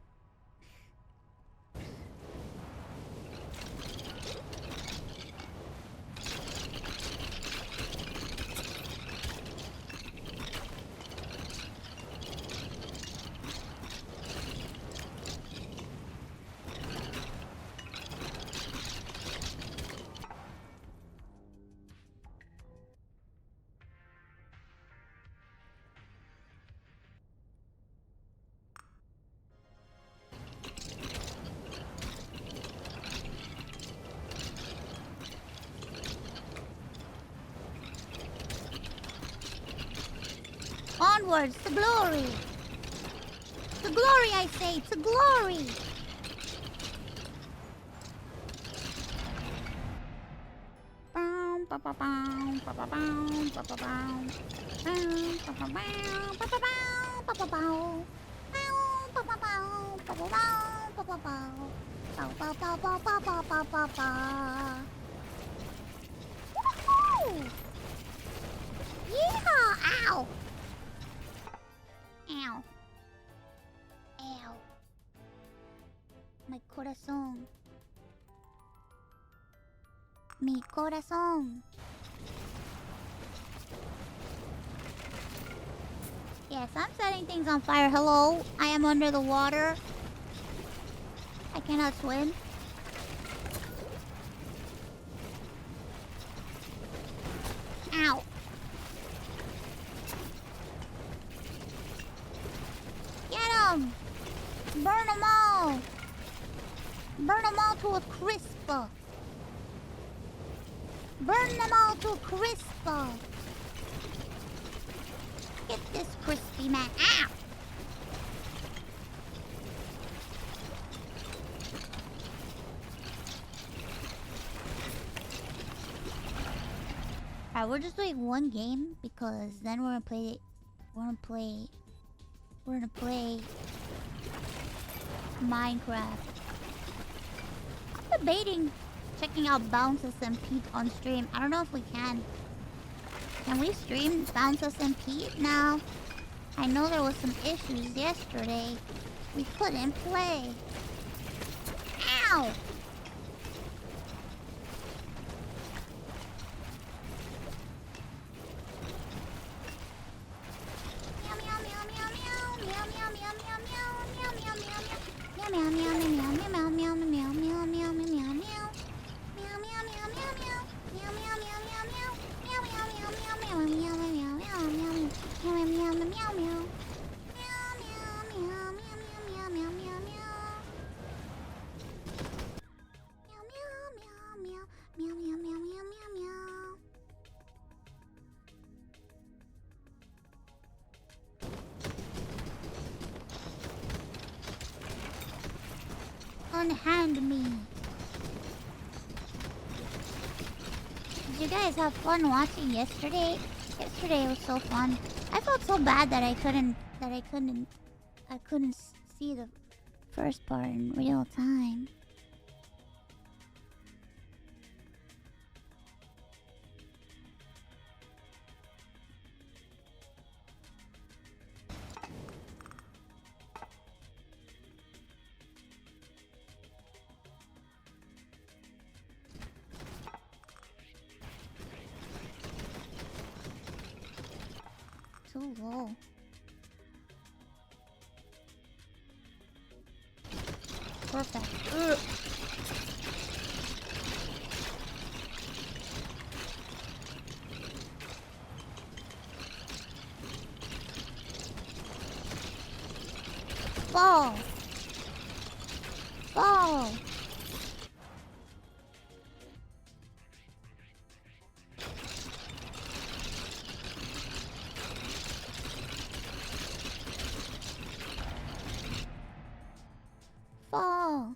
onwards to glory. To glory, I say, to glory. Yeehaw! Ow! Ow. Ow. My corazón. Mi corazón. Yes, I'm setting things on fire. Hello, I am under the water. I cannot swim. Ow. Get 'em! Burn 'em all! Burn 'em all to a crisp! Burn them all to a crisp! Get this crispy man! Ow! Alright, we're just doing one game because then we're gonna play Minecraft. I'm debating checking out BounceSMP on stream. I don't know if we can. Can we stream BounceSMP now? I know there was some issues yesterday. We couldn't play. Ow! Unhand me. Did you guys have fun watching yesterday? Yesterday was so fun. I felt so bad that I couldn't see the first part in real time. Too low. Perfect. Ugh. Fall. Fall. Fall.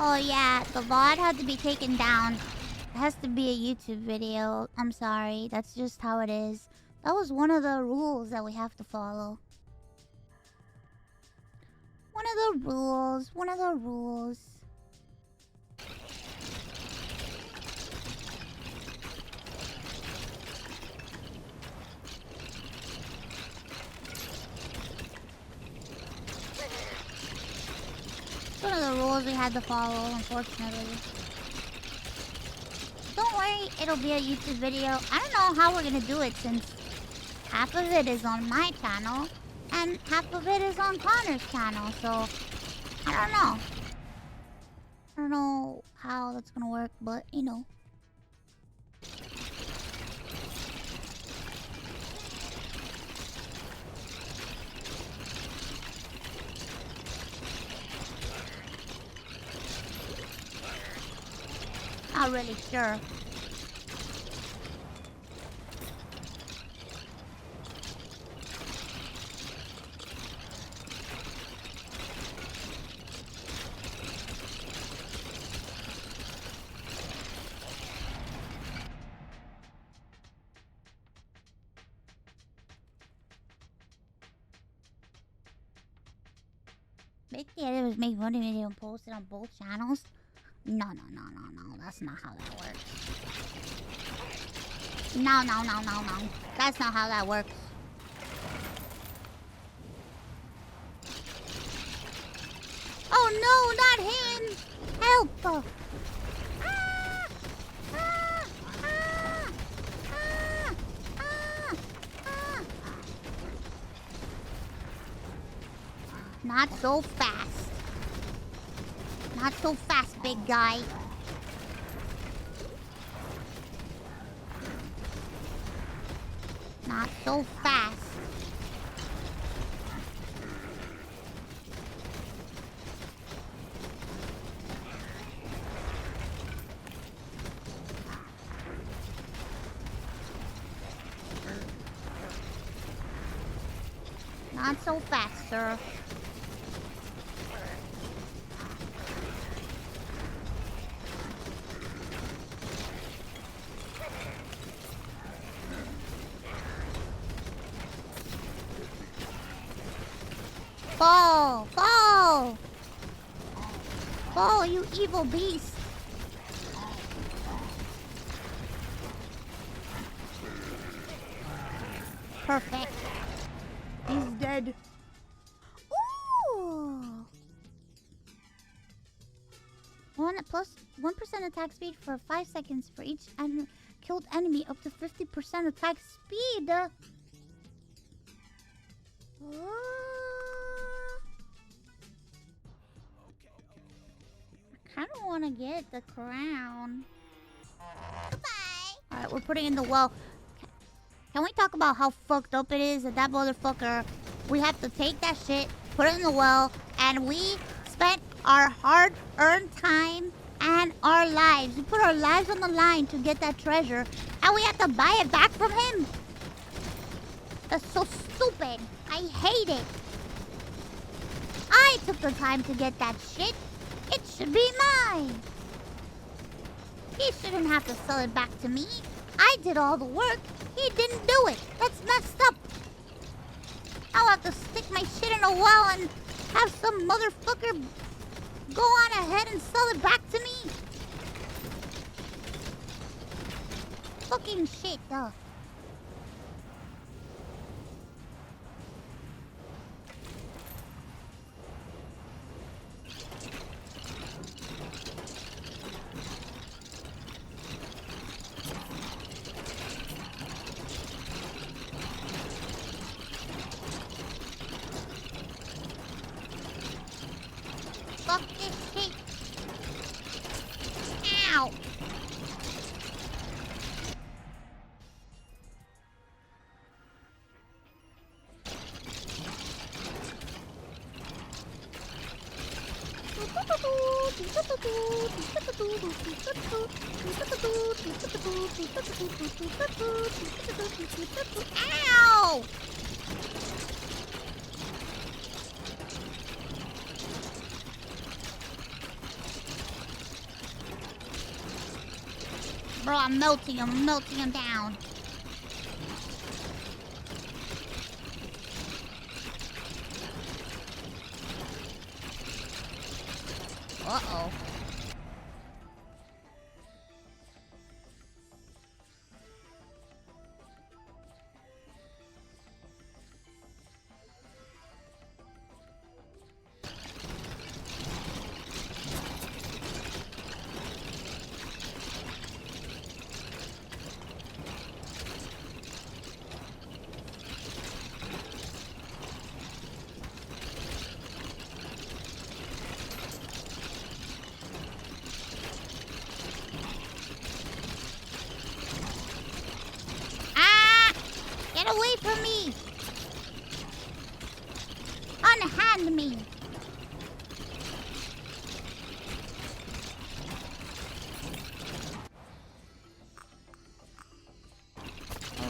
Oh yeah, the VOD had to be taken down. It has to be a YouTube video. I'm sorry, that's just how it is. That was one of the rules that we have to follow. One of the rules. One of the rules. It's one of the rules we had to follow, unfortunately. Don't worry, it'll be a YouTube video. I don't know how we're gonna do it since half of it is on my channel and half of it is on Connor's channel, so I don't know. I don't know how that's gonna work, but you know. Not really sure. Maybe the idea was make one video and post it on both channels. No, that's not how that works. No. That's not how that works. Oh no, not him! Help! Not so fast. Not so fast, big guy. Not so fast. Not so fast, sir. Fall! Fall! Fall, you evil beast! Perfect. He's dead. Ooh! 1% attack speed for 5 seconds for each killed enemy, up to 50% attack speed. I kind of want to get the crown. Goodbye. Alright, we're putting in the well. Can we talk about how fucked up it is that that motherfucker... We have to take that shit, put it in the well, and we spent our hard-earned time and our lives. We put our lives on the line to get that treasure, and we have to buy it back from him? That's so stupid. I hate it. I took the time to get that shit. It should be mine. He shouldn't have to sell it back to me. I did all the work. He didn't do it. That's messed up. I'll have to stick my shit in a well and have some motherfucker go on ahead and sell it back to me. Fucking shit, though. Fuck this shit. Ow. Ow! Bro, I'm melting him down. Uh-oh.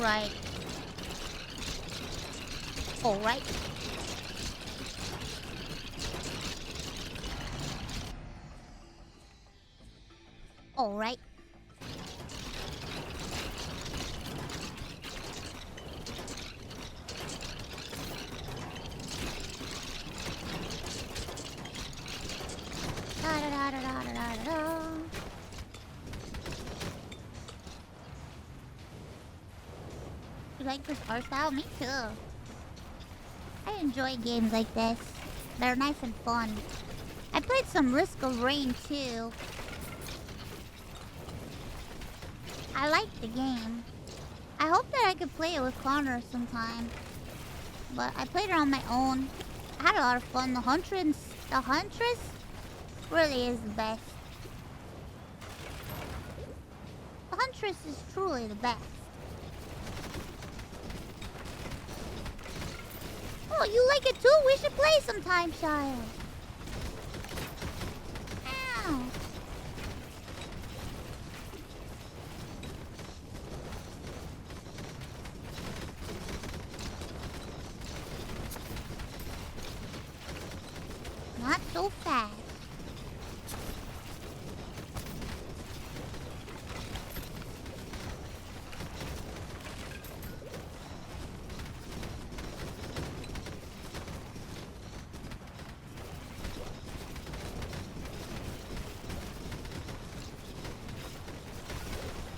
Alright. Alright. Alright. Da-da-da-da-da-da-da. You like this art style? Me too. I enjoy games like this. They're nice and fun. I played some Risk of Rain too. I like the game. I hope that I could play it with Connor sometime. But I played it on my own. I had a lot of fun. The Huntress really is the best. The Huntress is truly the best. Oh, you like it too? We should play sometime, child. Ow. Not so fast.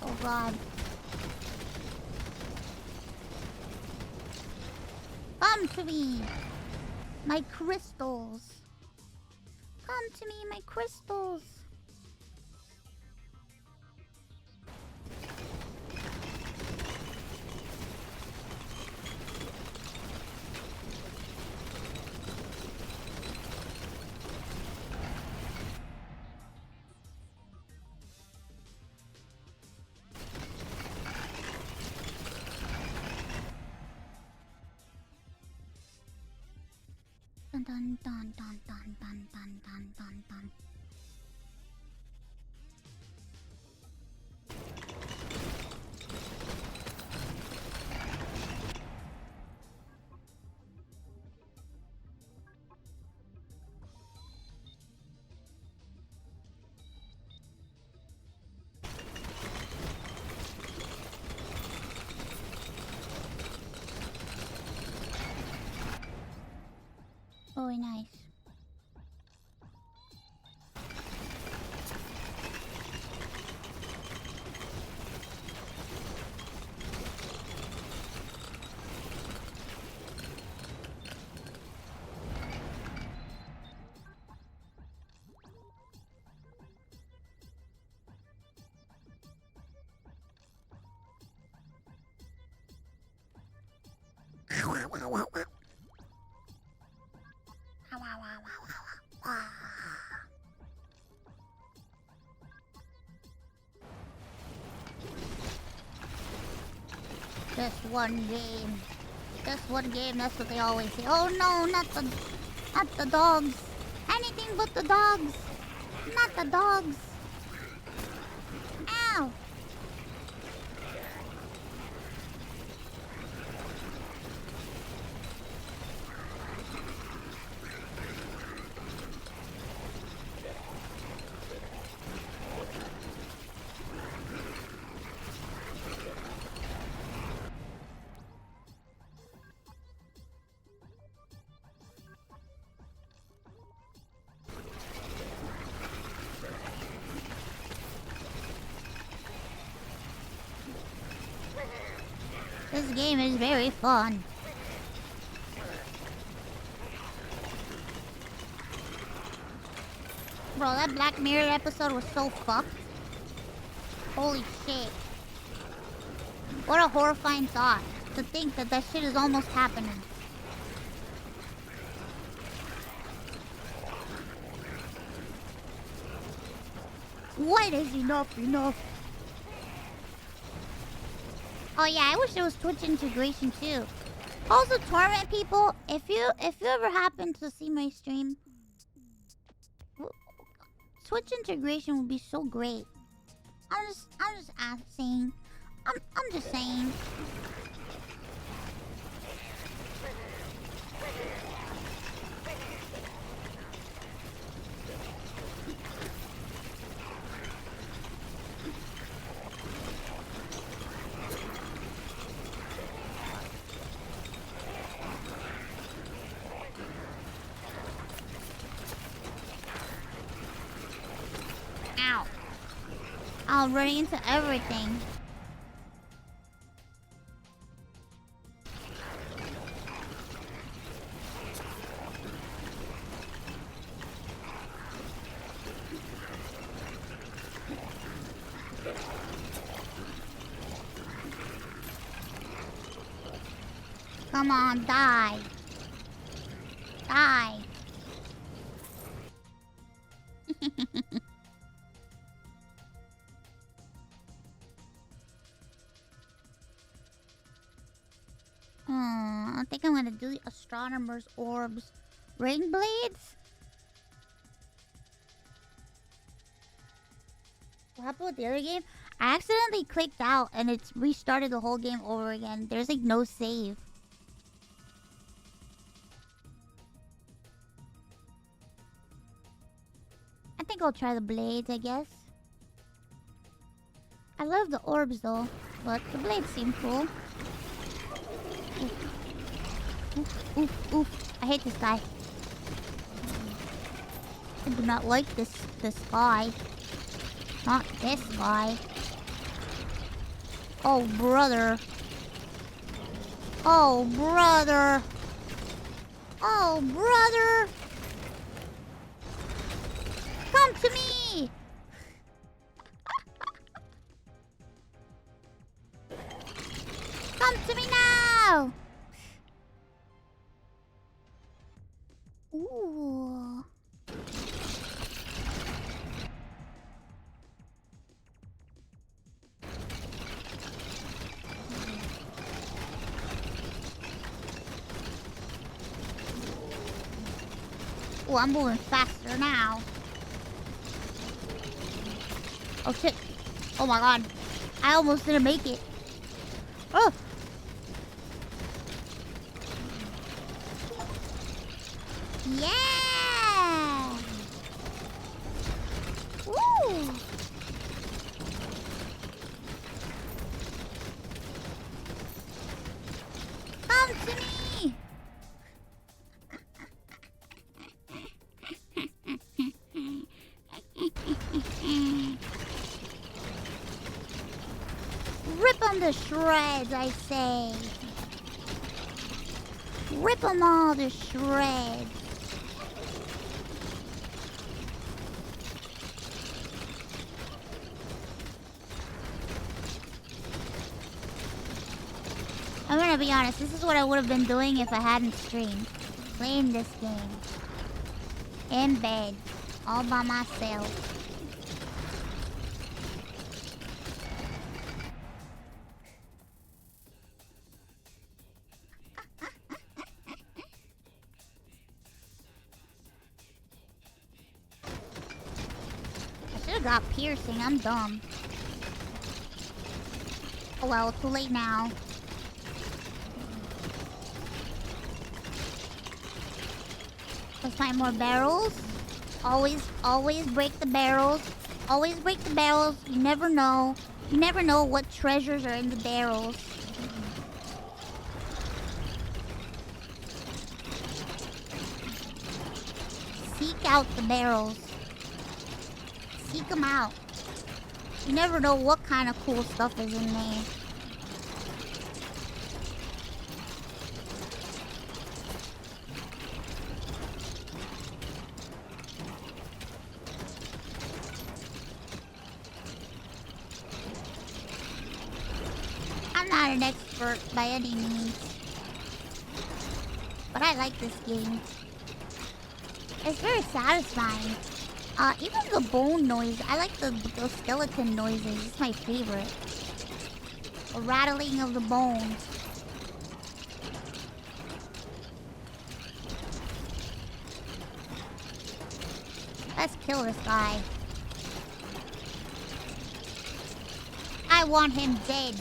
Oh God. Come to me, my crystals. Come to me, my crystals. Dun dun dun dun dun dun dun dun dun dun. Oh, nice. Just one game. Just one game, that's what they always say. Oh no, not the dogs. Anything but the dogs. Not the dogs. Ow. This game is very fun. Bro, that Black Mirror episode was so fucked. Holy shit. What a horrifying thought. To think that that shit is almost happening. What is enough? Oh yeah, I wish there was Twitch integration too. Also, Torment people, if you ever happen to see my stream, Twitch integration would be so great. I'm just saying. I'm just saying. I'm running into everything. Come on, die. Die. I think I'm gonna do the astronomer's orbs. Ring blades? What happened with the other game? I accidentally clicked out and it's restarted the whole game over again. There's like no save. I think I'll try the blades, I guess. I love the orbs though, but the blades seem cool. Oof, oof, oof. I hate this guy. I do not like this guy. Not this guy. Oh, brother. Oh, brother. Oh, brother. Come to me. Come to me now. Ooh. Oh, I'm moving faster now. Oh shit. Oh my god. I almost didn't make it. Oh! Yeah! Woo! Come to me! Rip them to shreds, I say. Rip them all to shreds. I'm gonna be honest, this is what I would have been doing if I hadn't streamed. Playing this game. In bed. All by myself. I should've got piercing, I'm dumb. Oh well, too late now. Let's find more barrels. Always break the barrels. Always break the barrels. You never know. You never know what treasures are in the barrels. Seek out the barrels. Seek them out. You never know what kind of cool stuff is in there. I'm not an expert by any means, but I like this game. It's very satisfying. Even the bone noise, I like the skeleton noises. It's my favorite. The rattling of the bones. Let's kill this guy. I want him dead.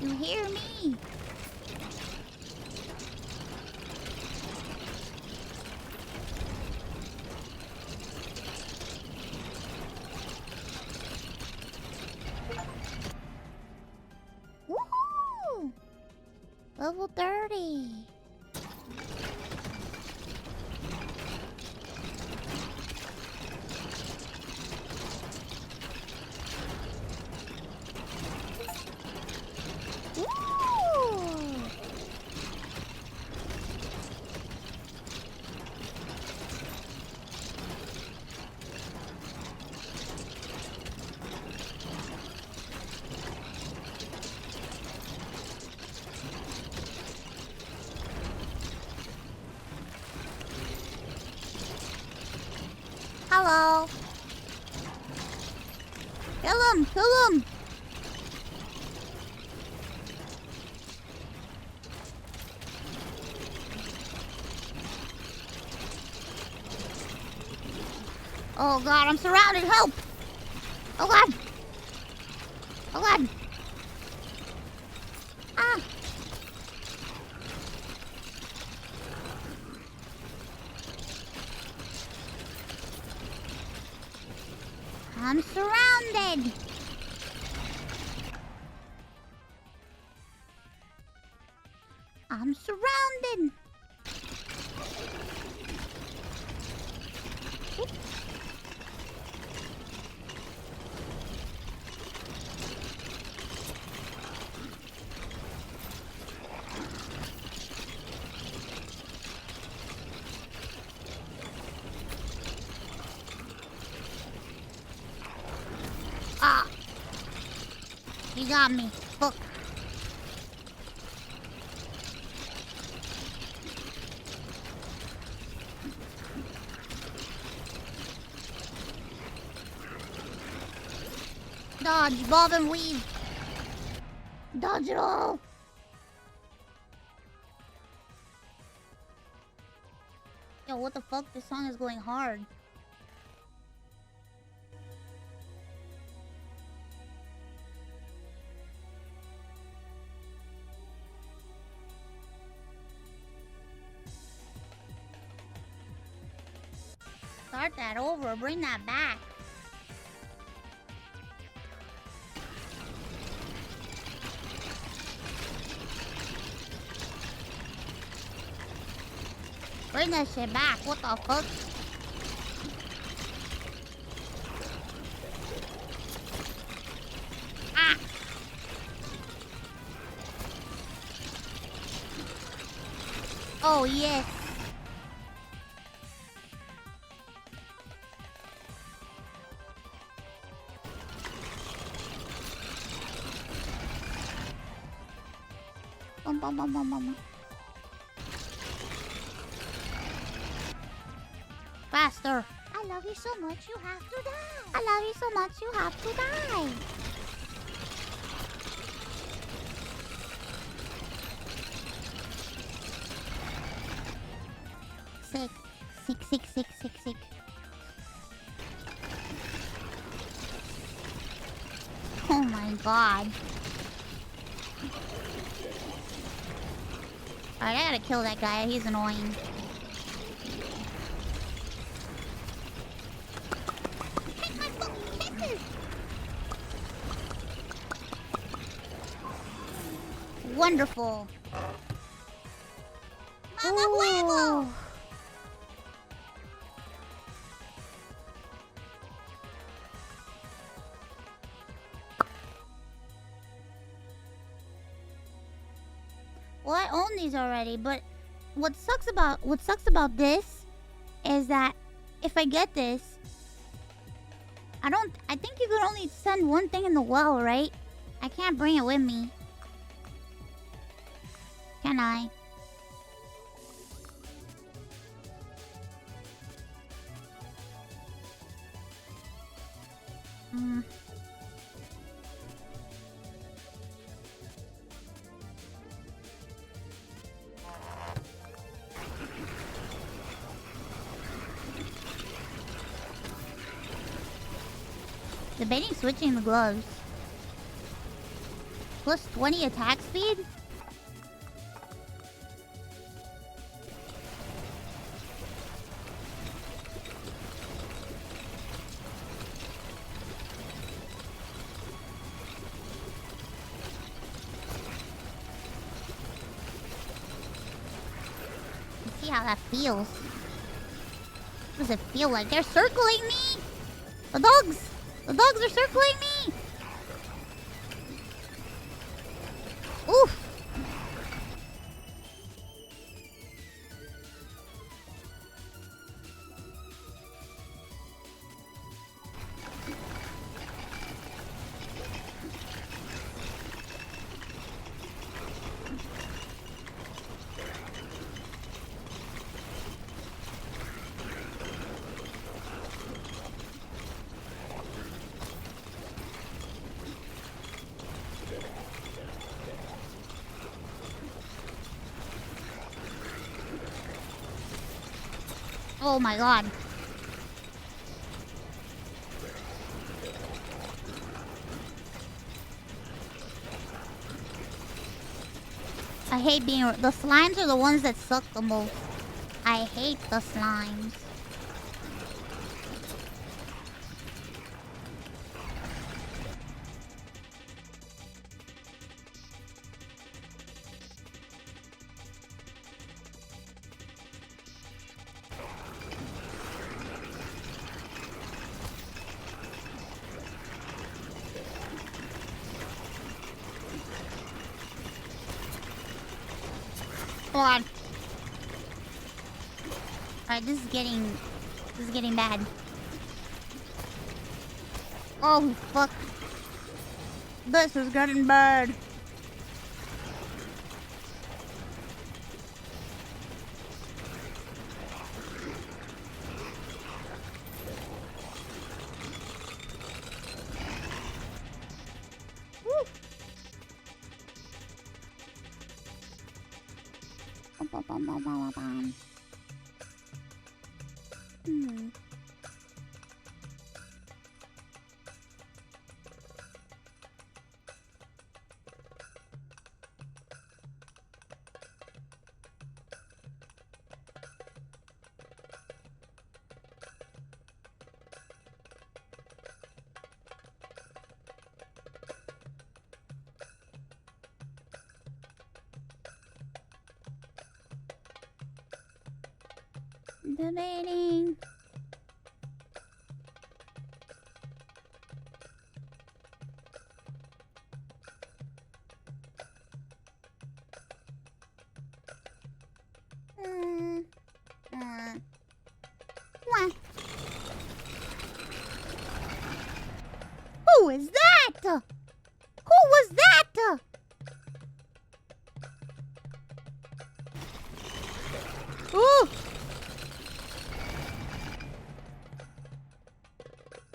You hear me? Woohoo! Level 30. Kill him! Kill him! Oh god, I'm surrounded! Help! Oh god! Oh god! Ah! I'm surrounded! I'm surrounded! Oop. Ah! He got me. Fuck. Dodge, bob and weave. Dodge it all. Yo, what the fuck? This song is going hard. Start that over. Bring that back. Bring that shit back. What the fuck? Ah! Oh, yes. Bum, bum, bum, bum, bum. Faster. I love you so much you have to die. I love you so much you have to die. Sick. Sick, sick, sick, sick, sick. Oh my god. Alright, I gotta kill that guy. He's annoying. Wonderful. Mama huevo. Well, I own these already, but what sucks about this is that if I get this, I think you could only send one thing in the well, right? I can't bring it with me. Can I? Debating switching the gloves. Plus 20 attack speed? See how that feels. What does it feel like? They're circling me! The dogs! The dogs are circling me! Oof! Oh my god. I hate being... The slimes are the ones that suck the most. I hate the slimes. Hold on. Alright, this is getting bad. Oh fuck. This is getting bad. Hmm. Debating. Wah. Who is that? Who was that? Ooh.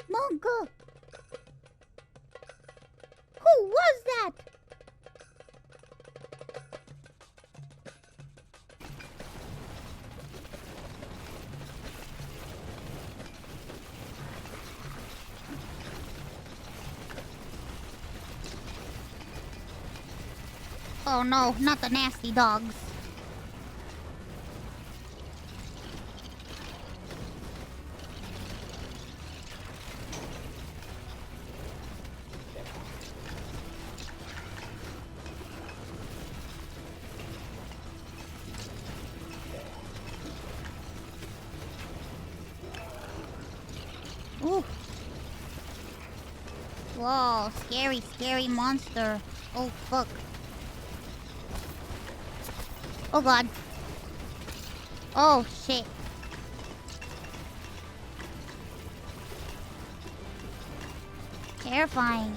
Monk. Who was that? Oh no, not the nasty dogs. Ooh. Whoa, scary, scary monster. Oh, fuck. Oh, God. Oh, shit. Terrifying.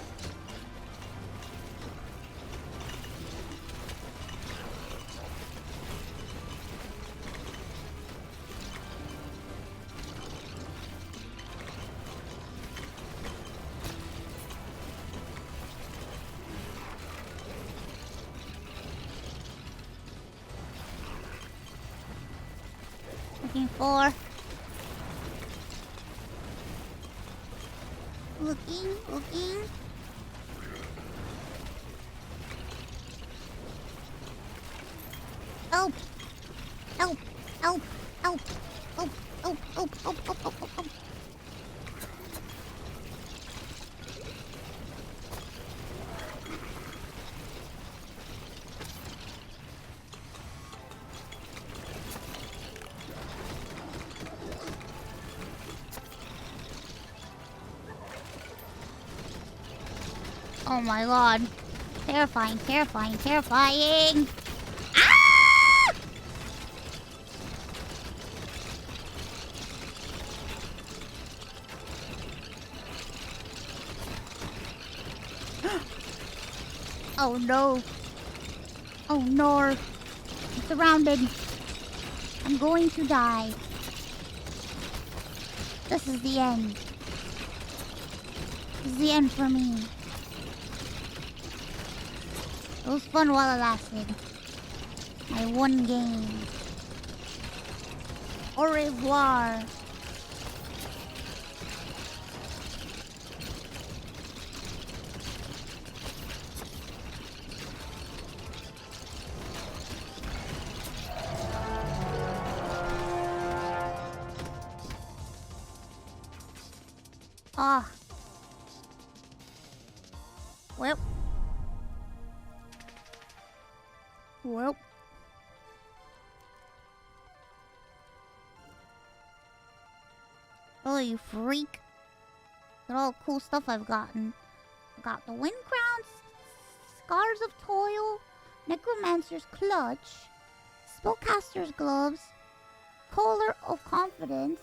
Looking for. Looking. Help! Help! Help! Help! Help! Help! Help! Help! Help! Help! Help! Oh my god. Terrifying, terrifying, terrifying! Ah! Oh no. Oh no. I'm surrounded. I'm going to die. This is the end. This is the end for me. It was fun while it lasted. My one game. Au revoir. Ah. Well. Well. Oh, you freak. Look at all the cool stuff I've gotten. Got the Wind Crowns, Scars of Toil, Necromancer's Clutch, Spellcaster's Gloves, Collar of Confidence,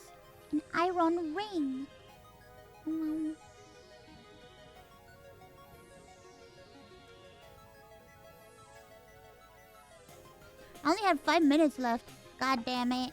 and Iron Ring. I only had 5 minutes left. God damn it.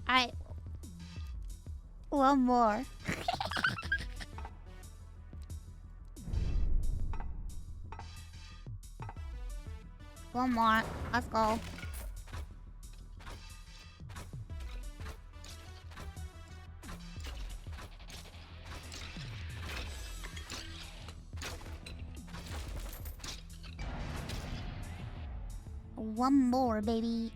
Alright. One more. One more. Let's go. One more, baby.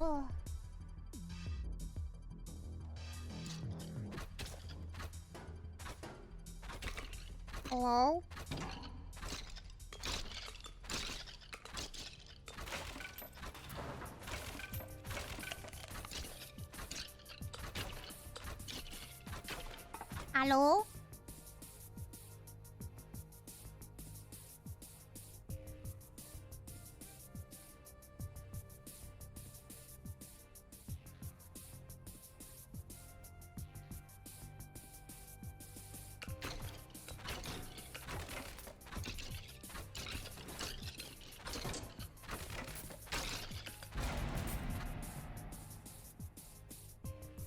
Oh. Hello? Hello?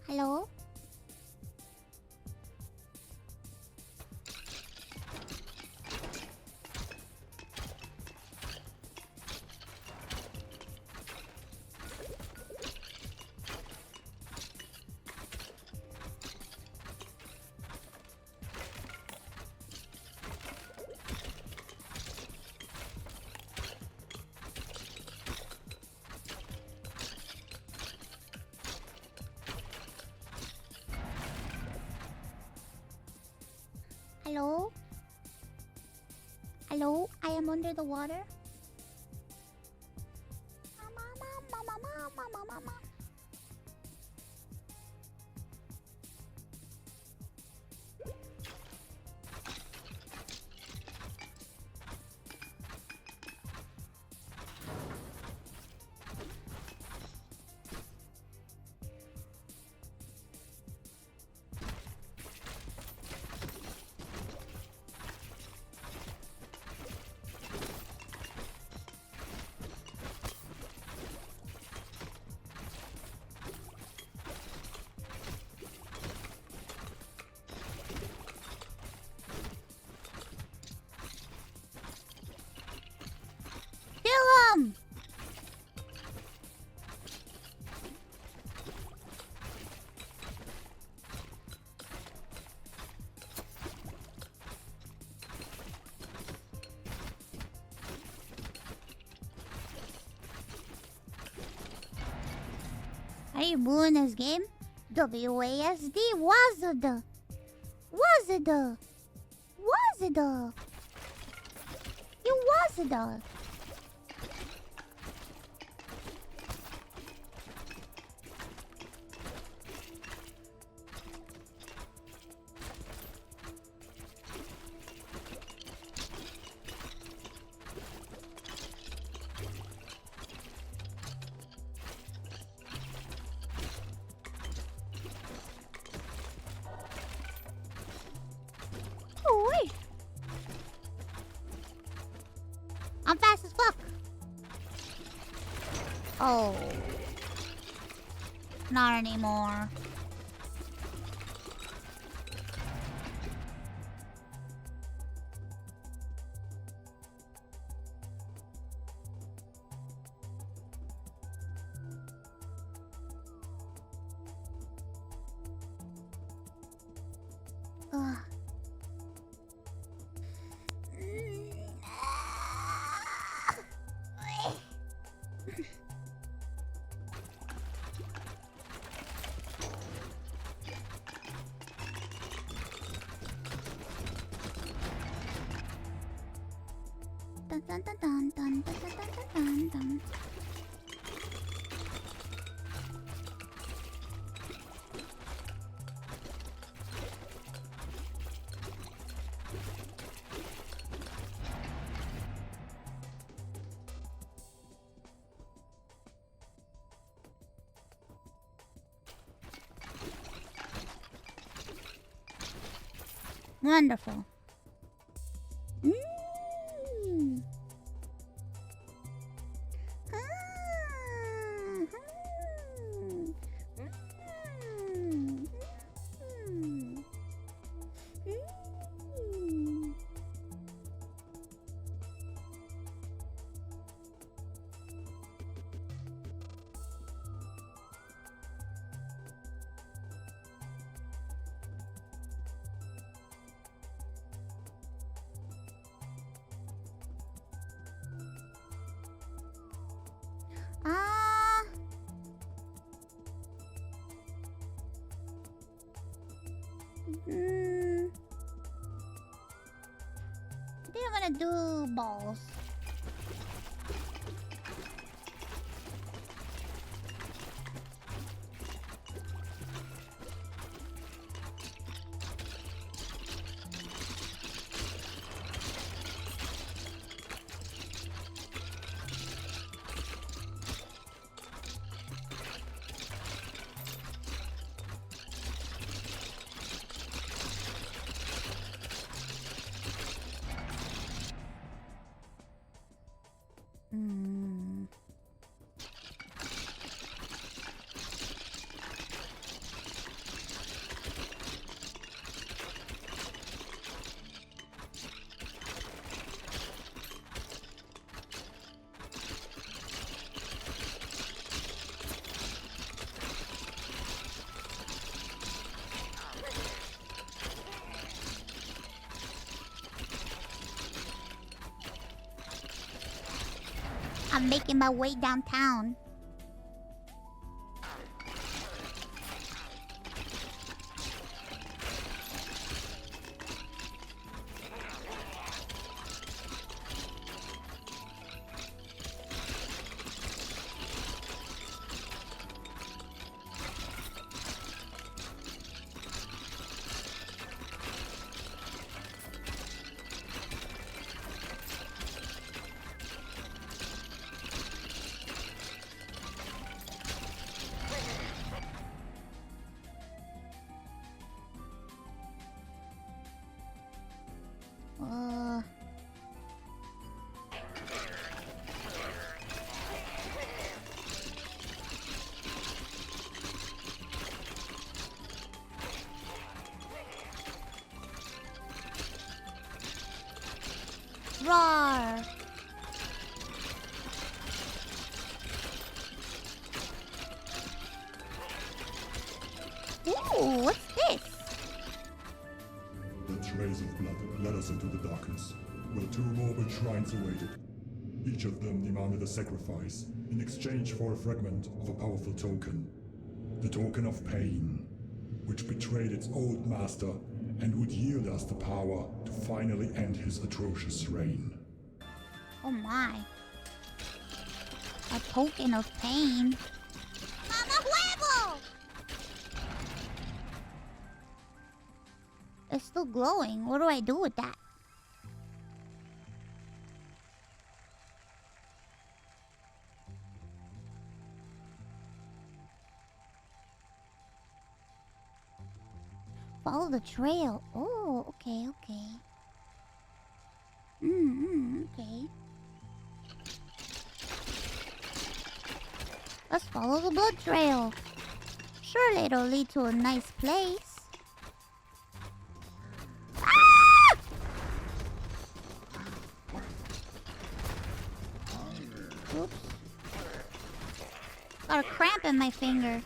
Hello? Hello, I am under the water. Kill him! Are you booing this game? WASD WASD WASD WASD You WASD Wait. I'm fast as fuck. Oh. Not anymore. Ugh. Dun, dun, dun, dun, dun, dun, dun, dun, dun, dun. Wonderful. Mm. I think I'm gonna do balls. I'm making my way downtown. Ooh, what's this? The trails of blood led us into the darkness, where two morbid shrines awaited. Each of them demanded a sacrifice in exchange for a fragment of a powerful token. The token of pain, which betrayed its old master and would yield us the power to finally end his atrocious reign. Oh my. A token of pain. Mama huevo! It's still glowing. What do I do with that? Follow the trail. Oh, okay, okay. Okay. Let's follow the blood trail. Surely it'll lead to a nice place. Ah! Oops. Got a cramp in my finger.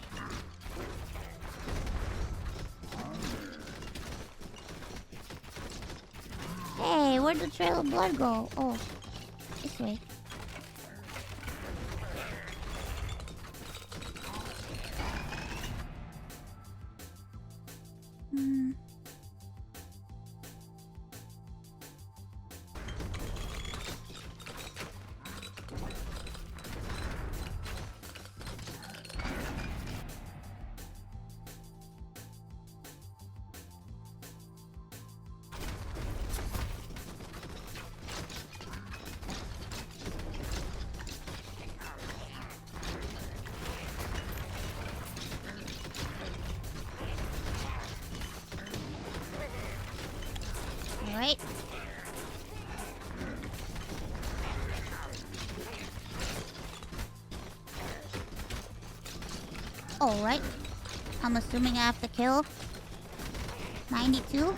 Hey, where'd the trail of blood go? Oh, this way. Alright. Alright. I'm assuming I have to kill 92.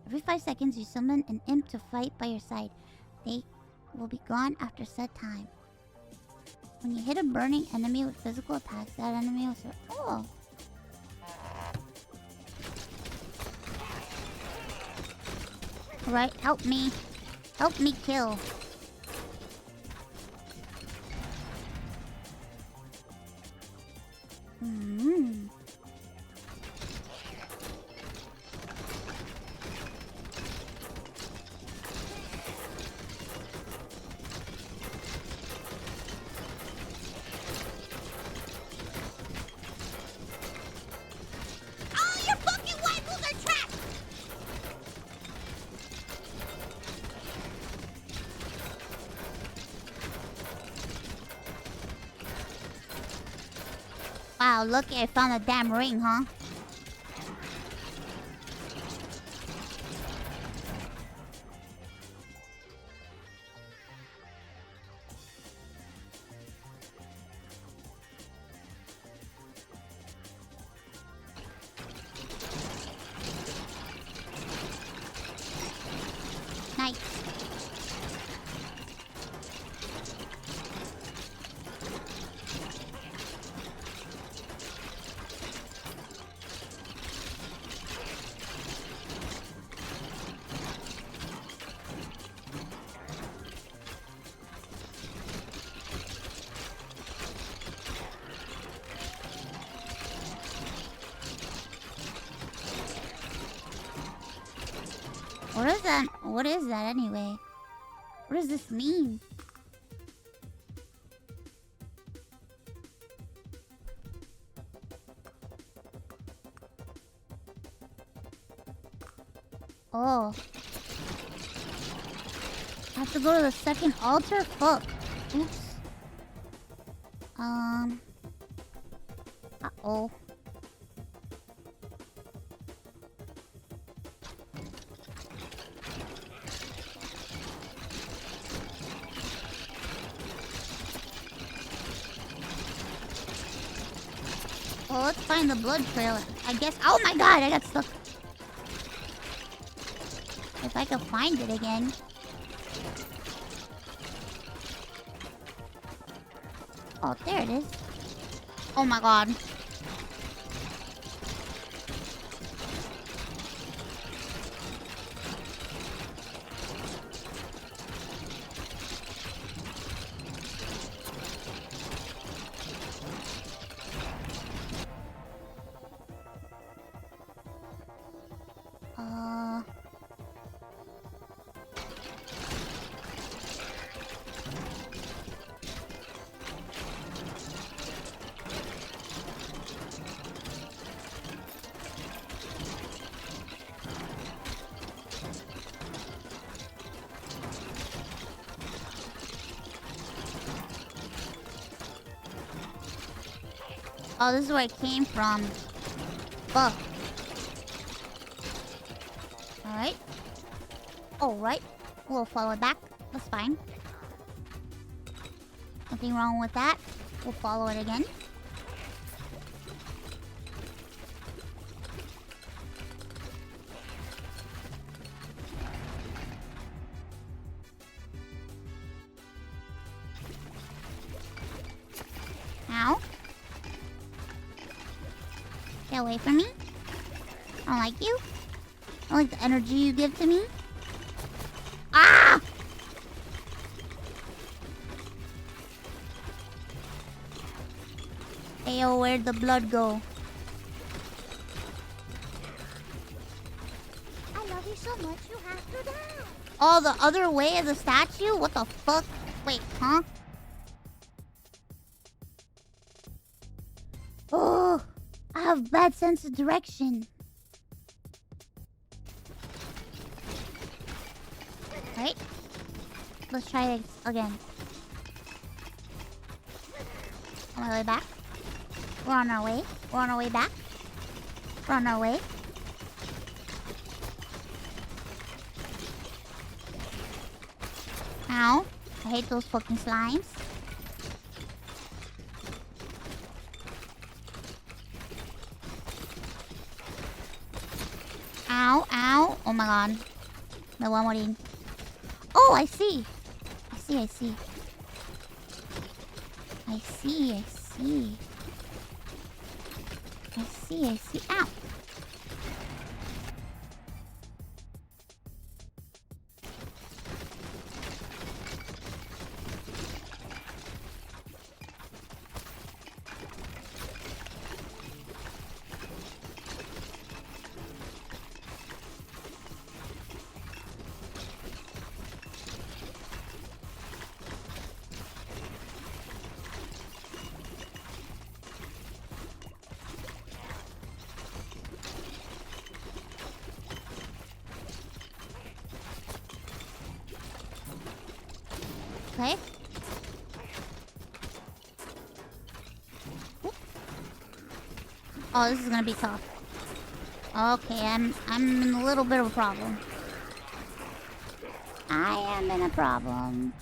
Every 5 seconds, you summon an imp to fight by your side. They will be gone after set time. When you hit a burning enemy with physical attacks, that enemy will survive. Oh! Alright, help me. Help me kill. Wow, lucky I found a damn ring, huh? Nice. What is that? What is that anyway? What does this mean? Oh. I have to go to the second altar? Fuck. Oops. Uh-oh. Well, let's find the blood trail. I guess. Oh my god, I got stuck. If I can find it again. Oh, there it is. Oh my god. Oh, this is where it came from. Fuck. Alright. Alright. We'll follow it back. That's fine. Nothing wrong with that. We'll follow it again. Ow. Get away from me. I don't like you. I don't like the energy you give to me. Ah! Ayo, where'd the blood go? I love you so much, you have to die. Oh, the other way of the statue? What the fuck? Wait, huh? Oh, I have bad sense of direction. Right? Let's try it again. On my way back. We're on our way. We're on our way back. We're on our way. Ow. I hate those fucking slimes. Ow, ow. Oh my god. No one more. Oh, I see. I see, I see. I see, I see. I see, I see. Ow. Okay. Oh, this is gonna be tough. Okay, I'm in a little bit of a problem. I am in a problem.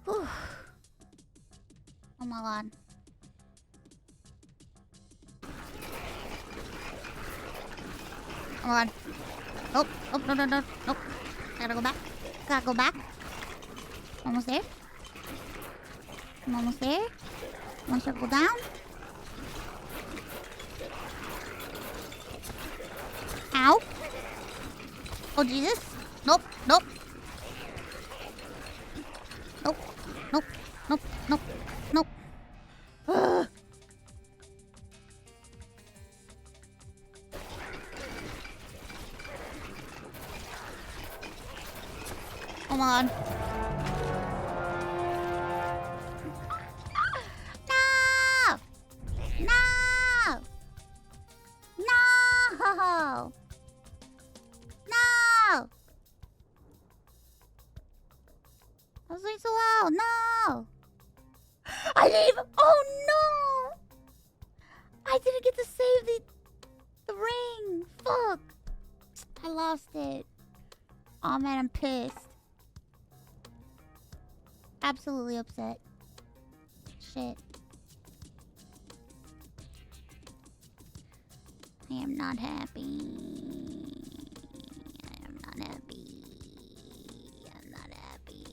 Whew. Oh my god. Oh my god. Oh, oh, no, no, no, nope. Gotta go back. Gotta go back. Almost there. I'm almost there. One circle down. Ow. Oh, Jesus. Nope, nope. Nope, nope, nope, nope, nope. Come on. No! No! No! No! I was doing so loud. No! I didn't even. Oh no! I didn't get to save the ring. Fuck. I lost it. Oh man, I'm pissed. Absolutely upset. Shit. I am not happy. I am not happy. I'm not happy.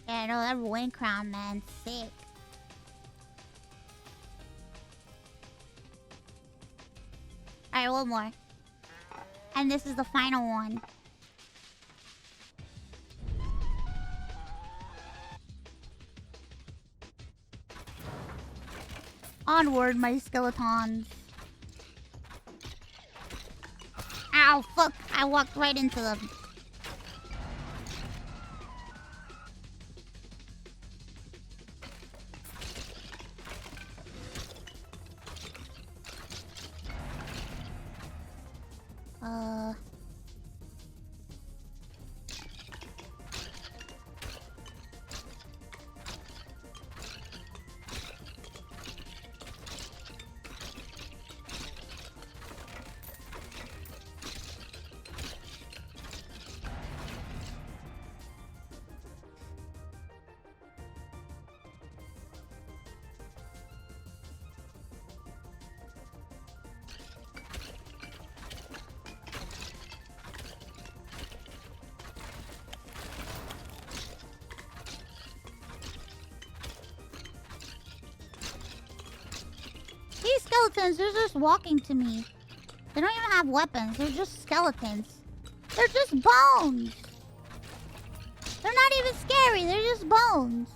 Yeah, no, that wind crown, man, sick. Alright, one more. And this is the final one. Onward, my skeletons. Ow, fuck. I walked right into them. These skeletons, they're just walking to me. They don't even have weapons. They're just skeletons. They're just bones. They're not even scary. They're just bones.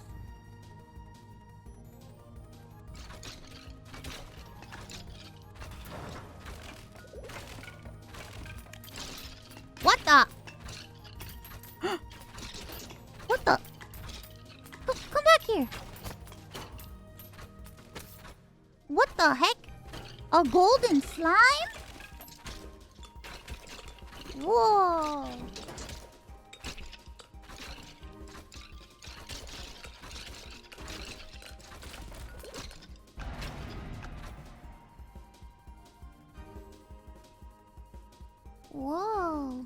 What the? What the? Come back here. What the heck? A golden slime? Whoa. Whoa.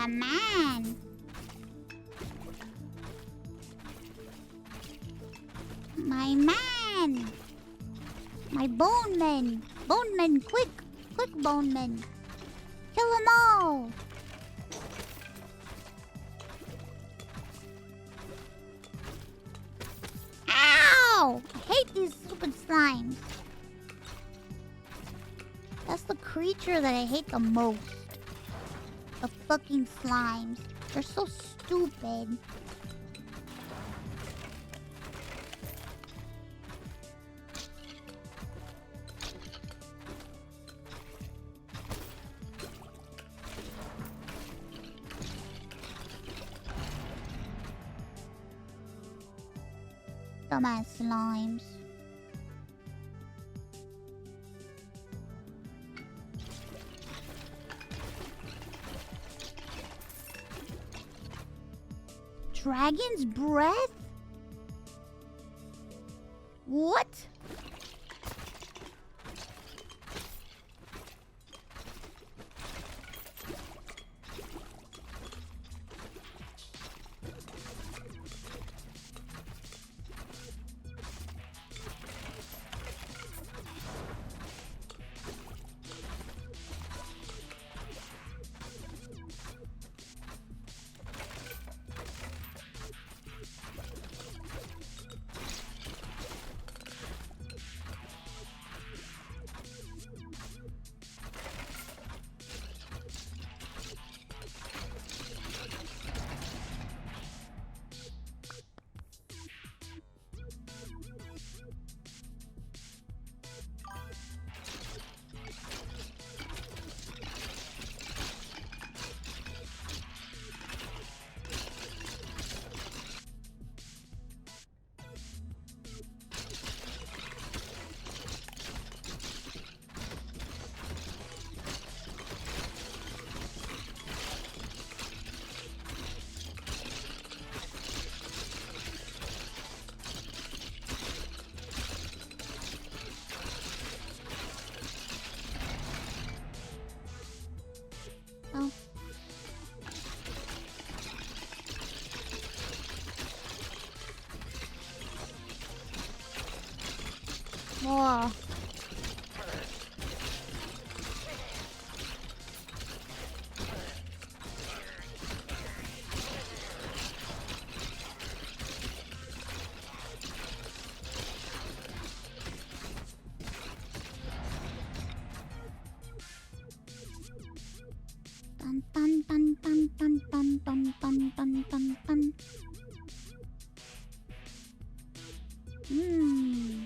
My man. My man. My bone men. Bone men, quick. Quick, bone men. Kill them all. Ow! I hate these stupid slimes. That's the creature that I hate the most. The fucking slimes. They're so stupid. Dumbass slimes. Dragon's breath? What? Oh. More. Dun dun dun dun dun dun dun dun dun dun dun. Hmm.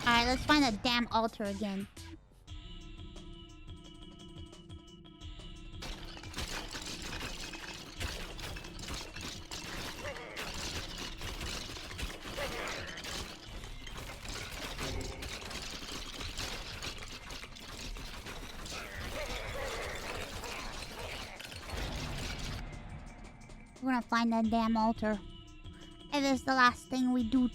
Alright, let's find a damn altar again. We're gonna find that damn altar. It is the last thing we do.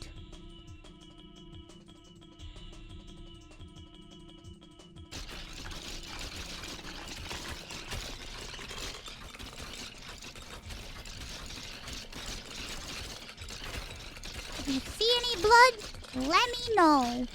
If you see any blood, let me know.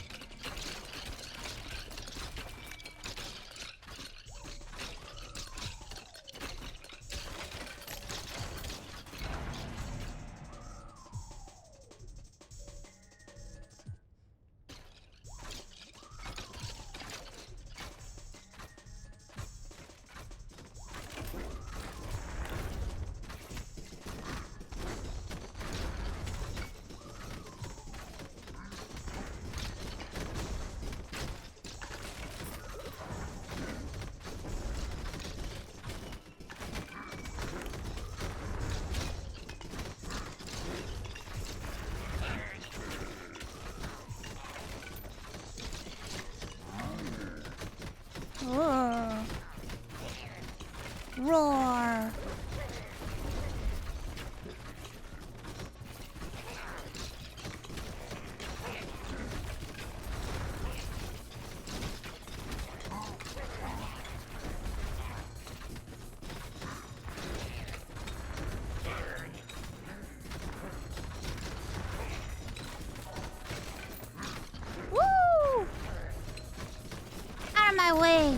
Roar. Woo! Out of my way.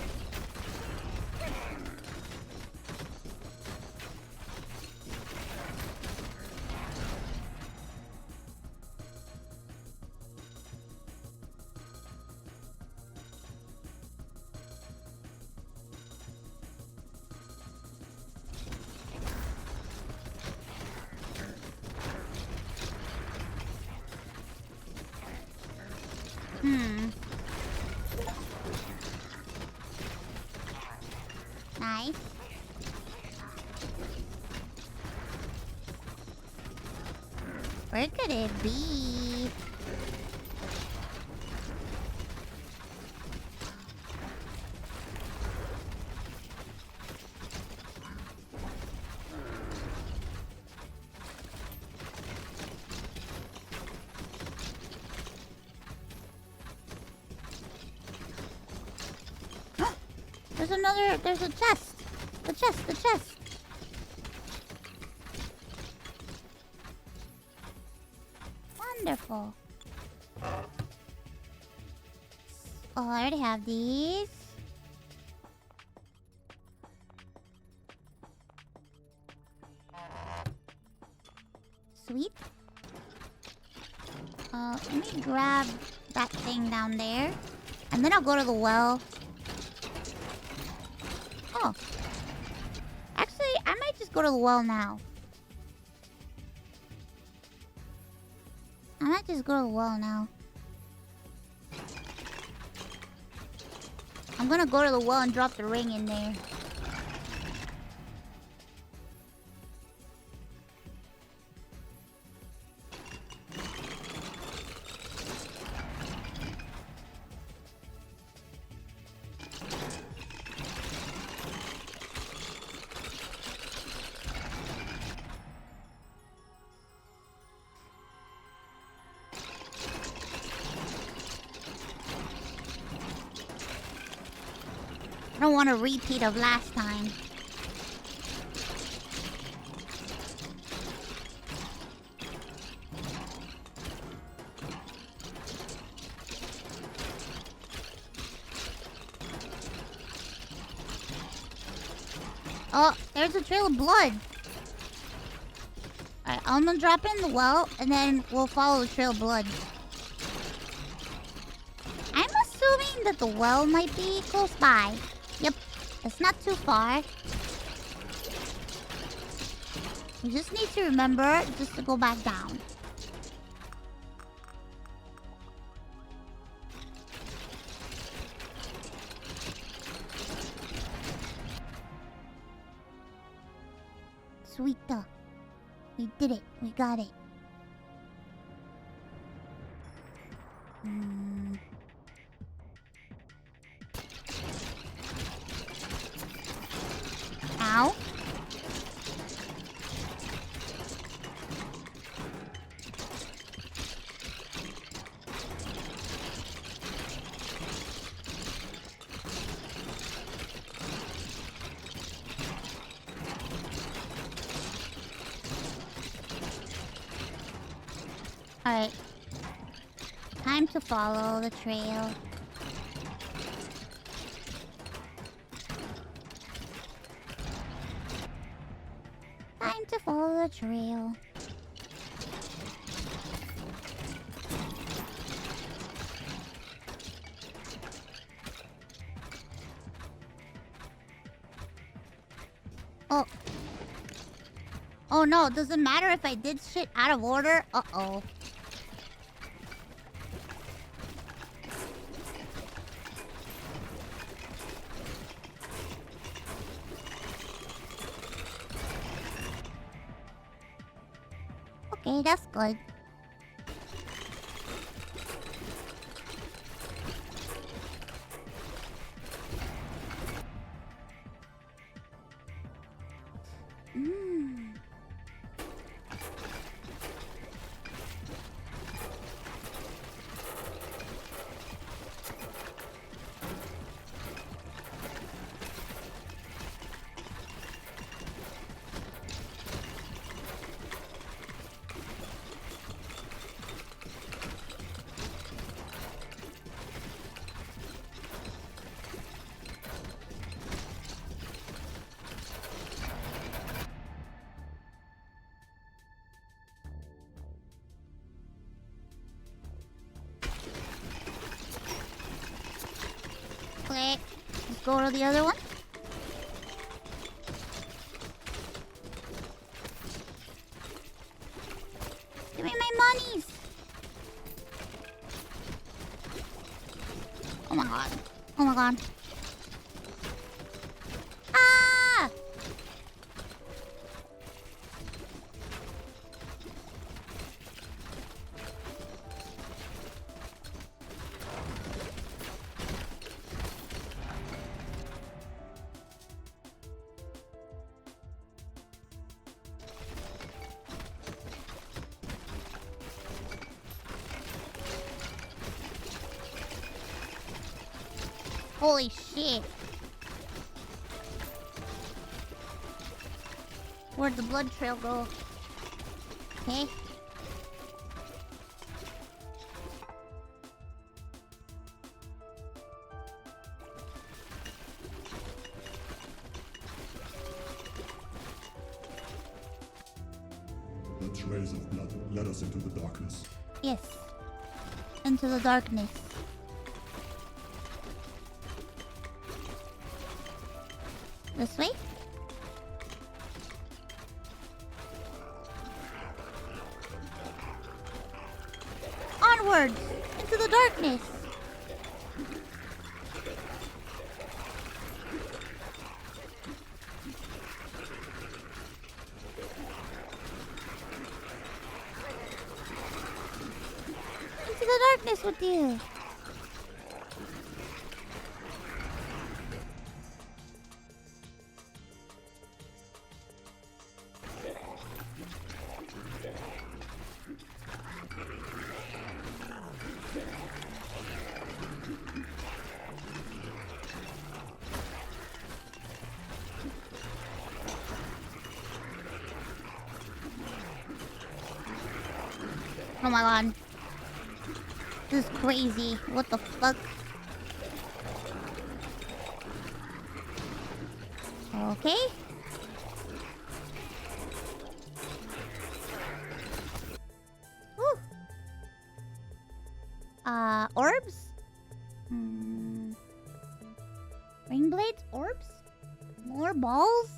Nice. Where could it be? There's a chest. The chest. Wonderful. Oh, I already have these. Sweet. Let me grab that thing down there. And then I'll go to the well. Oh. Actually, I might just go to the well now. I'm gonna go to the well and drop the ring in there. I don't want a repeat of last time. Oh, there's a trail of blood. Alright, I'm gonna drop in the well, and then we'll follow the trail of blood. I'm assuming that the well might be close by. Yep, it's not too far. You just need to remember just to go back down. Sweet. We did it. We got it. Ow. Alright. Time to follow the trail. Time to follow the trail. Oh. Oh no, does it matter if I did shit out of order? Uh-oh. Okay, that's good. Let's go to the other one. Give me my monies. Oh my god. Oh my god. Ah! Holy shit. Where'd the blood trail go? Okay. The trails of blood led us into the darkness. Yes. Into the darkness. This way? Onwards! Into the darkness! Into the darkness with you! Oh my god. This is crazy. What the fuck? Okay. Woo. Orbs? Ring blades? Orbs? More balls?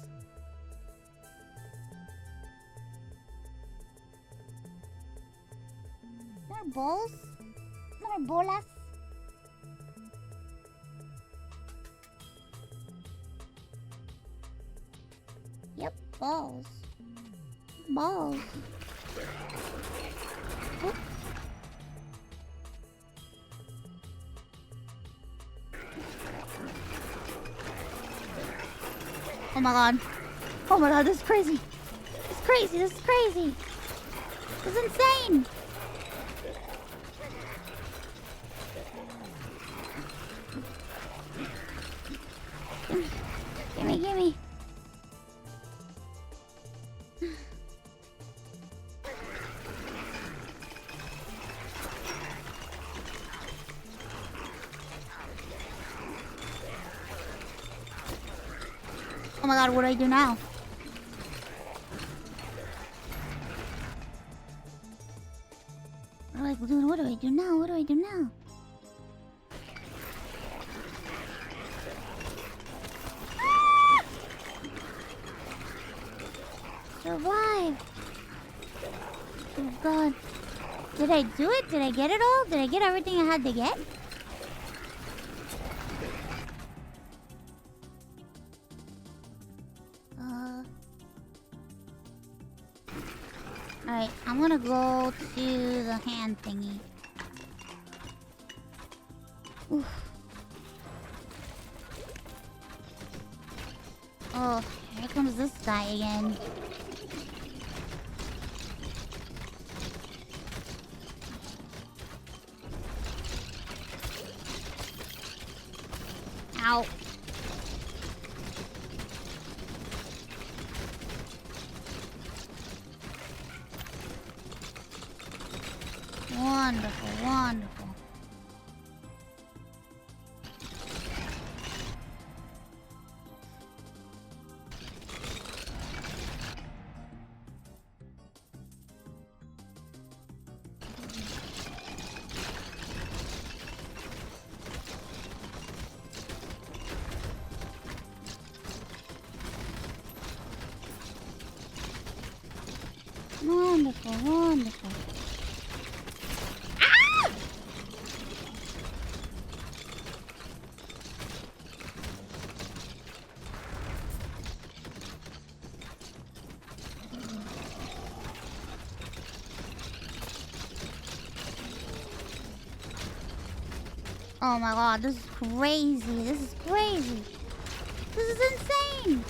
More balls? More bolas? Yep, balls. Balls. Oop. Oh my god. Oh my god, this is crazy. This is crazy, this is crazy. This is insane. Gimme, gimme. Oh my god, what do I do now? What do I do now? What do I do now? Ah! Survive! Oh god. Did I do it? Did I get it all? Did I get everything I had to get? Alright, I'm gonna go to the hand thingy. Oof. Oh, here comes this guy again. Ow. Wonderful, wonderful. Wonderful, wonderful. Oh my god, this is crazy. This is crazy. This is insane.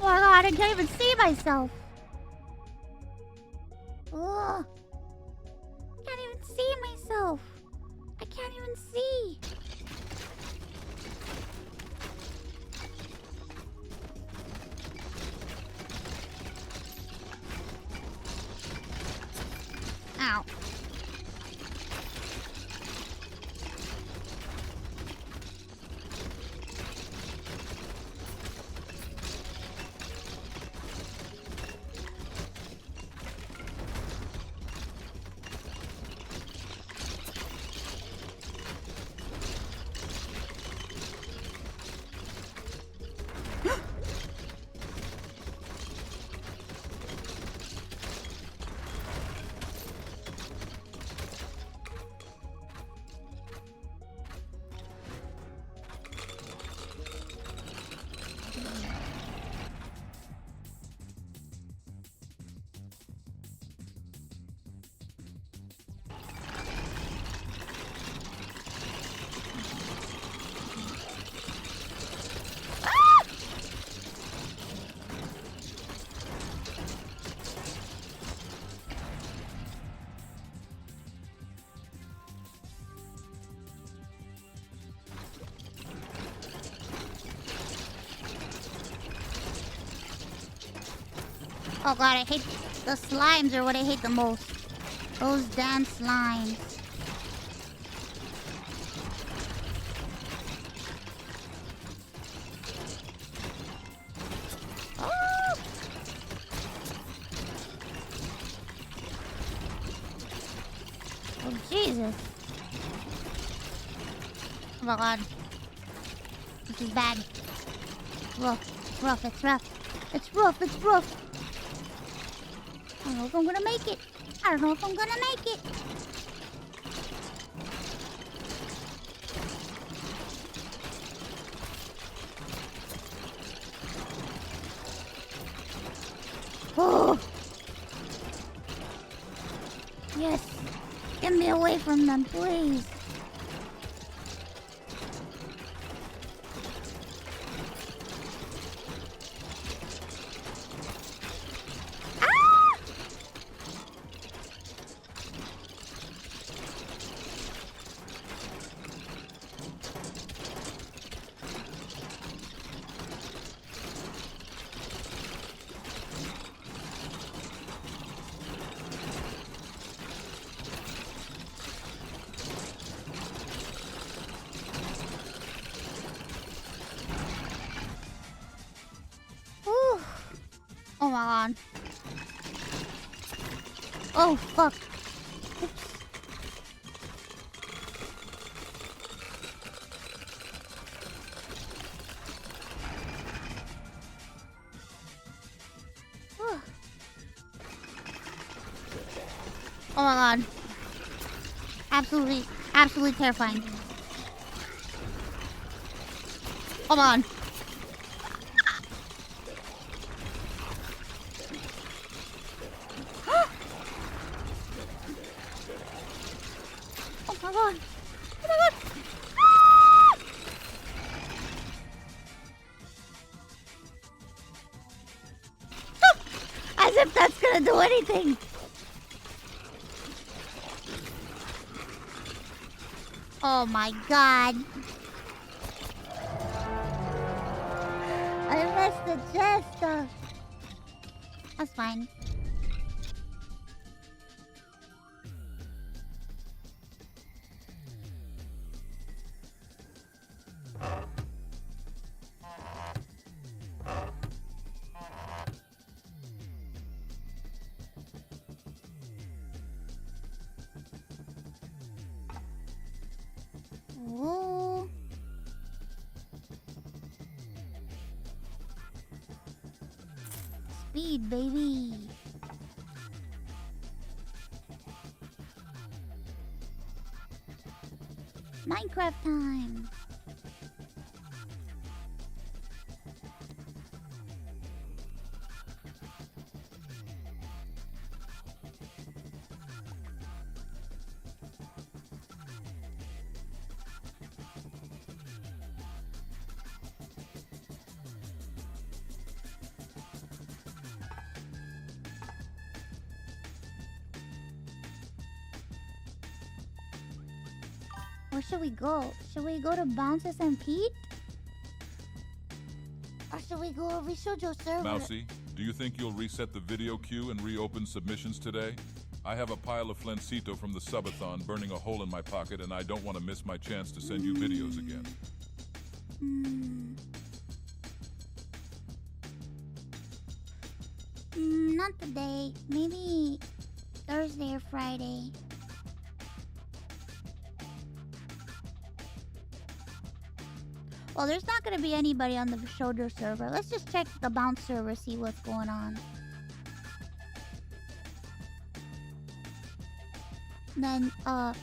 Oh my god, I can't even see myself. Ugh. I can't even see myself. I can't even see. Ow. Oh god, I hate the slimes are what I hate the most. Those damn slimes. Oh! Oh Jesus. Oh my god. This is bad. Rough. It's rough. It's rough. It's rough. It's rough. I don't know if I'm gonna make it. I don't know if I'm gonna make it. Oh! Yes! Get me away from them, please! Oh my god. Oh fuck. Oops. Oh my god. Absolutely terrifying. Oh my god. Oh my god. Oh my god. Ah! As if that's gonna do anything. Oh my god. I missed the chest. That's fine. Ooh. speed, baby. Minecraft time. Where should we go? Should we go to BounceSMP? Or should we go to Vshojo server? Mousy, do you think you'll reset the video queue and reopen submissions today? I have a pile of flencito from the subathon burning a hole in my pocket, and I don't want to miss my chance to send you videos again. Not today. Maybe Thursday or Friday. Well, there's not gonna be anybody on the Vshojo server. Let's just check the Bounce server, see what's going on. Then, well,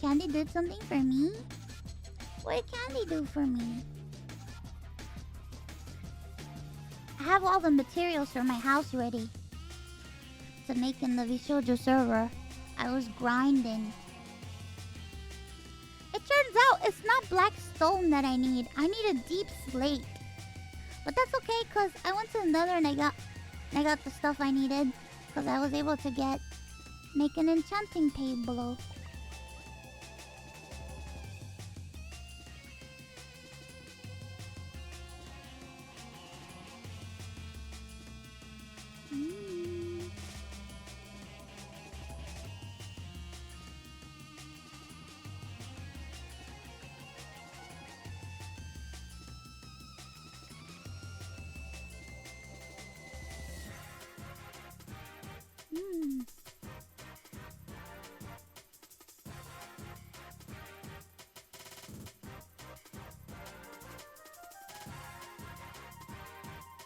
Candy did something for me? What did Candy do for me? I have all the materials for my house ready to make in the Vshojo server. I was grinding. It turns out it's not black stone that I need. I need a deep slate. But that's okay, cause I went to the Nether and I got the stuff I needed. Cause I was able to make an enchanting table.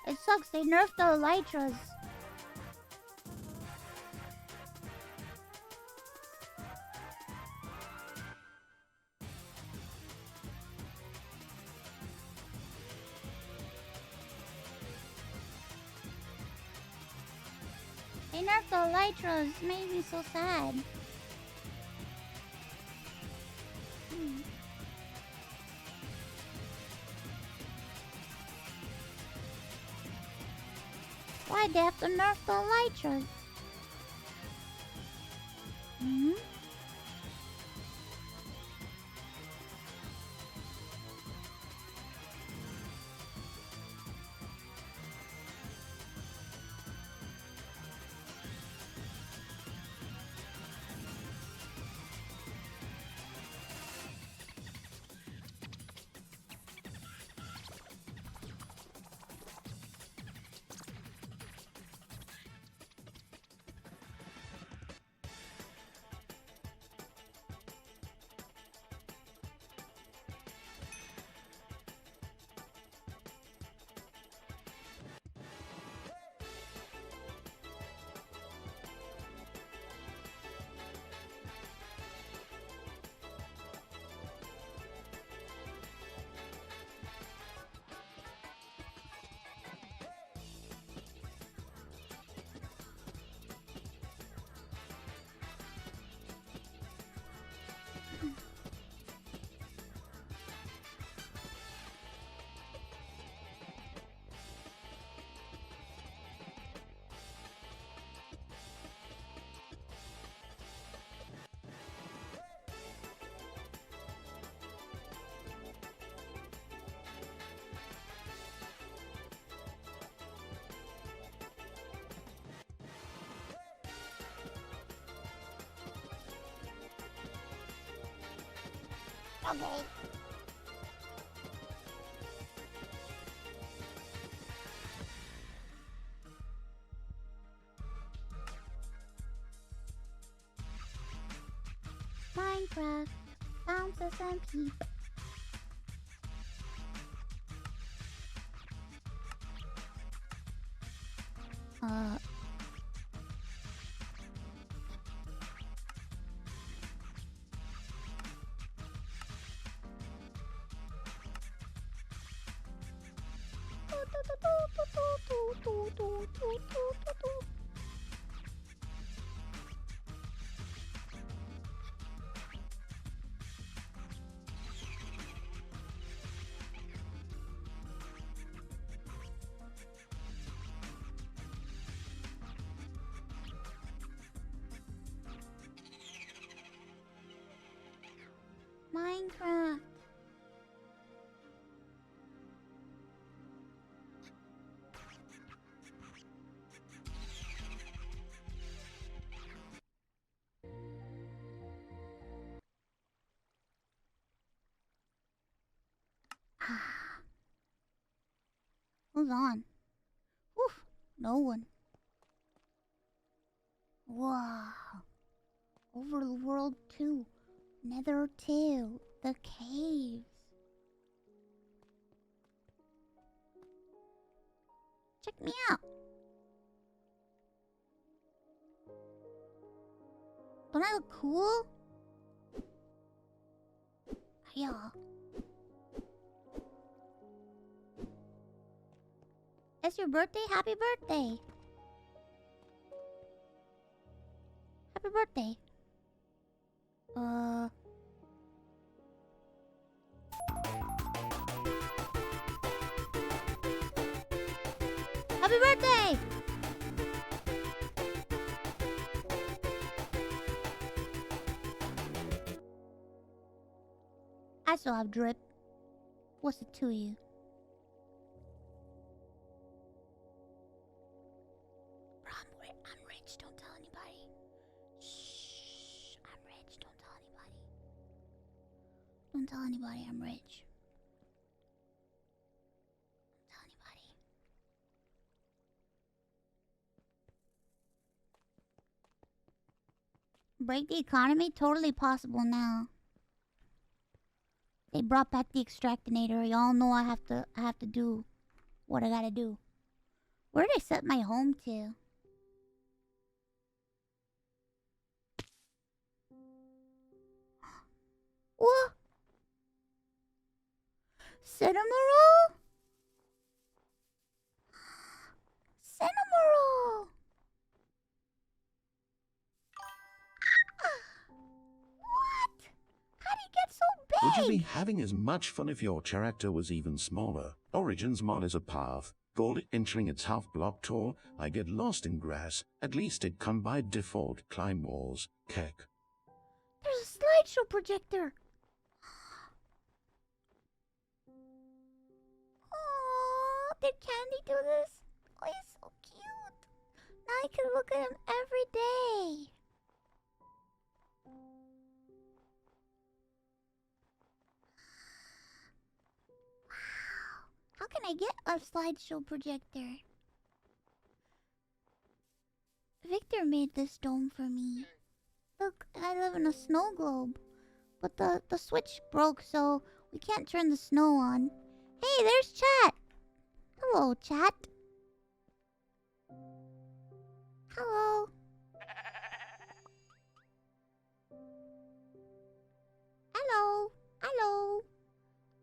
It sucks, they nerfed the elytras. They nerfed the elytras. It made me so sad. Why'd they have to nerf the elytras? Okay. Minecraft. BounceSMP. Minecraft. Who's on? Oof, no one. Wow. Overworld 2. Nether 2. The caves. Check me out. Don't I look cool? Yeah. It's your birthday? Happy birthday. Happy birthday. Happy birthday! I still have drip. What's it to you? I'm rich, don't tell anybody. Shh, I'm rich, don't tell anybody. Don't tell anybody I'm rich. Don't tell anybody. Break the economy? Totally possible now. They brought back the extractinator. Y'all know I have to do what I gotta do. Where did I set my home to? What? Cinema roll? Cinema roll! What? How do you get so big? Would you be having as much fun if your character was even smaller? Origins mod is a path. Gold entering its half block tall. I get lost in grass. At least it come by default. Climb walls. Keck. There's a slideshow projector. Oh, did Candy do this? Oh, he's so cute. Now I can look at him every day. Wow. How can I get a slideshow projector? Victor made this dome for me. Look, I live in a snow globe. But the switch broke, so we can't turn the snow on. Hey, there's chat. Hello, chat. Hello. Hello. Hello.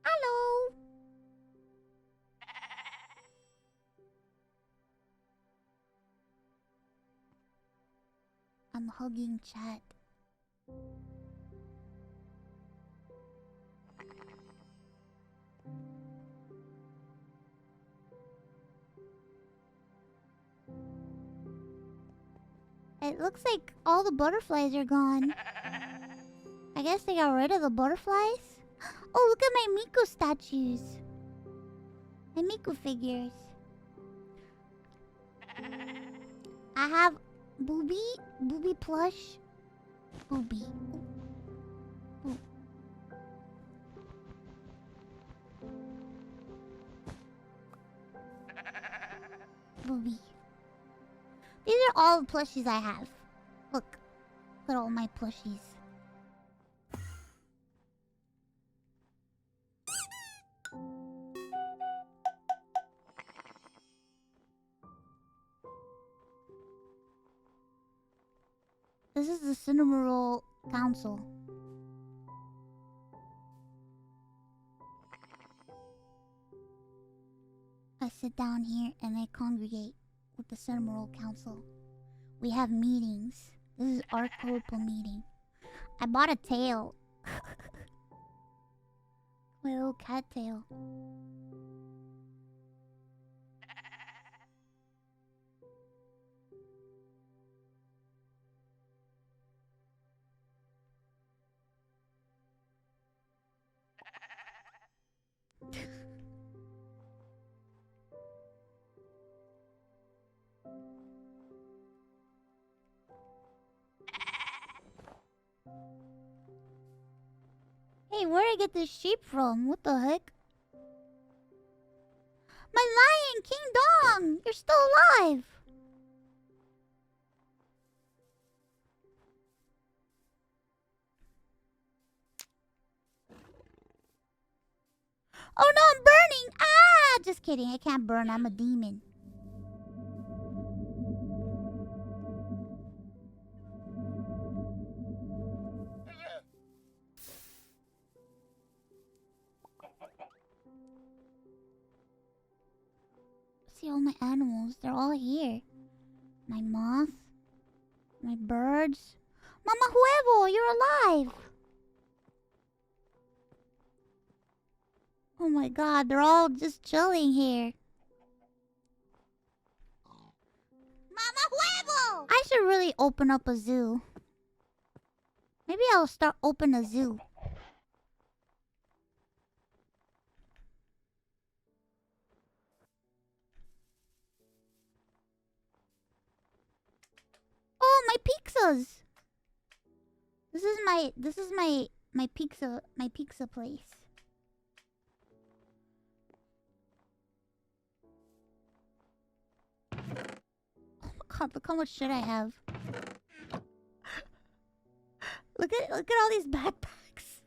Hello. I'm hugging chat. It looks like all the butterflies are gone. I guess they got rid of the butterflies? Oh, look at my Miku statues. My Miku figures. I have Booby plush. Booby. Ooh. Booby. These are all the plushies I have. Look at all my plushies. This is the Cinnamoroll Council. I sit down here and I congregate with the Cinnamoroll Council. We have meetings. This is our corporal meeting. I bought a tail. My little cat tail. Hey, where'd I get this sheep from? What the heck? My lion, King Dong! You're still alive! Oh no, I'm burning! Ah! Just kidding, I can't burn, I'm a demon. See all my animals, they're all here. My moth, my birds. Mama Huevo, you're alive! Oh my god, they're all just chilling here. Mama Huevo! I should really open up a zoo. Maybe I'll start open a zoo. Oh, my pizzas! This is my pizza place. Oh my god, look how much shit I have. Look at all these backpacks.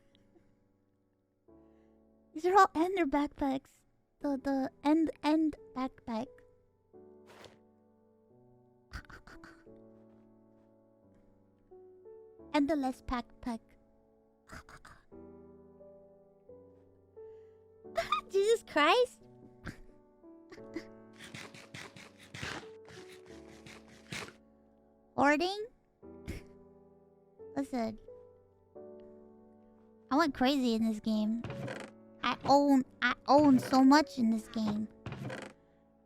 These are all Ender backpacks. The end backpack. And the less backpack. Jesus Christ. Hoarding? Listen. I went crazy in this game. I own so much in this game.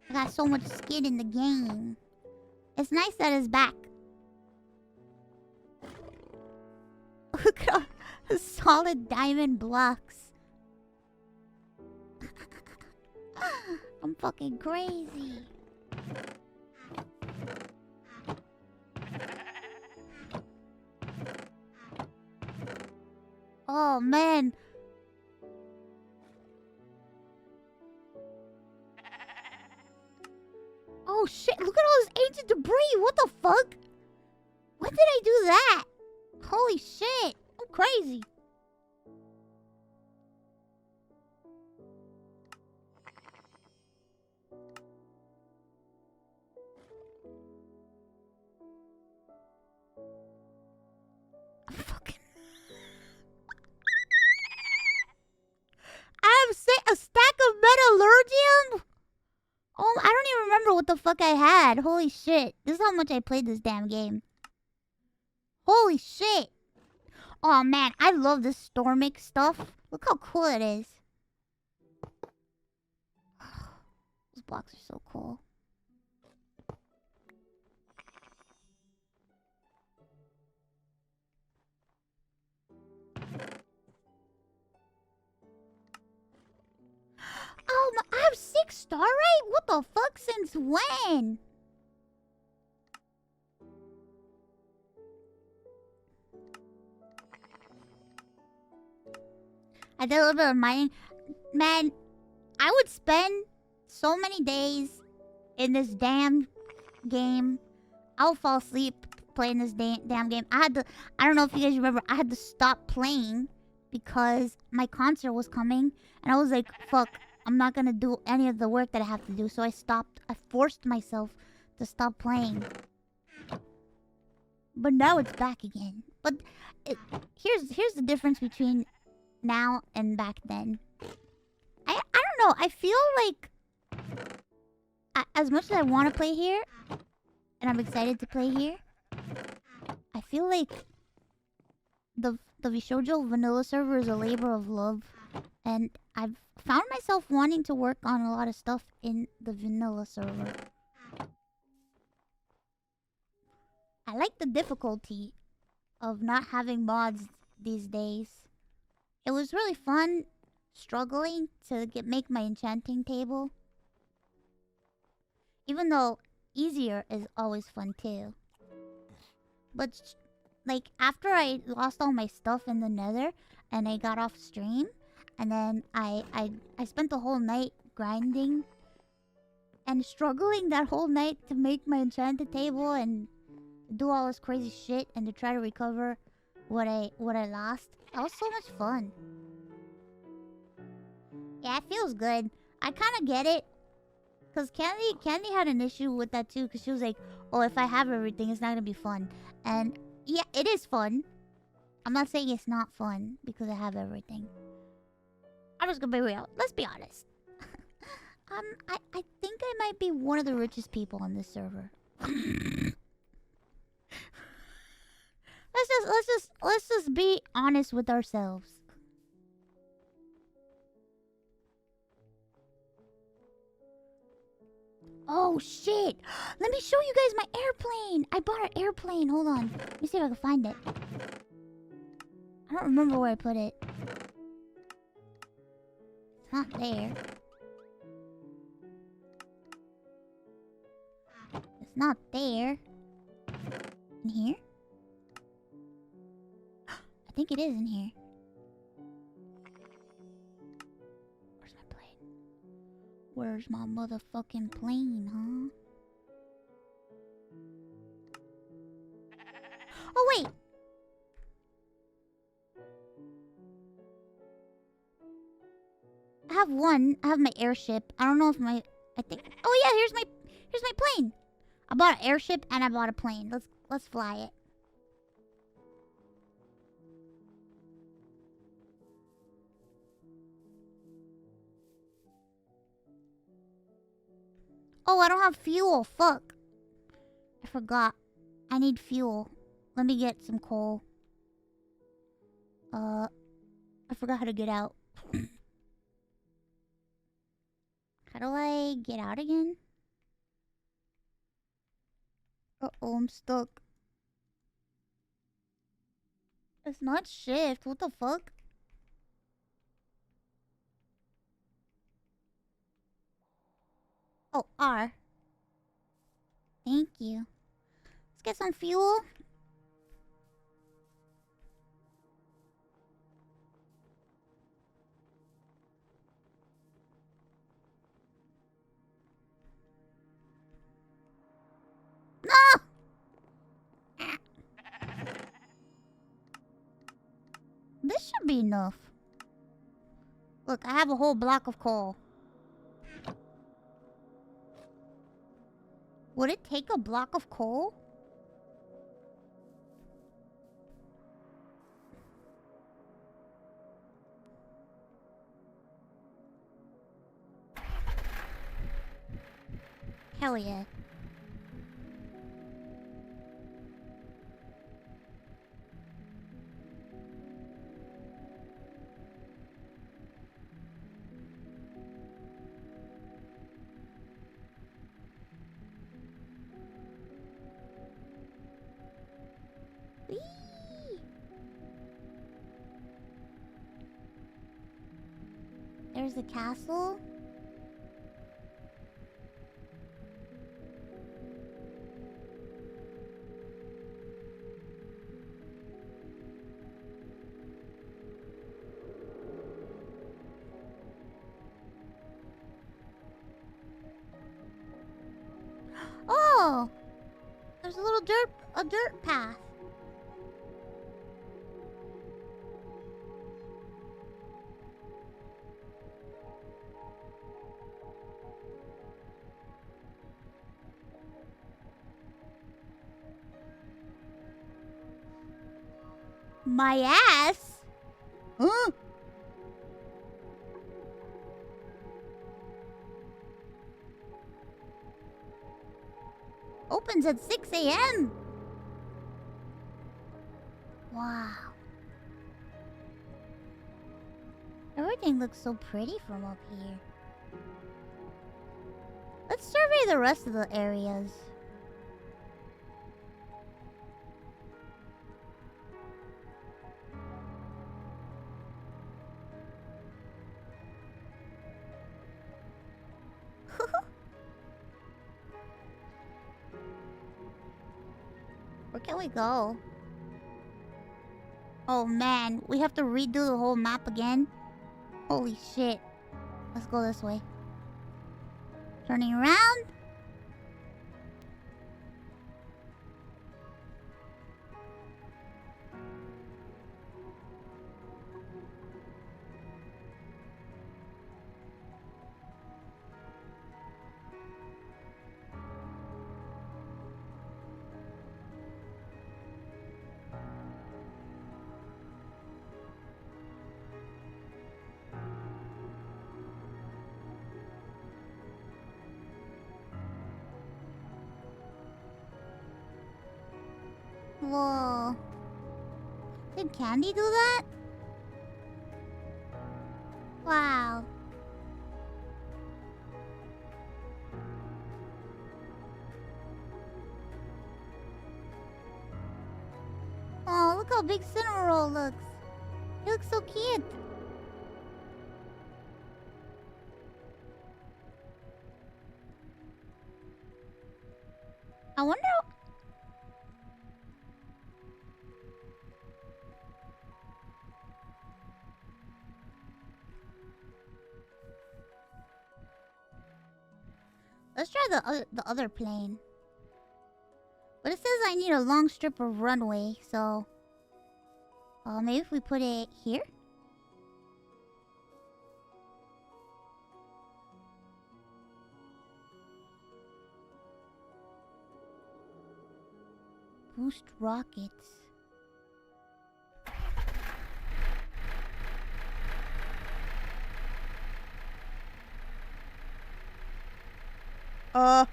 I got so much skin in the game. It's nice that it's back. Look at all the solid diamond blocks. I'm fucking crazy. Oh man. Oh shit, look at all this ancient debris. What the fuck? When did I do that? Holy shit. I'm crazy. I have a stack of metallurgium? Oh, I don't even remember what the fuck I had. Holy shit. This is how much I played this damn game. Holy shit. Oh man, I love this Stormic stuff. Look how cool it is. Those blocks are so cool. Oh, I have 6 star rate? What the fuck? Since when? I did a little bit of mining. Man, I would spend so many days in this damn game. I would fall asleep playing this damn game. I don't know if you guys remember, I had to stop playing because my concert was coming. And I was like, fuck, I'm not gonna do any of the work that I have to do. So I stopped. I forced myself to stop playing. But now it's back again. But here's the difference between now and back then. I don't know. I feel like as much as I want to play here, and I'm excited to play here, I feel like the Vshojo vanilla server is a labor of love, and I've found myself wanting to work on a lot of stuff in the vanilla server. I like the difficulty of not having mods these days. It was really fun struggling to make my enchanting table. Even though easier is always fun too. But like after I lost all my stuff in the nether and I got off stream, and then I spent the whole night grinding and struggling that whole night to make my enchanted table and do all this crazy shit and to try to recover what I lost. That was so much fun. Yeah, it feels good. I kind of get it. Because Candy had an issue with that too. Because she was like, oh, if I have everything, it's not going to be fun. And yeah, it is fun. I'm not saying it's not fun because I have everything. I'm just going to be real. Let's be honest. I think I might be one of the richest people on this server. Let's just be honest with ourselves. Oh shit! Let me show you guys my airplane! I bought an airplane. Hold on. Let me see if I can find it. I don't remember where I put it. It's not there. It's not there. In here? I think it is in here. Where's my plane? Where's my motherfucking plane, huh? Oh, wait! I have one. I have my airship. I don't know if my... I think... Oh, yeah, here's my plane! I bought an airship and I bought a plane. Let's fly it. Oh, I don't have fuel. Fuck. I forgot. I need fuel. Let me get some coal. I forgot how to get out. How do I get out again? Uh-oh, I'm stuck. It's not shift. What the fuck? Oh, R. Thank you. Let's get some fuel. No! This should be enough. Look, I have a whole block of coal. Would it take a block of coal? Hell yeah. Whee! There's the castle. Oh! There's a little dirt path. My ass? Huh? Opens at 6 a.m. Wow. Everything looks so pretty from up here. Let's survey the rest of the areas. Where can we go? Oh man, we have to redo the whole map again? Holy shit. Let's go this way. Turning around. Whoa. Did Candy do that? Wow. Oh, look how big Cinnamoroll looks. He looks so cute. I wonder... Let's try the other plane. But it says I need a long strip of runway, so... maybe if we put it here? Boost rockets. Ah!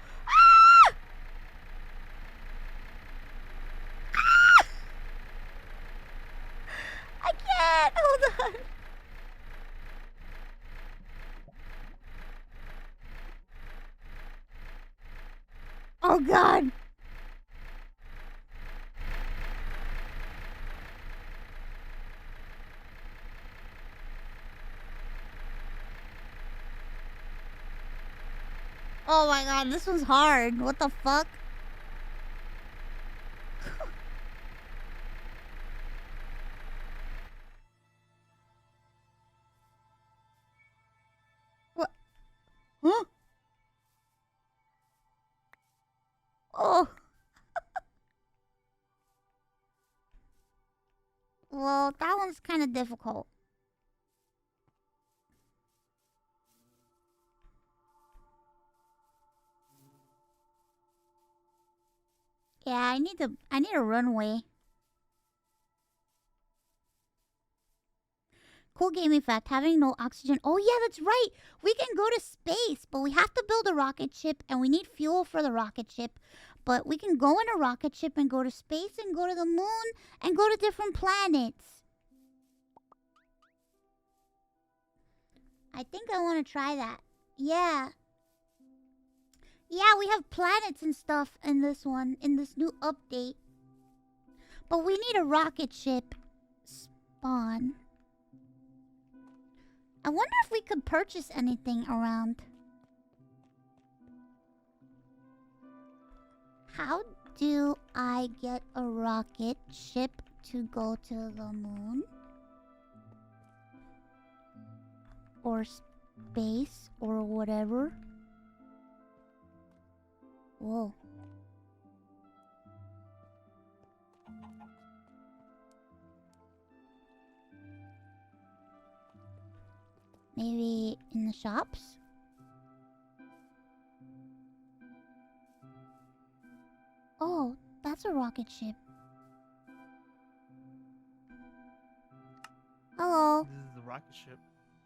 I can't! Hold on! Oh god! Oh my god, this one's hard. What the fuck? What? Huh? Oh. Well, that one's kind of difficult. Yeah, I need a runway. Cool gaming fact, having no oxygen. Oh yeah, that's right. We can go to space, but we have to build a rocket ship and we need fuel for the rocket ship. But we can go in a rocket ship and go to space and go to the moon and go to different planets. I think I want to try that. Yeah. Yeah, we have planets and stuff in this one, in this new update. But we need a rocket ship spawn. I wonder if we could purchase anything around. How do I get a rocket ship to go to the moon? Or space or whatever? Whoa. Maybe in the shops? Oh, that's a rocket ship. rocket ship.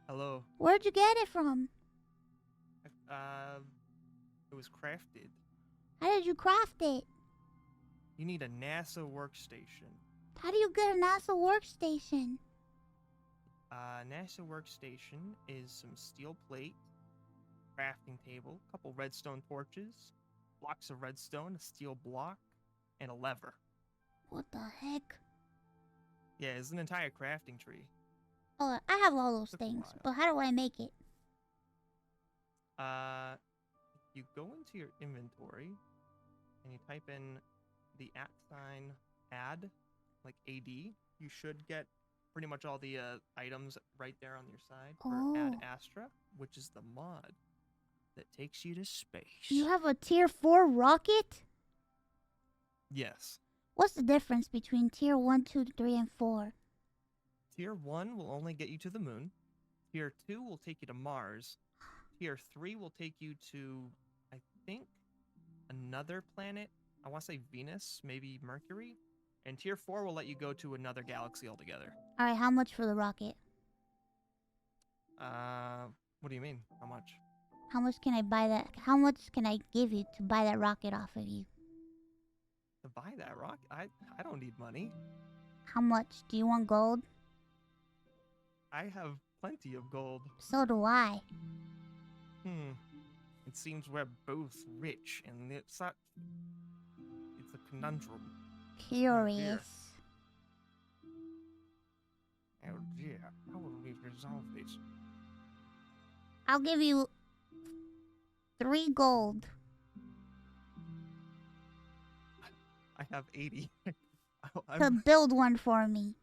Hello. Where'd you get it from? It was crafted. How did you craft it? You need a NASA workstation. How do you get a NASA workstation? NASA workstation is some steel plate, crafting table, couple redstone torches, blocks of redstone, a steel block, and a lever. What the heck? Yeah, it's an entire crafting tree. Oh, I have all those things, but how do I make it? You go into your inventory and you type in the @ add, like AD. You should get pretty much all the items right there on your side for Add Astra, which is the mod that takes you to space. You have a tier 4 rocket? Yes. What's the difference between tier 1, 2, 3, and 4? Tier 1 will only get you to the moon. Tier 2 will take you to Mars. Tier 3 will take you to, I think, another planet. I want to say Venus, maybe Mercury. And Tier 4 will let you go to another galaxy altogether. Alright, how much for the rocket? What do you mean? How much? How much can I buy that? How much can I give you to buy that rocket off of you? To buy that rock? I don't need money. How much? Do you want gold? I have plenty of gold. So do I. It seems we're both rich, and it's a conundrum. Curious. Oh dear, how will we resolve this? I'll give you 3 gold. I have 80. To build one for me.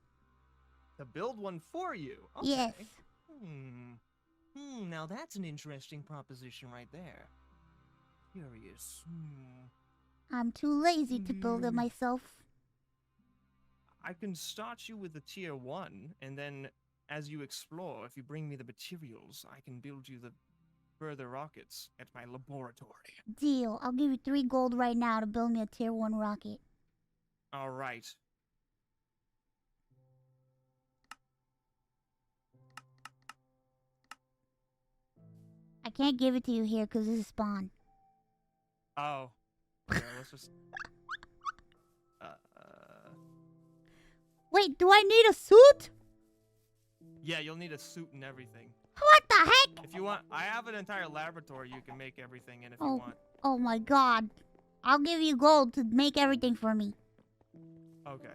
To build one for you? Okay. Yes. Now that's an interesting proposition right there. Curious. I'm too lazy to build it myself. I can start you with a tier 1, and then as you explore, if you bring me the materials, I can build you the further rockets at my laboratory. Deal. I'll give you 3 gold right now to build me a tier 1 rocket. All right. I can't give it to you here because this is spawn. Oh. Yeah, let's just... Wait, do I need a suit? Yeah, you'll need a suit and everything. What the heck? If you want, I have an entire laboratory you can make everything in if you want. Oh my god. I'll give you gold to make everything for me. Okay.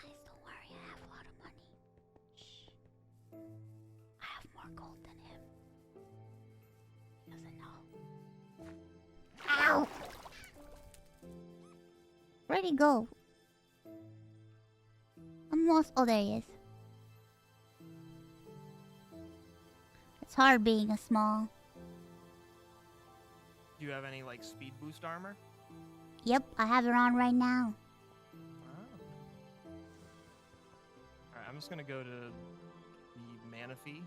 Guys, don't worry. I have a lot of money. Shh. I have more gold than him. He doesn't know. Ow! Where'd he go? I'm lost. Oh, there he is. It's hard being a small. Do you have any, like, speed boost armor? Yep, I have it on right now. Alright, I'm just gonna go to the Manaphy.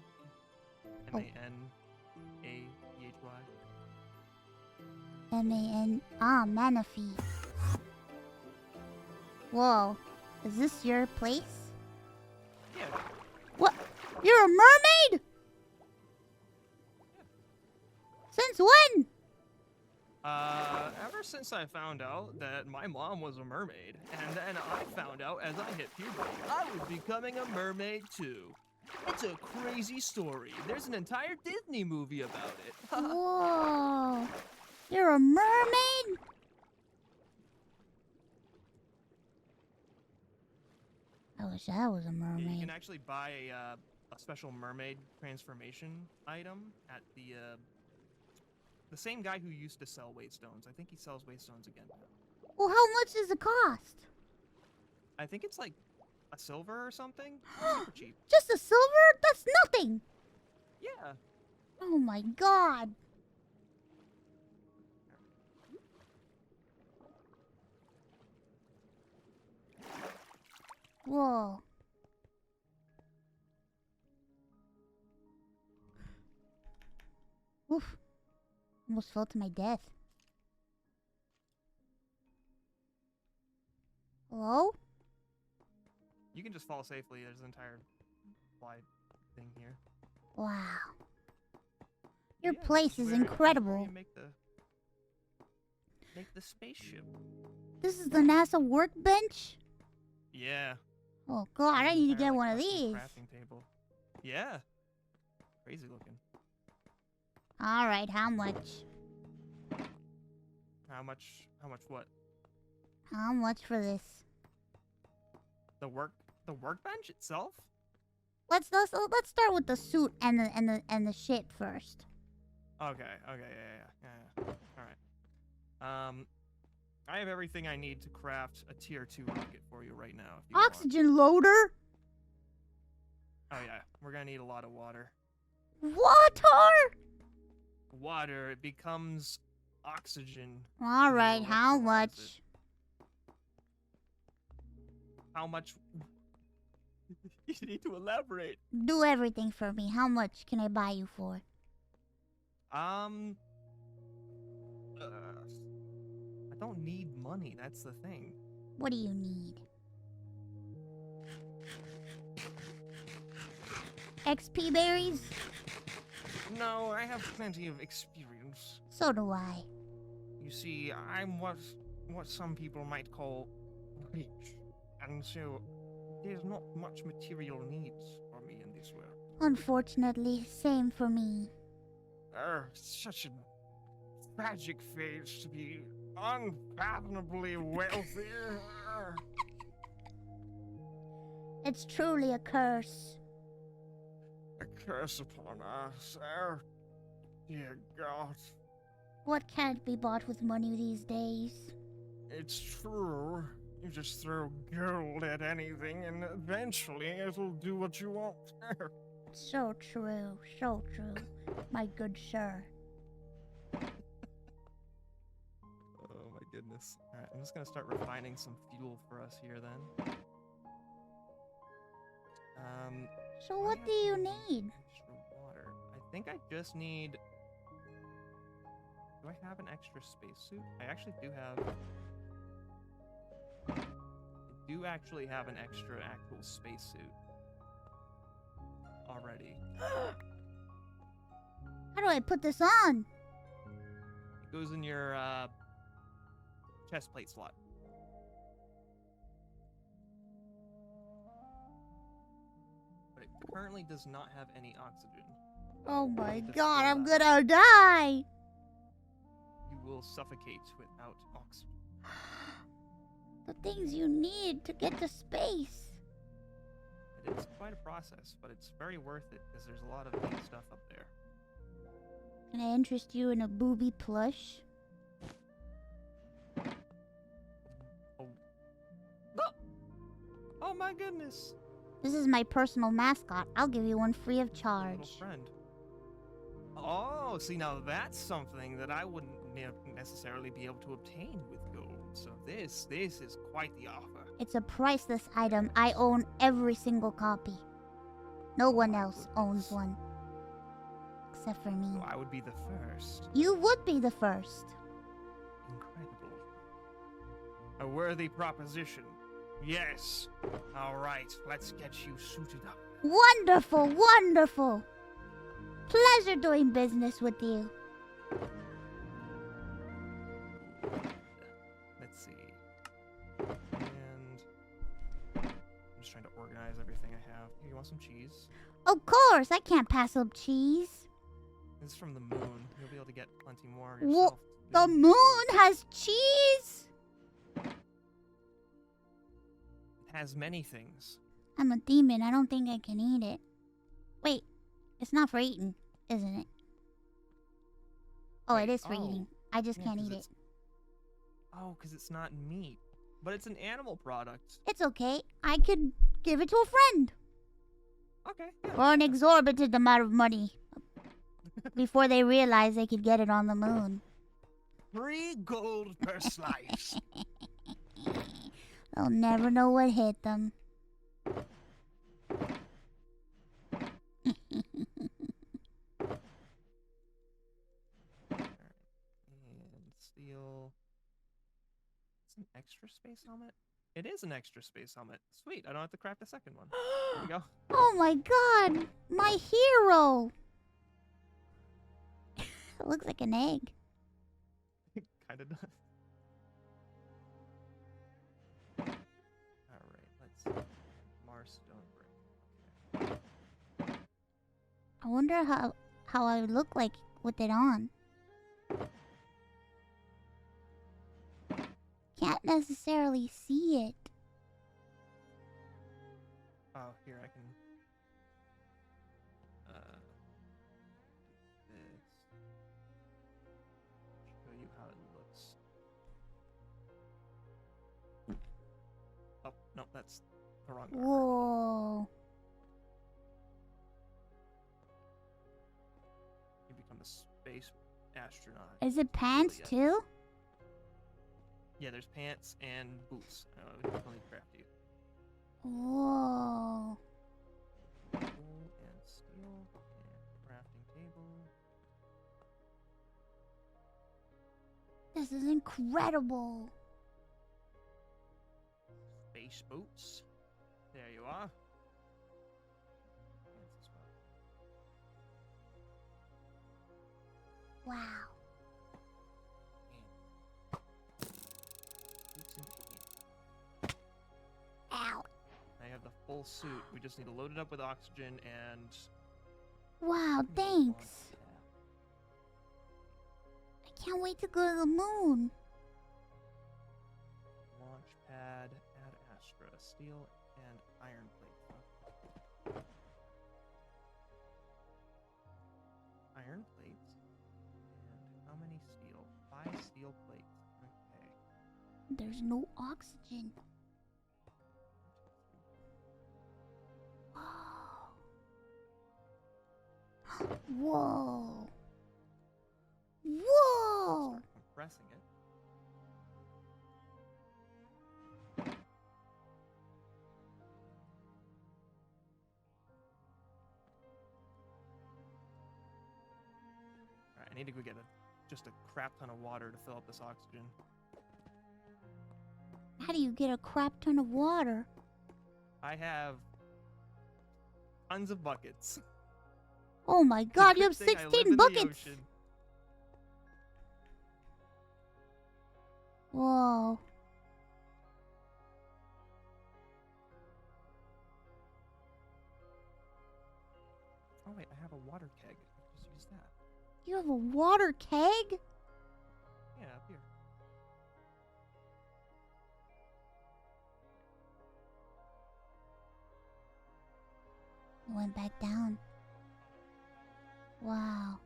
Manaphy. Manaphy. Whoa. Is this your place? Yeah. What? You're a mermaid? Since when? Ever since I found out that my mom was a mermaid, and then I found out as I hit puberty, I was becoming a mermaid too. It's a crazy story. There's an entire Disney movie about it. Whoa. You're a mermaid? I wish I was a mermaid. You can actually buy a special mermaid transformation item at the same guy who used to sell Wadestones. I think he sells Wadestones again now. Well, how much does it cost? I think it's like a silver or something. Super cheap. Just a silver? That's nothing. Yeah. Oh my god. Whoa. Oof. Almost fell to my death. Hello? can just fall safely. There's an entire fly thing here. Wow. Your Yeah, place this is where incredible. you make the spaceship. This is the NASA workbench? Yeah. Oh god, I need to Entire, get one of custom these. Crafting table. Yeah. Crazy looking. Alright, how much? How much what? How much for this? The workbench itself? Let's start with the suit and the ship first. Okay, yeah. Alright. I have everything I need to craft a tier 2 rocket for you right now. If you want. Oxygen loader? Oh yeah, we're gonna need a lot of water. Water? Water, it becomes oxygen. Alright, how much? How much? You need to elaborate. Do everything for me. How much can I buy you for? I don't need money, that's the thing. What do you need? XP berries? No, I have plenty of experience. So do I. You see, I'm what some people might call rich, and so there's not much material needs for me in this world. Unfortunately, same for me. Such a tragic fate to be unfathomably wealthy. It's truly a curse. A curse upon us. Dear God. What can't be bought with money these days? It's true. You just throw gold at anything and eventually it'll do what you want. So true, my good sir. Oh my goodness. Alright, I'm just gonna start refining some fuel for us here then. So what do you need? Extra water. I think I just need... Do I have an extra spacesuit? I actually do have... I do actually have an extra actual spacesuit. Already. How do I put this on? It goes in your, chest plate slot. But it currently does not have any oxygen. Oh my Need to god, fill I'm that. gonna die! You will suffocate without oxygen. The things you need to get to space. It is quite a process, but it's very worth it because there's a lot of neat stuff up there. Can I interest you in a booby plush? Oh my goodness! This is my personal mascot. I'll give you one free of Little charge. friend. Oh, see now that's something that I wouldn't necessarily be able to obtain with gold. So this is quite the offer. It's a priceless item. I own every single copy. No one else owns one. Except for me. So I would be the first. You would be the first. Incredible. A worthy proposition. Yes. All right, let's get you suited up. Wonderful, wonderful. Pleasure doing business with you. Let's see. And I'm just trying to organize everything I have. Here, you want some cheese? Of course, I can't pass up cheese. This is from the moon. You'll be able to get plenty more Wha- yourself. The moon has cheese? It has many things. I'm a demon. I don't think I can eat it. Wait, it's not for eating, isn't it? Oh, it is for eating. I just can't eat it. Oh, because it's not meat. But it's an animal product. It's okay. I could give it to a friend. Okay. For an exorbitant amount of money. Before they realize they could get it on the moon. 3 gold per slice. They'll never know what hit them. And steel. It's an extra space helmet? It is an extra space helmet. Sweet, I don't have to craft a second one. There we go. Oh my god! My hero! It looks like an egg. Kinda does. Alright, let's see. Marstone brick. I wonder how I would look like with it on. Can't necessarily see it. Oh, here I can. This. Show you how it looks. Oh no, that's the wrong one. Whoa. You become a space astronaut. Is it pants too? Yeah, there's pants and boots. We can definitely craft you. Whoa. Coal and steel and crafting table. This is incredible. Space boots. There you are. Pants as well. Wow. Ow. I have the full suit. We just need to load it up with oxygen and... Wow, thanks. I can't wait to go to the moon. Launch pad, add Astra, steel and iron plate. Iron plates. And how many steel? 5 steel plates. Okay. There's no oxygen. Whoa. Whoa. Start compressing it. Alright, I need to go get just a crap ton of water to fill up this oxygen. How do you get a crap ton of water? I have tons of buckets. Oh my god, you have Good thing I live 16 in the buckets! ocean. Whoa. Oh wait, I have a water keg. Just use that. You have a water keg? Yeah, up here. It went back down. Wow.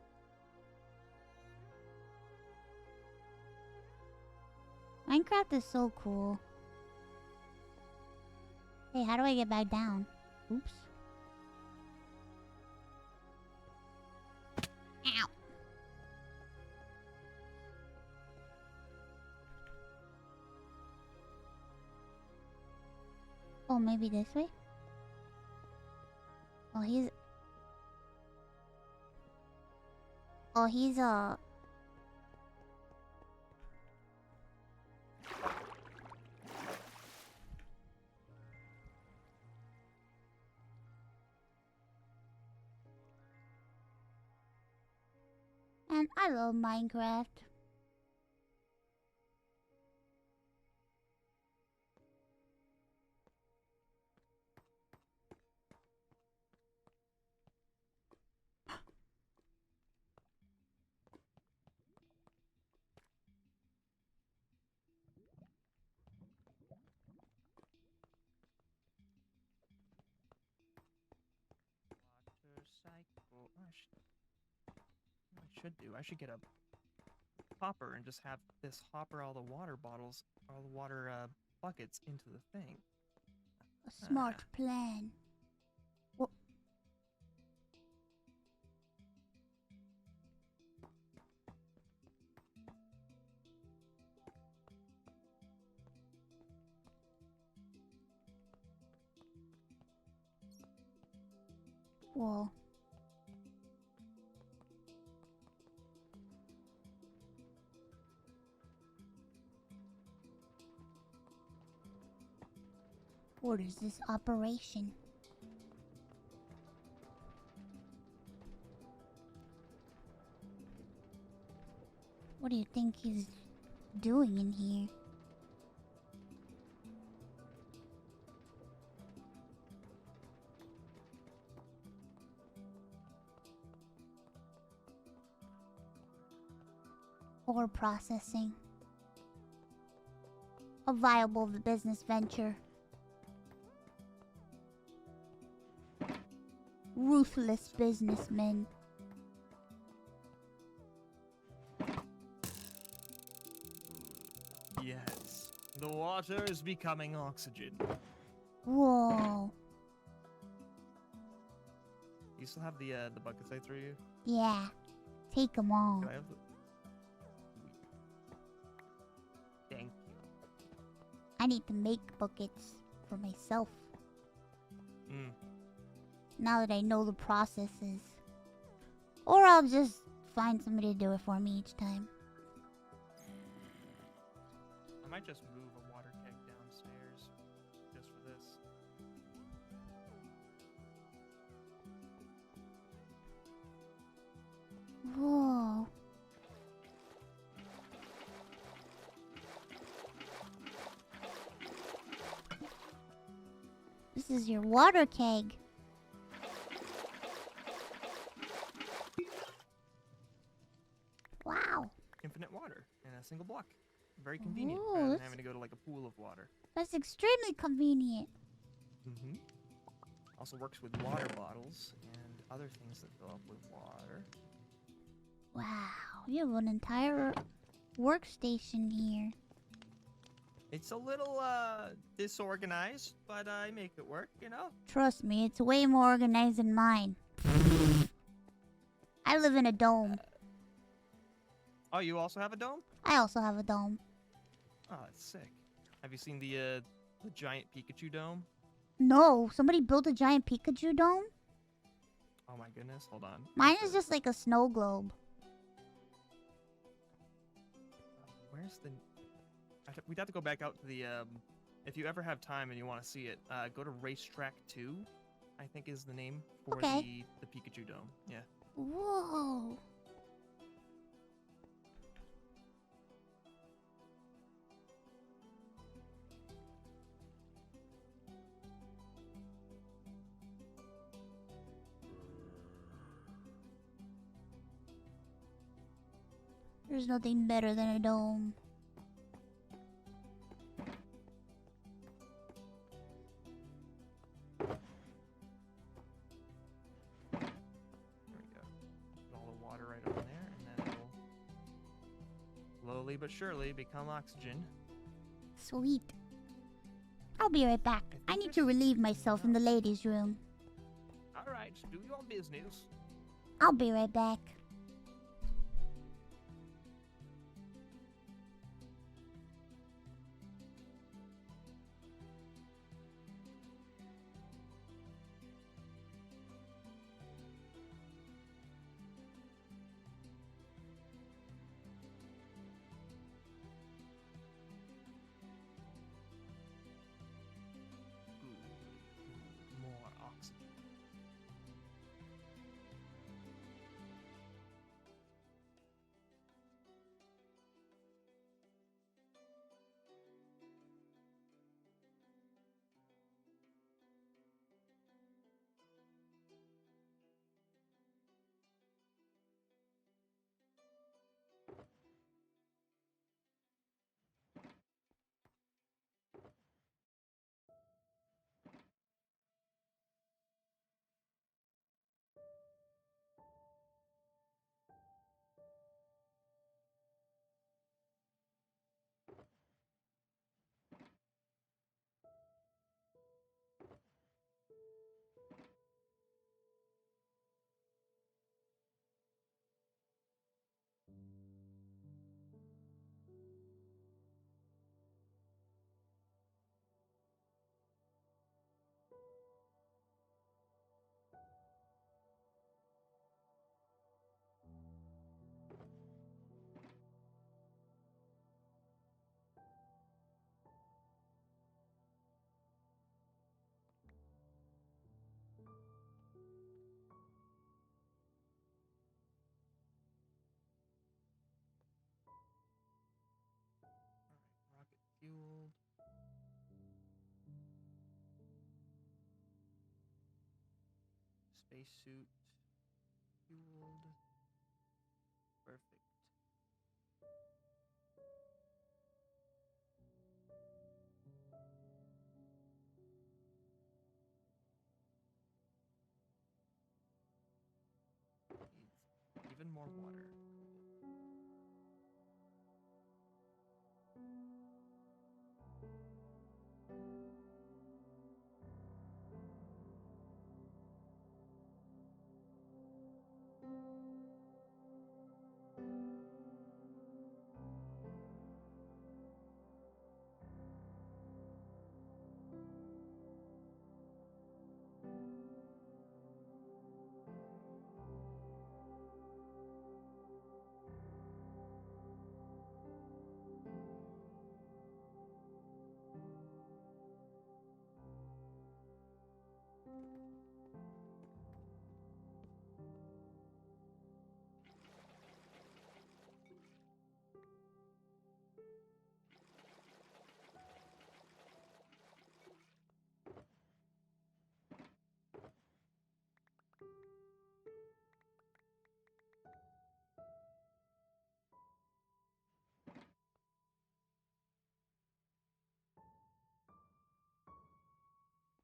Minecraft is so cool. Hey, how do I get back down? Oops. Ow. Oh, maybe this way? Oh, he's... Oh, he's And I love Minecraft. Water cycle. Oh, I should do. I should get a hopper and just have this hopper all the water bottles, all the water buckets into the thing. A smart plan. Wha- Whoa. What is this operation? What do you think he's doing in here? Ore processing. A viable business venture. Ruthless businessmen. Yes. The water is becoming oxygen. Whoa. You still have the buckets I threw you? Yeah. Take them all. Can I have the... Thank you. I need to make buckets for myself. Now that I know the processes. Or I'll just find somebody to do it for me each time. I might just move a water keg downstairs just for this. Whoa. This is your water keg. Wow. Infinite water in a single block. Very convenient Ooh, rather than that's- having to go to like a pool of water. That's extremely convenient. Also works with water bottles and other things that fill up with water. Wow. You have an entire workstation here. It's a little disorganized, but I make it work, you know? Trust me, it's way more organized than mine. I live in a dome. Oh, you also have a dome? I also have a dome. Oh, that's sick. Have you seen the giant Pikachu dome? No, somebody built a giant Pikachu dome? Oh my goodness, hold on. Mine is just like a snow globe. Where's the... We'd have to go back out to the, if you ever have time and you want to see it, go to Racetrack 2, I think is the name for Okay. the Pikachu dome. Yeah. Whoa. There's nothing better than a dome. There we go. Put all the water right on there, and then it'll slowly but surely become oxygen. Sweet. I'll be right back. I need to relieve myself in the ladies' room. Alright, do your business. I'll be right back. More oxygen. fueled. Spacesuit fueled. Perfect. Needs even more water.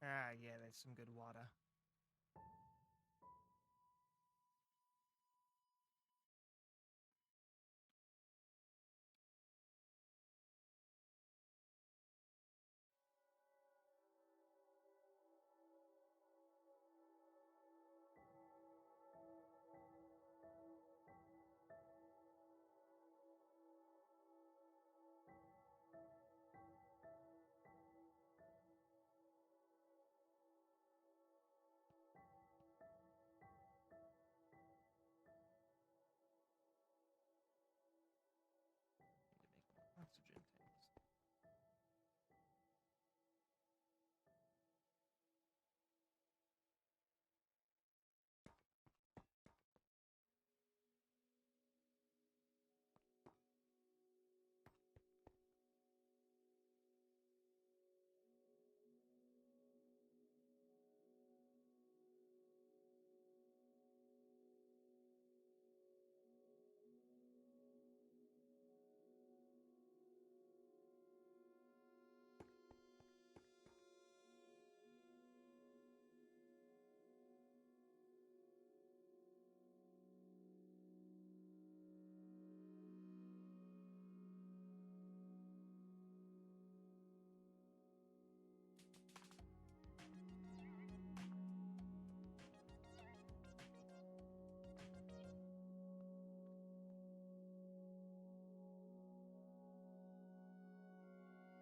Ah, yeah, that's some good water. Need to make more oxygen tanks.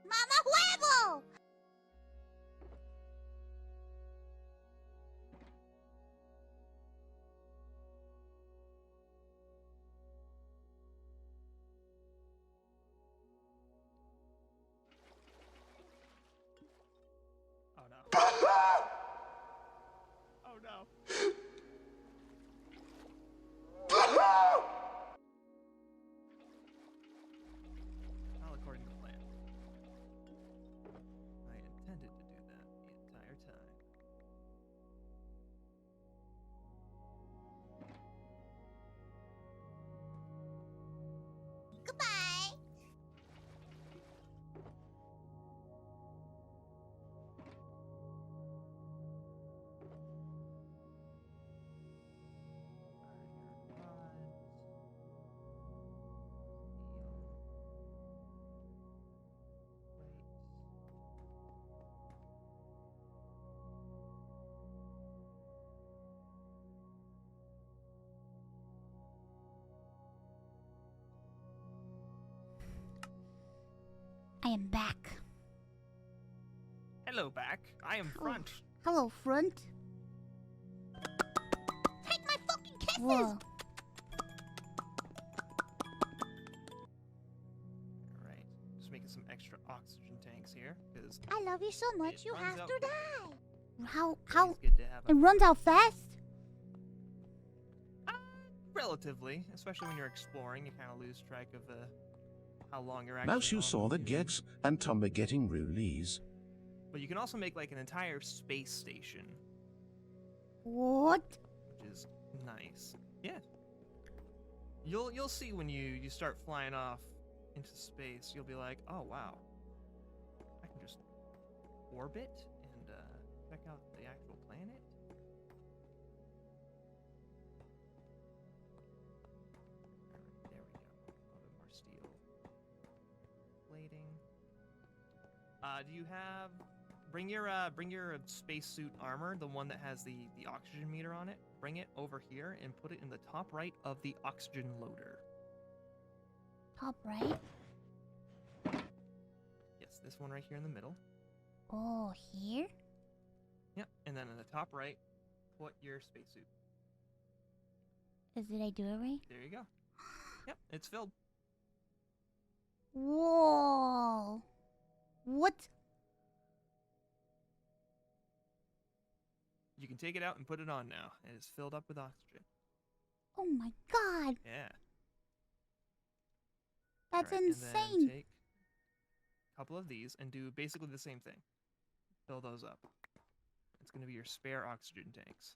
¡Mamá huevo! Oh no. Oh no. All according to plan. I intended to do that the entire time. Goodbye. I am back. Hello, back. I am Front. Hello, Front. Take my fucking kisses! Whoa. Alright. Just making some extra oxygen tanks here, because I love you so much, you have out to quick. die. How? It's good to have It runs out fast? Relatively, especially when you're exploring, you kind of lose track of how long you're actually Mouse, you on saw the Gex and Tomba getting release. But you can also make like an entire space station, What? which is nice. Yeah. You'll see when you start flying off into space. You'll be like, oh wow, I can just orbit and check out the actual planet. There we go. A little bit more steel plating. Do you have? Bring your spacesuit armor, the one that has the oxygen meter on it. Bring it over here and put it in the top right of the oxygen loader. Top right? Yes, this one right here in the middle. Oh, here? Yep, and then in the top right, put your spacesuit. Did I do it right? There you go. Yep, it's filled. Whoa. What? You can take it out and put it on now. It is filled up with oxygen. Oh my god. Yeah. That's Alright, insane. And then take a couple of these and do basically the same thing. Fill those up. It's going to be your spare oxygen tanks.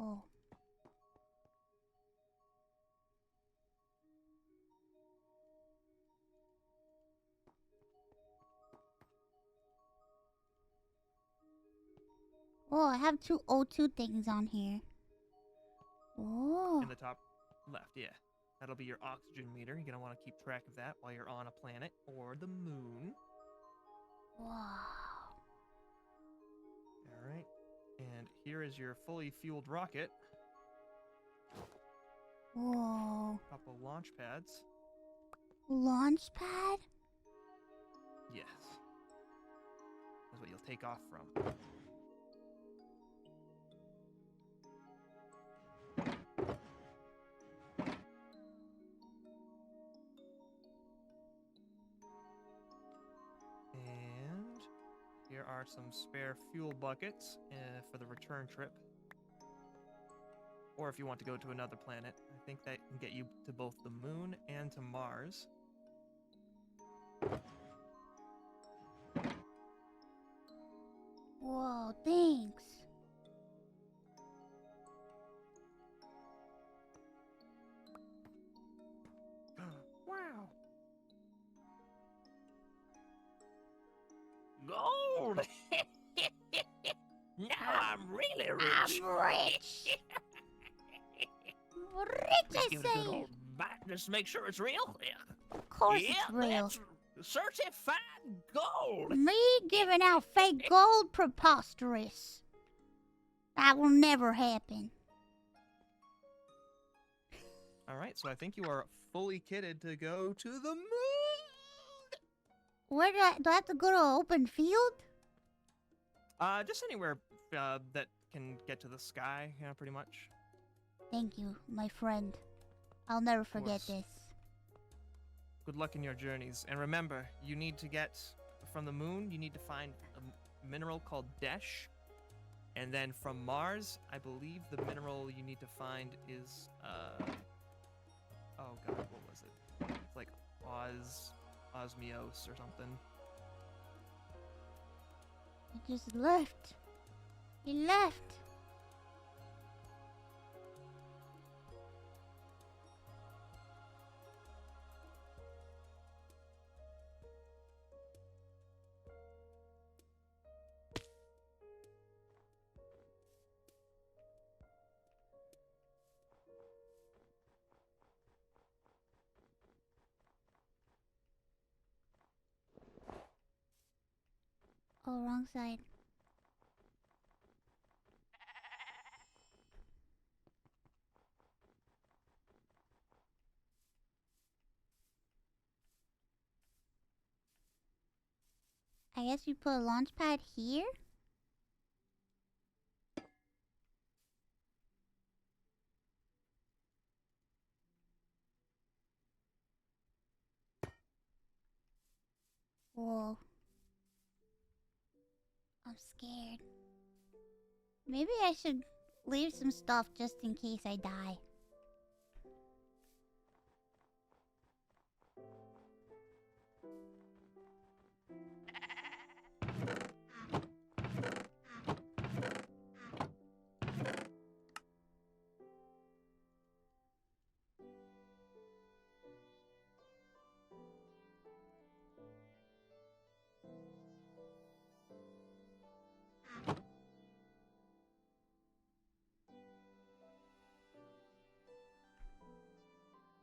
Oh. Oh, I have two O2 things on here. Oh. In the top left, yeah. That'll be your oxygen meter. You're going to want to keep track of that while you're on a planet or the moon. Wow. Alright. And here is your fully fueled rocket. Whoa. Couple launch pads. Launch pad? Yes. That's what you'll take off from. And here are some spare fuel buckets for the return trip. Or if you want to go to another planet, I think that can get you to both the moon and to Mars. Whoa, thanks. Wow. Gold! Now I'm really rich. I'm rich. Rich, Let's I give it a good say. old bite just to make sure it's real. Yeah. Of course Yeah, it's real. that's certified gold. Me giving out fake gold? Preposterous. That will never happen. Alright, so I think you are fully kitted to go to the moon! Where do I have to go to an open field? Just anywhere that can get to the sky, yeah, pretty much. Thank you, my friend. I'll never forget course. this. Good luck in your journeys. And remember, you need to get from the moon, you need to find a mineral called Desh. And then from Mars, I believe the mineral you need to find is, oh god, what was it? It's like Osmios or something. He just left. He left. Oh, wrong side. I guess you put a launch pad here? Whoa. I'm scared. Maybe I should leave some stuff just in case I die.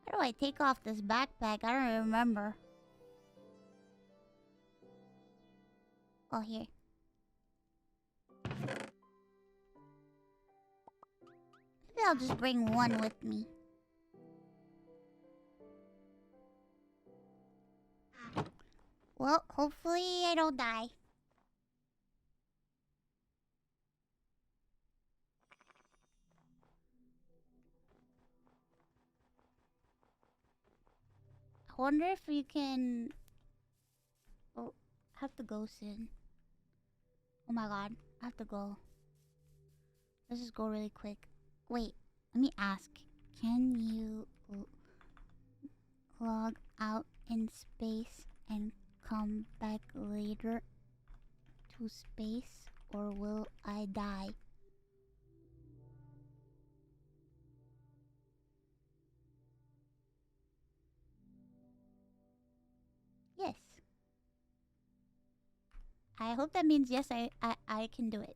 How do I take off this backpack? I don't remember. Oh, here. Maybe I'll just bring one with me. Well, hopefully I don't die. I wonder if you can... Oh, I have to go soon. Oh my god, I have to go. Let's just go really quick. Wait, let me ask. Can you log out in space and come back later to space, or will I die? Yes. I hope that means yes, I can do it.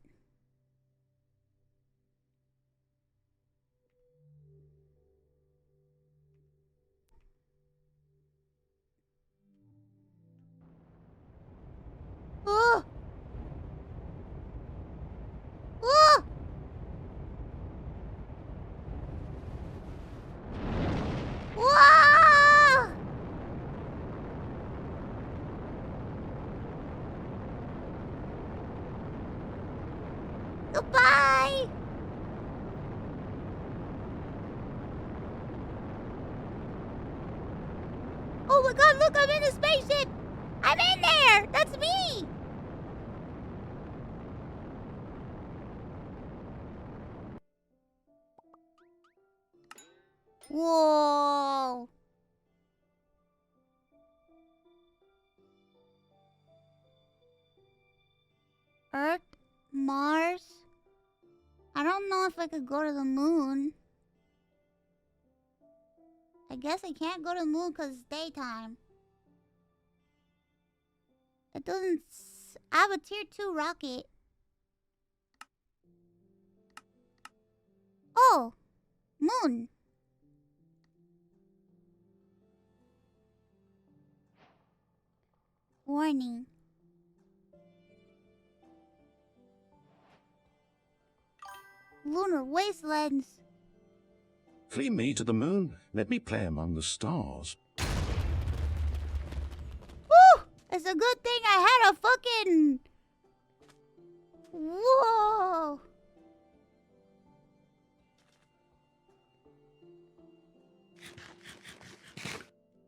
Oh! Oh! Whoa! Goodbye! Oh my god, look, I'm in a spaceship! I'm in there! That's me! Whoa! Earth? Mars? I don't know if I could go to the moon. I guess I can't go to the moon because it's daytime. It doesn't... I have a tier 2 rocket. Oh! Moon. Warning. Lunar wastelands. Flee me to the moon. Let me play among the stars. Woo! It's a good thing I had a fucking... Whoa!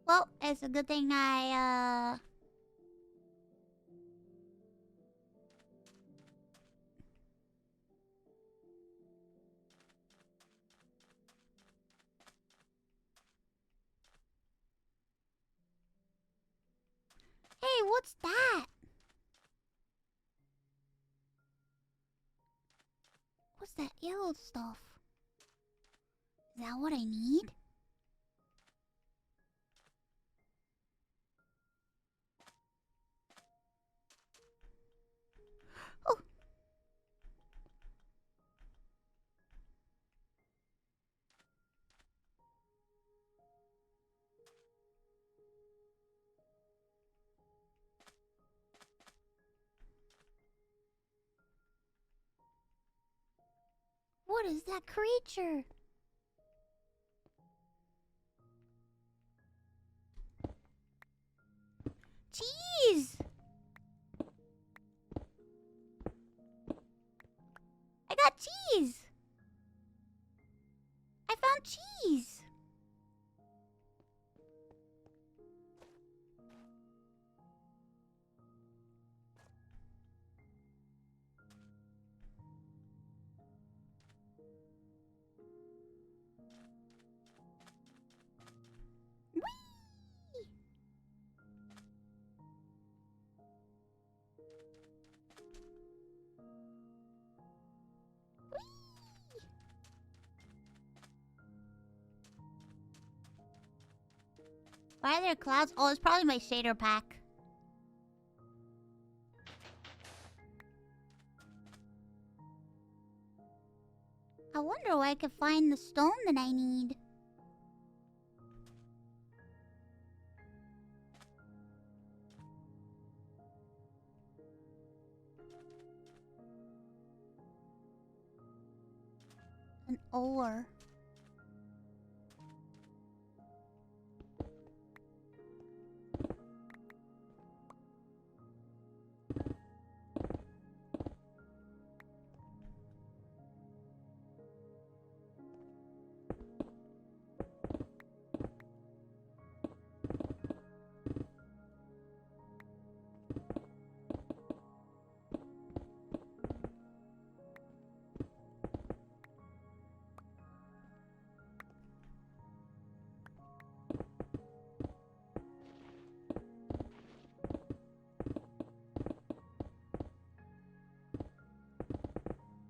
Well, it's a good thing I, Hey, what's that? What's that yellow stuff? Is that what I need? Oh. What is that creature? Cheese! I got cheese! I found cheese! Whee! Why are there clouds? Oh, it's probably my shader pack. I wonder where I could find the stone that I need. ore.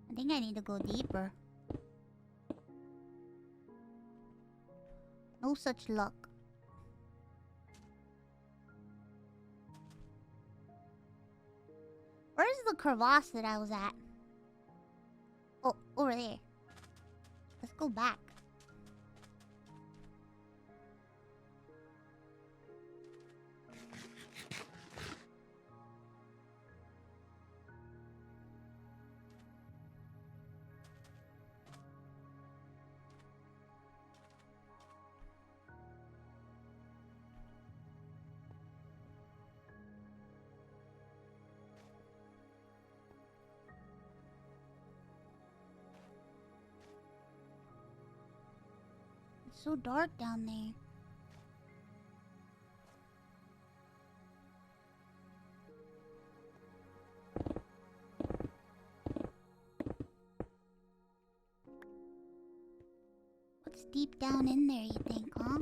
I think I need to go deeper. No such luck. Where's the crevasse that I was at? Oh, over there. Let's go back. It's so dark down there. What's deep down in there, you think, huh?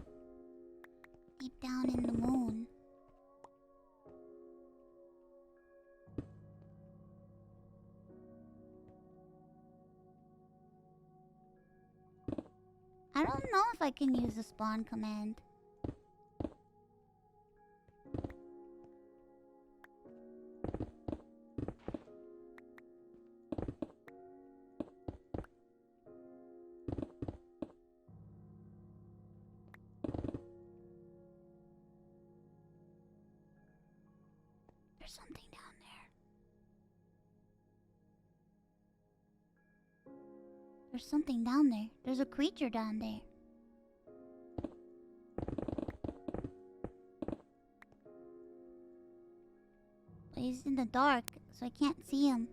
Deep down in the moon. I don't know if I can use the spawn command. There's something down there. There's something down there. There's a creature down there. But he's in the dark, so I can't see him.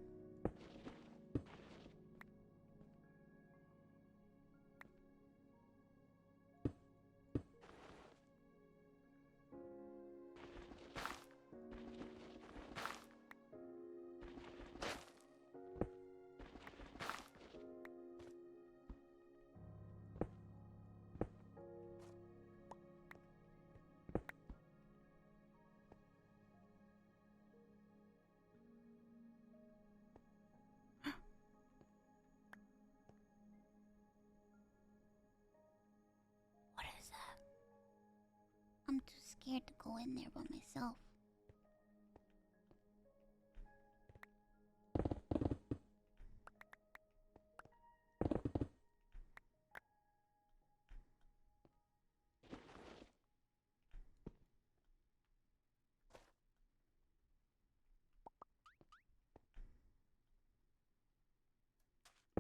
What is that? I'm too scared to go in there by myself.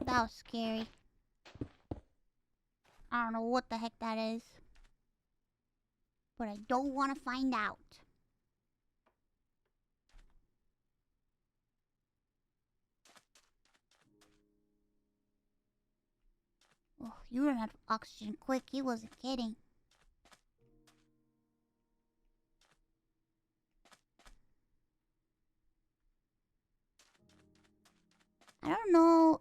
That was scary. I don't know what the heck that is. But I don't want to find out. Oh, you ran out of oxygen quick. He wasn't kidding. I don't know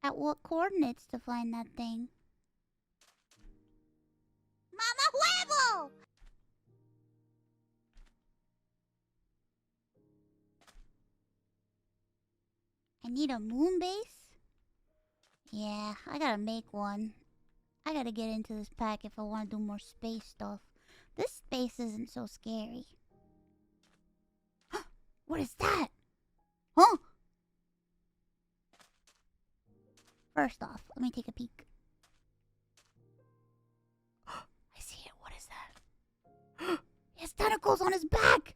at what coordinates to find that thing. Mama huevo! I need a moon base? Yeah, I gotta make one. I gotta get into this pack if I want to do more space stuff. This space isn't so scary. What is that? Huh? First off, let me take a peek. I see it. What is that? He has tentacles on his back!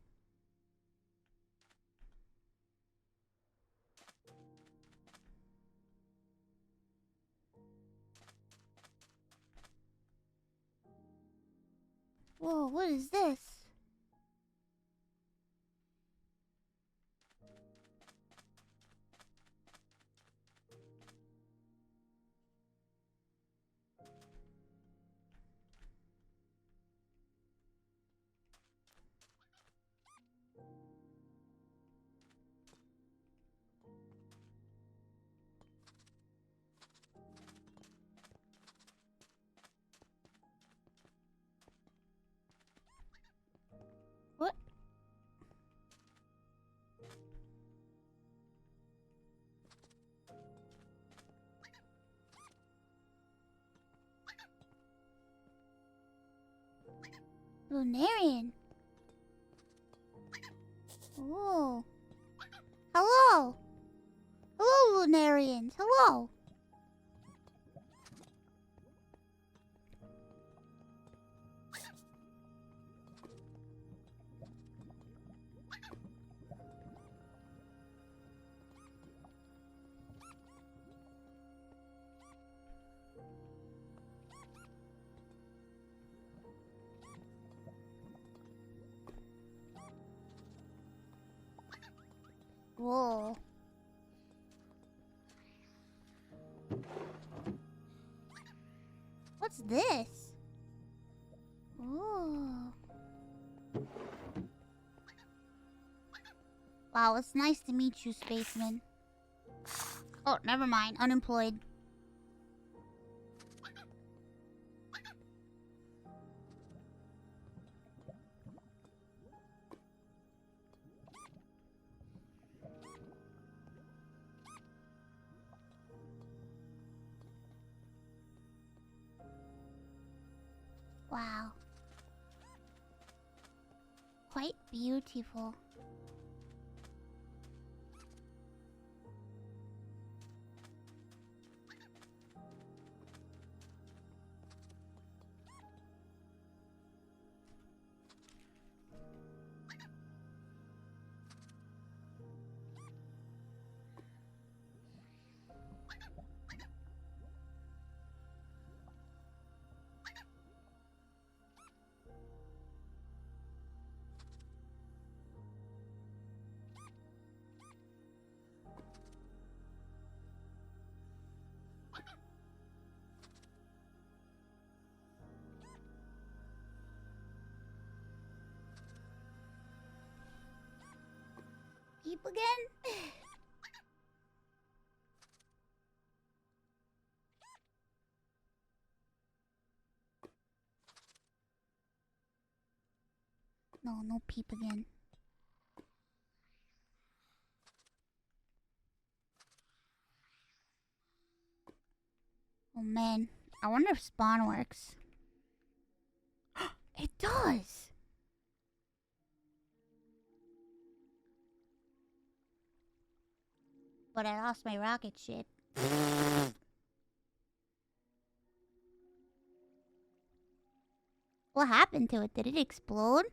Whoa, what is this? What? Lunarian. Oh. Hello. Hello, Lunarians. Hello. Whoa. What's this? Oh. Wow, it's nice to meet you, spaceman. Oh, never mind. Unemployed. Wow. Quite beautiful. Peep again? No, no peep again. Oh man, I wonder if spawn works. It does! But I lost my rocket ship. What happened to it? Did it explode?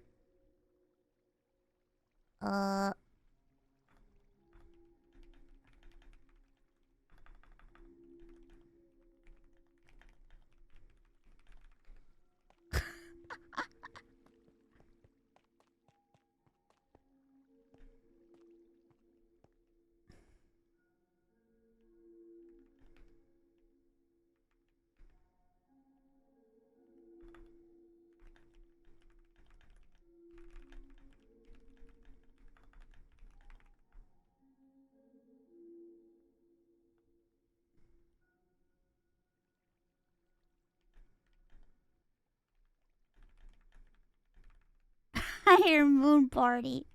I hear moon party.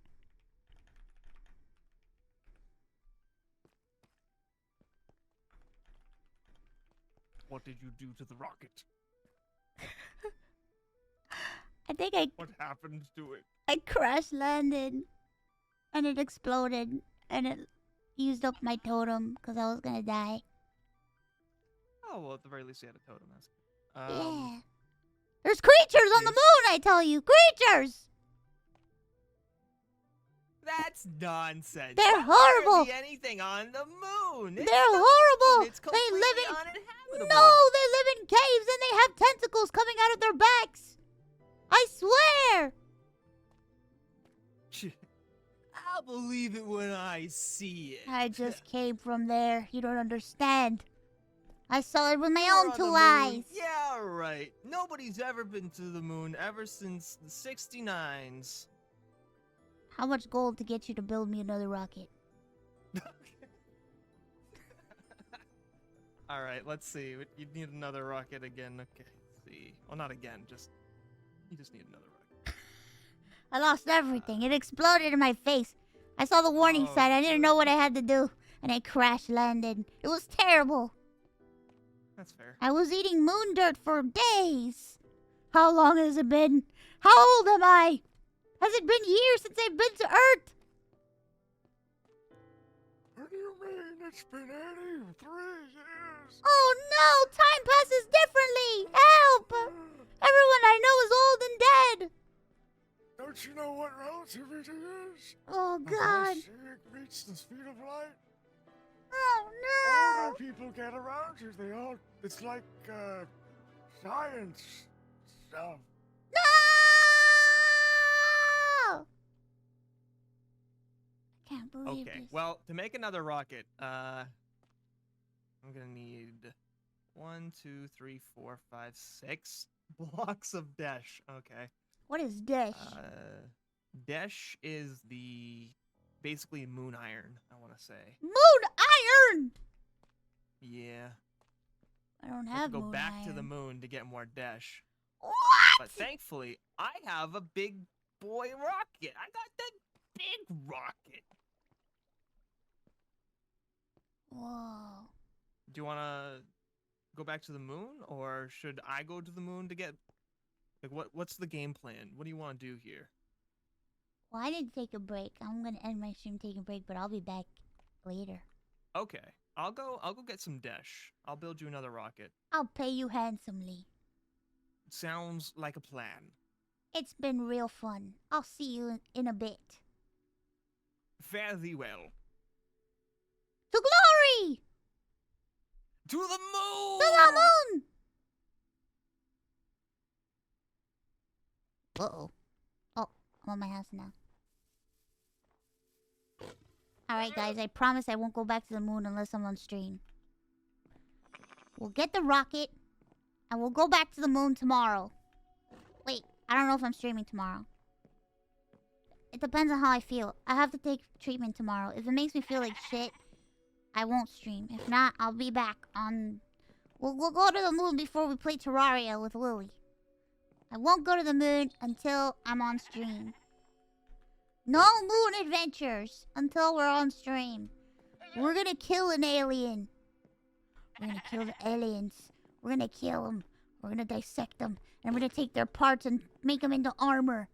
What did you do to the rocket? I think What happened to it? I crash landed and it exploded and it used up my totem because I was gonna die. Oh, well, at the very least, you had a totem. That's Yeah. There's creatures on the moon, I tell you! Creatures! That's nonsense. They're How horrible. could there be anything on the moon? It's They're the horrible! moon. It's They completely live in... uninhabitable. No! They live in caves and they have tentacles coming out of their backs! I swear believe it when I see it. I just came from there. You don't understand. I saw it with my You were own on two the moon. eyes. Yeah, right. Nobody's ever been to the moon ever since the 69s. How much gold to get you to build me another rocket? All right, let's see. You'd need another rocket again. Okay, let's see. Well, not again. You just need another rocket. I lost everything. It exploded in my face. I saw the warning sign. I didn't know what I had to do. And I crash landed. It was terrible. That's fair. I was eating moon dirt for days. How long has it been? How old am I? Has it been years since I've been to Earth? What do you mean? It's been 83 years. Oh no! Time passes differently! Help! Everyone I know is old and dead! Don't you know what relativity is? Oh god! Unless it reaches the speed of light. Oh no! Older people get around you. It's like, science stuff. No! I can't believe Okay, this. well, to make another rocket, I'm gonna need 1, 2, 3, 4, 5, 6 blocks of dash. Okay. What is dash? Dash is basically moon iron, I want to say. Moon iron! Yeah. I don't I have have to go moon back iron. to the moon to get more dash. What? But thankfully, I have a big boy rocket. I got the big rocket. Whoa. Do you want to go back to the moon, or should I go to the moon to get... Like, what's the game plan? What do you want to do here? Well, I didn't take a break. I'm gonna end my stream taking a break, but I'll be back later. Okay, I'll go get some dash. I'll build you another rocket. I'll pay you handsomely. Sounds like a plan. It's been real fun. I'll see you in a bit. Fare thee well. To glory! To the moon! To the moon! Uh-oh. Oh, I'm on my house now. Alright guys, I promise I won't go back to the moon unless I'm on stream. We'll get the rocket, and we'll go back to the moon tomorrow. Wait, I don't know if I'm streaming tomorrow. It depends on how I feel. I have to take treatment tomorrow. If it makes me feel like shit, I won't stream. If not, I'll be back on... We'll go to the moon before we play Terraria with Lily. I won't go to the moon until I'm on stream. No moon adventures until we're on stream. We're gonna kill an alien. We're gonna kill the aliens. We're gonna kill them. We're gonna dissect them. And we're gonna take their parts and make them into armor.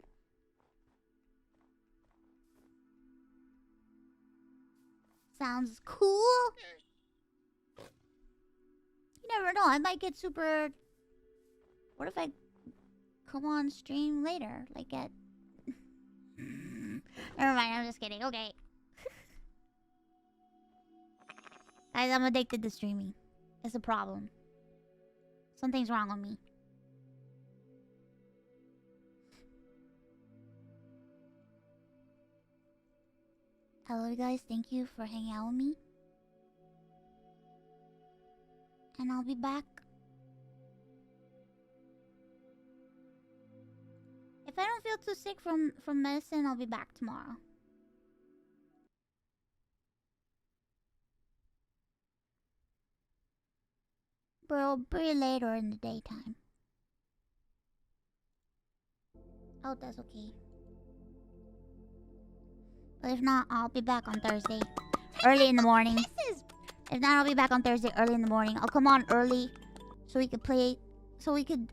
Sounds cool. You never know. I might get super... What if I come on stream later? Like at... Never mind, I'm just kidding. Okay. Guys, I'm addicted to streaming. It's a problem. Something's wrong with me. Hello guys, thank you for hanging out with me. And I'll be back. If I don't feel too sick from medicine, I'll be back tomorrow. But it'll be later in the daytime. Oh, that's okay. But if not, I'll be back on Thursday. Early in the morning. If not, I'll be back on Thursday early in the morning. I'll come on early so we could play... So we could